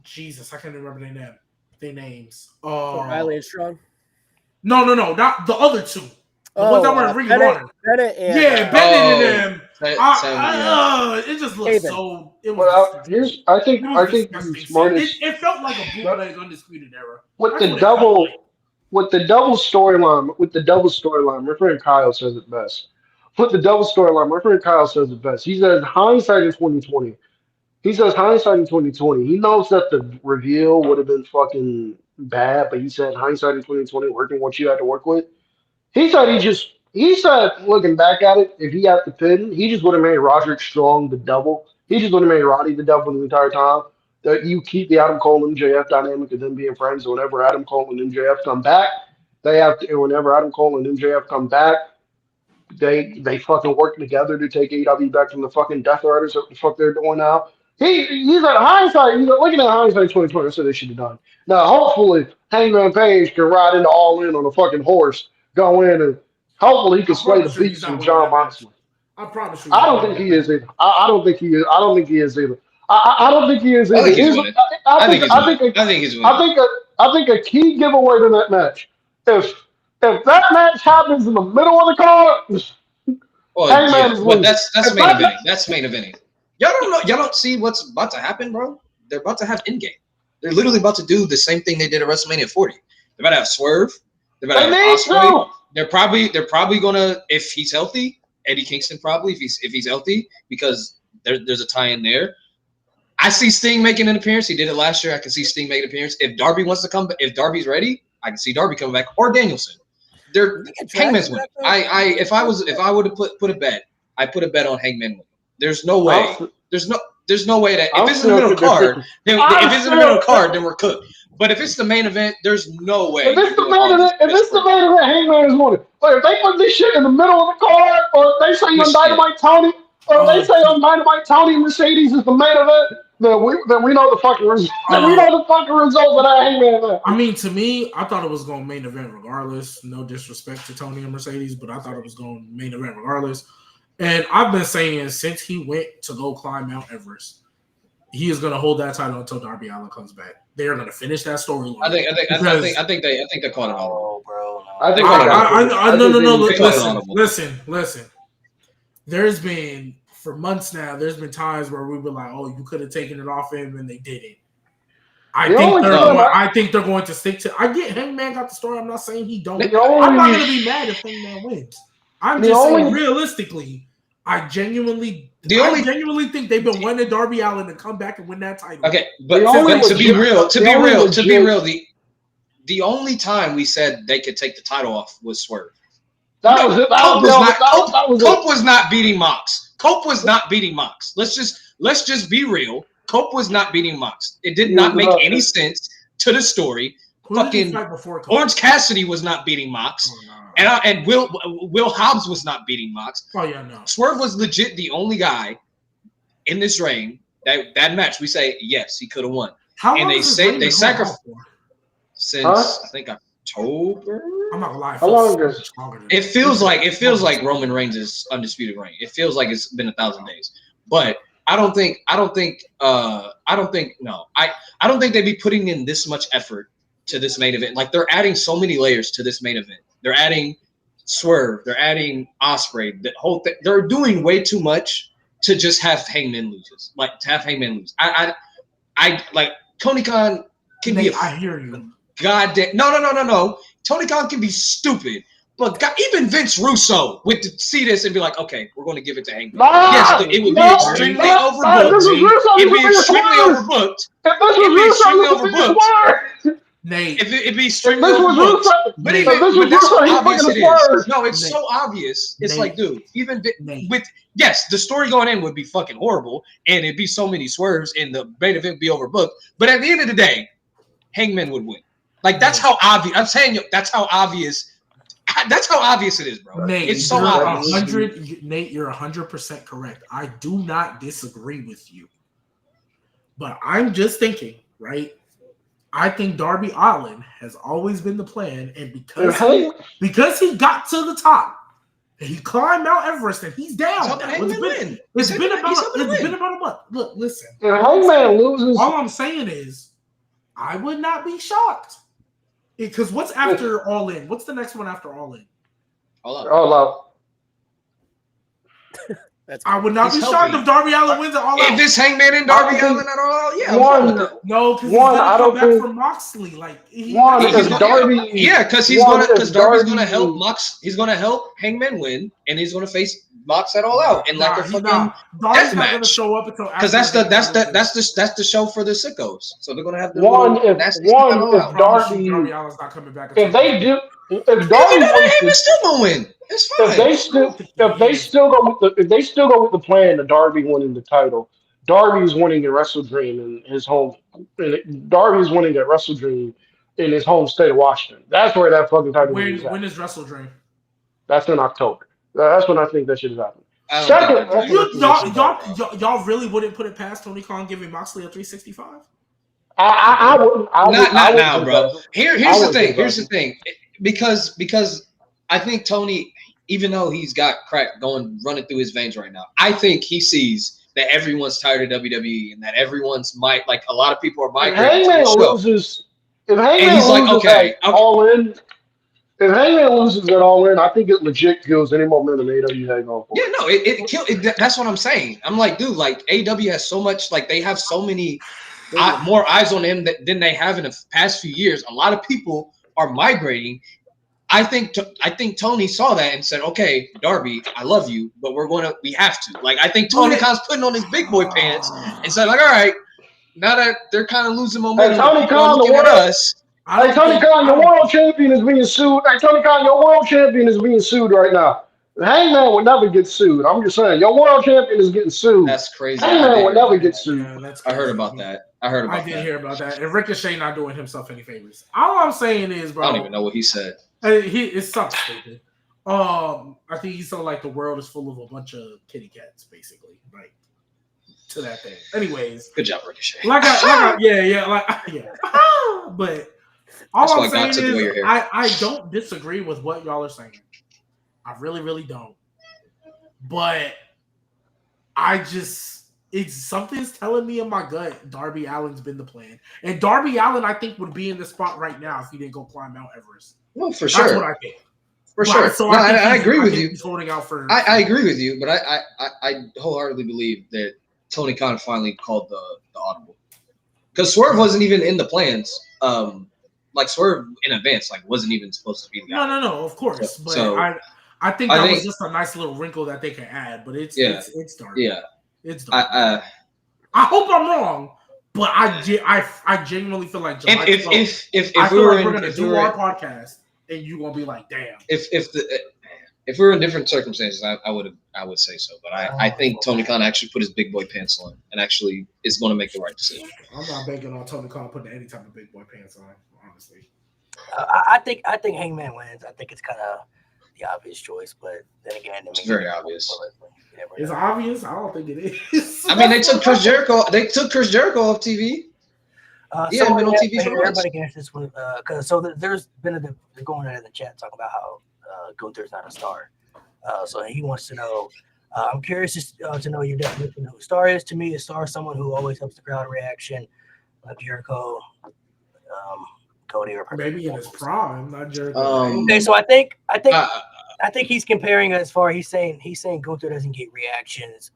Jesus, I can't remember their names. Riley and Strong. No, not the other two. The ones that were in Ring of Honor. Bennett and Bennett and them. It just looked so. It was. I think the smartest. It felt like a bootleg Undisputed Era. With the double storyline, my friend Kyle says it best. With the double storyline, my friend Kyle says it best. He says hindsight is 2020. He says hindsight in 2020. He knows that the reveal would have been fucking bad, but he said hindsight in 2020, working what you had to work with. He said looking back at it, if he had to pin, he just would have made Roderick Strong the double. He just would have made Roddy the double the entire time. That you keep the Adam Cole and MJF dynamic of them being friends. Whenever Adam Cole and MJF come back, whenever Adam Cole and MJF come back, they fucking work together to take AEW back from the fucking Death Riders. What the fuck they're doing now? He's at hindsight. He's looking at hindsight 2020. That's what they should have done. Now, hopefully, Hangman Page can ride into All In on a fucking horse, go in, and hopefully he can slay the beast from John Moxley. I promise you. I don't think he is either. I don't think he is either. I don't think he is either. I think a key giveaway to that match. If that match happens in the middle of the card, Hangman is losing. That's main eventing. That's main eventing. Y'all don't know. Y'all don't see what's about to happen, bro. They're about to have in-game. They're literally about to do the same thing they did at WrestleMania 40. They're about to have Swerve. They're about to have Ospreay. They're probably gonna, if he's healthy, Eddie Kingston probably if he's healthy, because there's a tie-in there. I see Sting making an appearance. He did it last year. I can see Sting making an appearance. If Darby wants to come, if Darby's ready, I can see Darby coming back, or Danielson. Hangman's winning. If I would have put a bet, I put a bet on Hangman winning. There's no way. There's no way that if it's in the middle card, then we're cooked. But if it's the main event, there's no way. If it's the main event, Hangman is winning. But if they put this shit in the middle of the card, or they say on Dynamite Tony, or they say on Dynamite Tony Mercedes is the main event, then we know the fucking result. We know the fucking result of that Hangman event. I mean, to me, I thought it was going main event regardless. No disrespect to Tony and Mercedes, but I thought it was going main event regardless. And I've been saying since he went to go climb Mount Everest, he is going to hold that title until Darby Allin comes back. They are going to finish that storyline. I think they caught it all. Bro. No. Listen. There's been for months now. There's been times where we were like, "Oh, you could have taken it off him," and they didn't. I think they're going to stick to. I get Hangman got the story. I'm not saying he don't. I'm not going to be mad if Hangman wins. I'm just saying realistically. I genuinely think they've been wanting Darby Allin to come back and win that title. Okay, but to be real, the only time we said they could take the title off was Swerve. Cope was not beating Mox. Cope was not beating Mox. Let's just be real. Cope was not beating Mox. It did not make any sense to the story. Fucking Orange Cassidy was not beating Mox. Oh, no. And Will Hobbs was not beating Mox. Oh yeah, no. Swerve was legit the only guy in this reign that match. We say yes, he could have won. How long they sacrificed since I think October. I'm not gonna lie. How long is it? Feels like Roman Reigns' undisputed reign. It feels like it's been 1,000 days. But I don't think they'd be putting in this much effort to this main event. Like they're adding so many layers to this main event. They're adding Swerve. They're adding Ospreay. The whole thing. They're doing way too much to just have Hangman lose. Like to have Hangman lose. I like Tony Khan can be. I hear you. Goddamn. No. Tony Khan can be stupid. But even Vince Russo would see this and be like, okay, we're going to give it to Hangman. Yes, it would be extremely overbooked. It'd be extremely overbooked. Nate, if it'd be If strictly this over was books. Rusev, But Nate, even, if this but was that's how Rusev, he's obvious fucking it the is. Spurs. No, it's Nate. so obvious. It's Nate. like, dude, even Nate. with yes, the story going in would be fucking horrible, and it'd be so many swerves, and the main event would be overbooked. But at the end of the day, Hangman would win. Like that's Nate. how obvious. I'm saying that's how obvious. That's how obvious it is, bro. Nate, It's so you're obvious. 100. Nate, you're 100% correct. I do not disagree with you, but I'm just thinking, right? I think Darby Allin has always been the plan, and because he got to the top, and he climbed Mount Everest, and he's down. He's helping Hangman win. It's been about win. a month. Look, listen. If Hangman loses, All I'm saying is, I would not be shocked. Because what's after All In? What's the next one after All In? all out. I would not He's be shocked healthy. if Darby Allin wins it All If Out. it's Hangman and Darby Allin at all, yeah. No, because he's One, gonna I come don't back think- from Moxley. Like One, He's if gonna- Darby, Yeah, because Darby's gonna help Mox. He's gonna help Hangman win, and he's gonna face Mox at all out in like a he's fucking not. Darby's not gonna match. show up until because after that's the show for the sickos. So they're gonna have the One, little if nasty stuff at all out. Darby, Darby Allin's not coming back. if they do, if Darby Even though wins Hangman's still gonna win. It's fine. if they still go with the plan of Darby winning the title, Darby's winning at Wrestle Dream in his home. Darby's winning at Wrestle Dream in his home state of Washington. That's where that fucking title is at. When is Wrestle Dream? That's in October. That's when I think that should happen. I don't Second, think Y'all really wouldn't put it past Tony Khan giving Moxley a 365? I wouldn't. not now, do bro. that. Here's I the would thing. do Here's that. the thing. Because I think Tony, even though he's got crack running through his veins right now, I think he sees that everyone's tired of WWE and that everyone's like a lot of people are If migrating to Hangman the show. loses, if Hangman And he's like, loses okay, at All In, if Hangman loses at All In, I think it legit kills any momentum AEW had going for. Yeah, no, it killed. That's what I'm saying. I'm like, dude, like AEW has so much, like they have so many more eyes on him than they have in the past few years. A lot of people are migrating. I think Tony saw that and said, okay, Darby, I love you, but we have to. Like, I think Tony Khan's putting on his big boy pants and said, like, all right, now that they're kind of losing momentum, Tony people are Khan, looking at us. Hey, Tony Khan, your world champion is being sued. Hey, Tony Khan, your world champion is being sued right now. Hangman would never get sued. I'm just saying, your world champion is getting sued. That's crazy. Hangman would never get sued. Yeah, that's I heard crazy. about that. I did hear about that. And Ricochet not doing himself any favors. All I'm saying is, bro. I don't even know what he said. It's something stupid. I think he said like the world is full of a bunch of kitty cats, basically, like to that thing. Anyways, Good job, Ricochet. yeah. But all That's why I'm God saying took away your is, hair. I don't disagree with what y'all are saying. I really, really don't. But something's telling me in my gut Darby Allin's been the plan. And Darby Allin, I think, would be in the spot right now if he didn't go climb Mount Everest. Well, for That's sure. what I think. For Right, sure. so No, think I he's- agree with think you. He's holding out for. I agree with you, but I wholeheartedly believe that Tony Khan finally called the audible. Because Swerve wasn't even in the plans. Like Swerve in advance, like wasn't even supposed to be the guy. No, of course. But So, I think that was just a nice little wrinkle that they can add. But it's Darby. Yeah. It's Darby. I hope I'm wrong, but I genuinely feel like July 12th, if I we feel were like we're in gonna if we do were our podcast and you're gonna be like, damn. if we were in different circumstances, I would say so. But I think Tony Khan actually put his big boy pants on and actually is going to make the right decision. I'm not banking on Tony Khan putting any type of big boy pants on, honestly. I think Hangman wins. I think it's kind of the obvious choice, but then again, It's very obvious. It's obvious. I don't think it is. I mean, they took Chris Jericho off TV. He hadn't been on TV for months. Everybody can answer this one because there's been they're going in the chat talking about how Gunther's not a star. So he wants to know. I'm curious to know your definition of who a star is. To me, a star is someone who always helps the crowd reaction, like Jericho, Cody, or maybe in his prime, not Jericho. Okay, so I think he's comparing as far. He's saying Gunther doesn't get reactions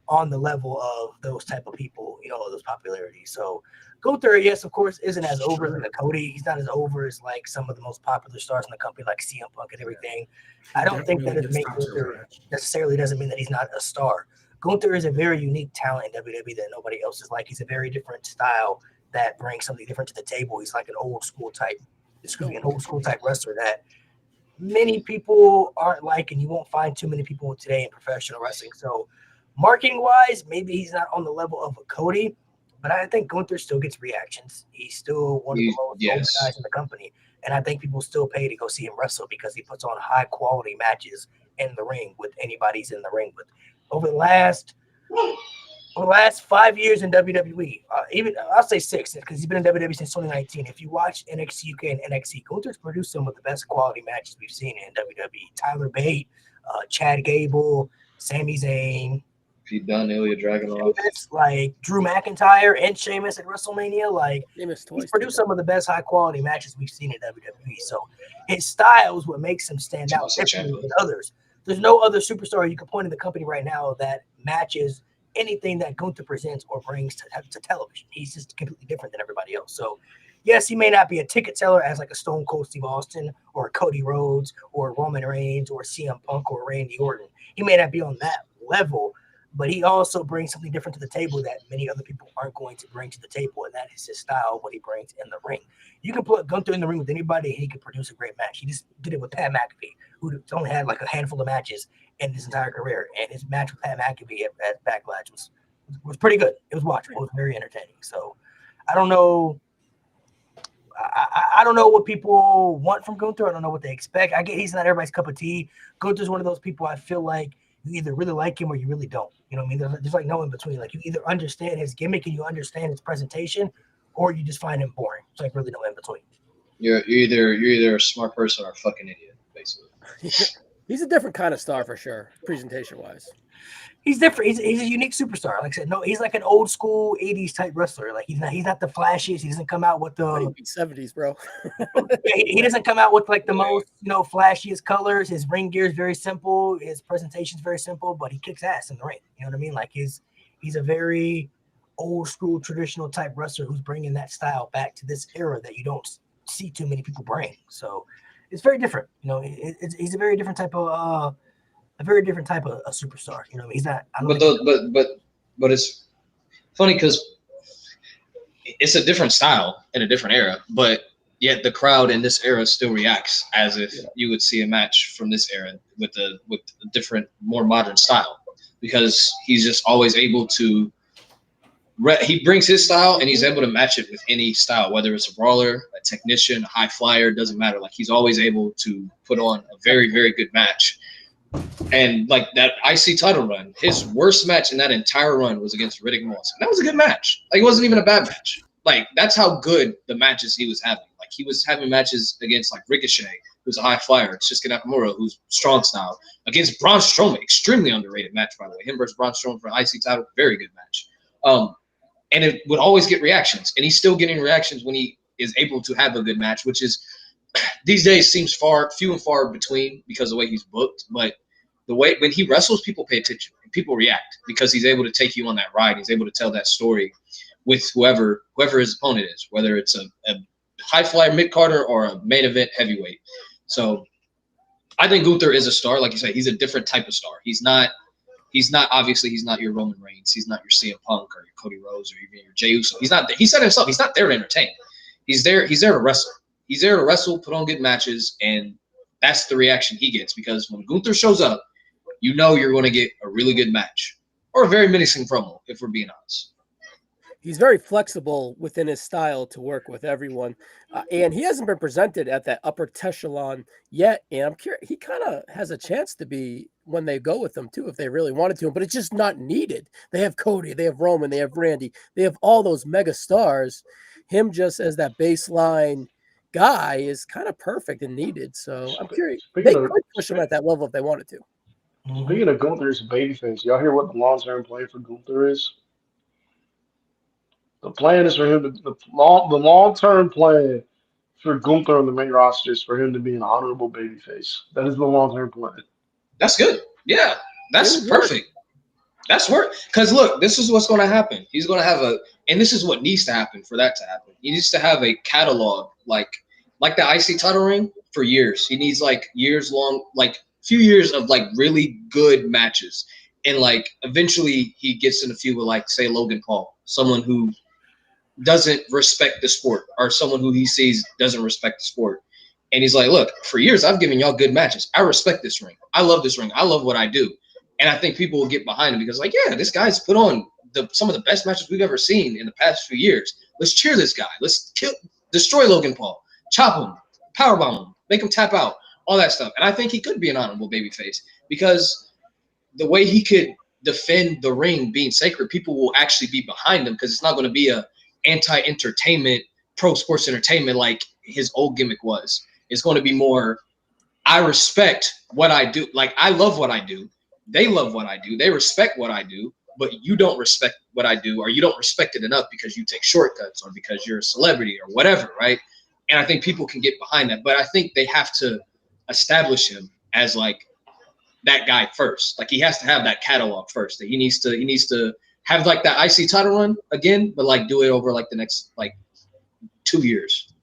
on the level of those type of people, those popularities. So Gunther, yes, of course, isn't as over as a Cody. He's not as over as like some of the most popular stars in the company, like CM Punk and everything. I don't think that it makes Gunther necessarily doesn't mean that he's not a star. Gunther is a very unique talent in WWE that nobody else is like. He's a very different style that brings something different to the table. He's like an old school type wrestler that many people aren't like, and you won't find too many people today in professional wrestling. So marketing wise, maybe he's not on the level of a Cody, but I think Gunther still gets reactions. He's still one of the most open guys in the company. And I think people still pay to go see him wrestle because he puts on high quality matches in the ring with anybody he's in the ring with. Over the last 5 years in WWE, even I'll say 6 because he's been in WWE since 2019. If you watch NXT UK and NXT, Gunther's produced some of the best quality matches we've seen in WWE. Tyler Bate, Chad Gable, Sami Zayn. Pete Dunne, Ilya Dragunov, like Drew McIntyre and Sheamus at WrestleMania. Like he's produced some of the best high quality matches we've seen in WWE. So his style is what makes him stand out differently than others. There's no other superstar you can point in the company right now that matches anything that Gunther presents or brings to television. He's just completely different than everybody else. So yes, he may not be a ticket seller as like a Stone Cold Steve Austin or Cody Rhodes or Roman Reigns or CM Punk or Randy Orton. He may not be on that level, but he also brings something different to the table that many other people aren't going to bring to the table, and that is his style, what he brings in the ring. You can put Gunther in the ring with anybody, and he can produce a great match. He just did it with Pat McAfee, who only had like a handful of matches in his entire career, and his match with Pat McAfee at Backlash was pretty good. It was watchable. It was very entertaining. So I don't know. I don't know what people want from Gunther. I don't know what they expect. I get he's not everybody's cup of tea. Gunther's one of those people I feel like you either really like him or you really don't. You know what I mean? There's like no in between. Like you either understand his gimmick and you understand his presentation, or you just find him boring. It's like really no in between. You're either a smart person or a fucking idiot, basically. He's a different kind of star for sure, presentation wise. He's different. He's a unique superstar. Like I said, no, he's like an old school 80s type wrestler. Like he's not the flashiest. He doesn't come out with the 70s, bro. he doesn't come out with like the most, flashiest colors. His ring gear is very simple. His presentation is very simple, but he kicks ass in the ring. You know what I mean? Like he's a very old school traditional type wrestler who's bringing that style back to this era that you don't see too many people bring. So it's very different. He's a very different type of a superstar. You know, he's not. But it's funny because it's a different style in a different era, but yet the crowd in this era still reacts as if you would see a match from this era with a different, more modern style, because he's just always able to. He brings his style and he's able to match it with any style, whether it's a brawler, a technician, a high flyer, doesn't matter. Like he's always able to put on a very, very good match. And like that IC title run, his worst match in that entire run was against Riddick Moss. And that was a good match. Like it wasn't even a bad match. Like that's how good the matches he was having. Like he was having matches against like Ricochet, who's a high flyer, Shinsuke Nakamura, who's strong style, against Braun Strowman, extremely underrated match by the way. Him versus Braun Strowman for an IC title, very good match. And it would always get reactions, and he's still getting reactions when he is able to have a good match, which is these days seems few and far between because of the way he's booked. But the way when he wrestles, people pay attention and people react because he's able to take you on that ride. He's able to tell that story with whoever his opponent is, whether it's a high flyer mid-carder or a main event heavyweight. So I think Gunther is a star. Like you said, he's a different type of star. He's not your Roman Reigns. He's not your CM Punk or your Cody Rhodes or even your Jey Uso. He's not. He said himself, he's not there to entertain. He's there to wrestle. He's there to wrestle, put on good matches, and that's the reaction he gets. Because when Gunther shows up, you know you're going to get a really good match or a very menacing promo, if we're being honest. He's very flexible within his style to work with everyone. And he hasn't been presented at that upper echelon yet. And I'm curious, he kind of has a chance to be when they go with him too, if they really wanted to, but it's just not needed. They have Cody, they have Roman, they have Randy, they have all those mega stars. Him just as that baseline guy is kind of perfect and needed. So I'm curious. They could push him at that level if they wanted to. Speaking of Gunther's babyface, y'all hear what the long-term plan for Gunther is? The plan is for him to the long-term plan for Gunther on the main roster is for him to be an honorable babyface. That is the long-term plan. That's good. Yeah, that's perfect. That's work. Because look, this is what's going to happen. He's going to have and this is what needs to happen for that to happen. He needs to have a catalog like the IC title ring for years. He needs like years long, like few years of like really good matches, and like eventually he gets in a feud with like say Logan Paul, someone who doesn't respect the sport, or someone who he sees doesn't respect the sport. And he's like, look, for years, I've given y'all good matches. I respect this ring. I love this ring. I love what I do. And I think people will get behind him because, like, yeah, this guy's put on some of the best matches we've ever seen in the past few years. Let's cheer this guy. Let's destroy Logan Paul, chop him, powerbomb him, make him tap out, all that stuff. And I think he could be an honorable babyface because the way he could defend the ring being sacred, people will actually be behind him because it's not going to be a anti-entertainment, pro sports entertainment like his old gimmick was. It's going to be more, I respect what I do. Like, I love what I do. They love what I do. They respect what I do, but you don't respect what I do, or you don't respect it enough because you take shortcuts or because you're a celebrity or whatever, right? And I think people can get behind that, but I think they have to establish him as like that guy first. Like, he has to have that catalog first. That he needs to have like that IC title run again, but like do it over like the next like 2 years.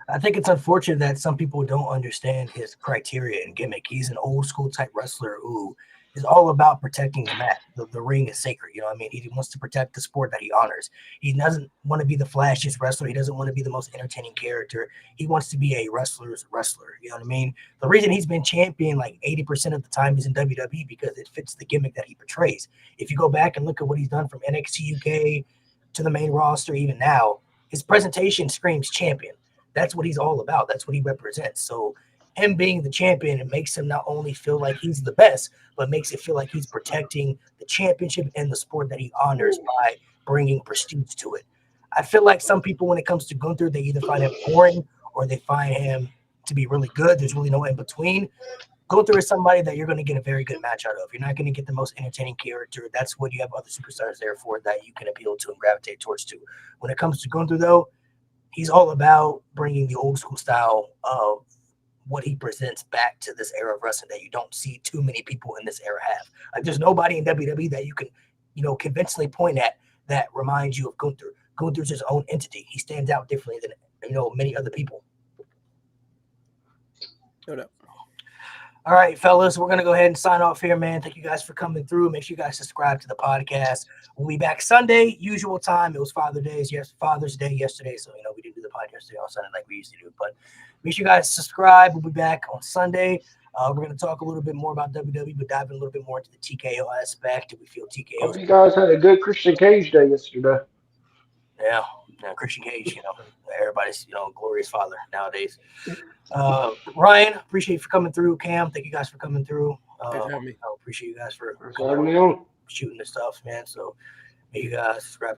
I think it's unfortunate that some people don't understand his criteria and gimmick. He's an old school type wrestler who is all about protecting the mat. The ring is sacred. You know what I mean? He wants to protect the sport that he honors. He doesn't want to be the flashiest wrestler. He doesn't want to be the most entertaining character. He wants to be a wrestler's wrestler. You know what I mean? The reason he's been champion like 80% of the time is in WWE because it fits the gimmick that he portrays. If you go back and look at what he's done from NXT UK to the main roster, even now, his presentation screams champion. That's what he's all about. That's what he represents. So him being the champion, it makes him not only feel like he's the best, but makes it feel like he's protecting the championship and the sport that he honors by bringing prestige to it. I feel like some people, when it comes to Gunther, they either find him boring or they find him to be really good. There's really no in between. Gunther is somebody that you're going to get a very good match out of. You're not going to get the most entertaining character. That's what you have other superstars there for that you can appeal to and gravitate towards too. When it comes to Gunther, though, he's all about bringing the old school style of what he presents back to this era of wrestling that you don't see too many people in this era have. Like, there's nobody in WWE that you can, conventionally point at that reminds you of Gunther. Gunther's his own entity. He stands out differently than, many other people. No doubt. All right, fellas, we're going to go ahead and sign off here, man. Thank you guys for coming through. Make sure you guys subscribe to the podcast. We'll be back Sunday, usual time. It was Father's Day yesterday, so, we didn't do the podcast yesterday on Sunday like we used to do. But make sure you guys subscribe. We'll be back on Sunday. We're going to talk a little bit more about WWE, but dive in a little bit more into the TKO aspect. Do we feel TKO? Hope you guys had a good Christian Cage day yesterday. Yeah, Christian Cage, everybody's, glorious father nowadays. Ryan, appreciate you for coming through. Cam, thank you guys for coming through. Thanks for having me. I appreciate you guys for Having me on. shooting the stuff, man. So, make you guys subscribe.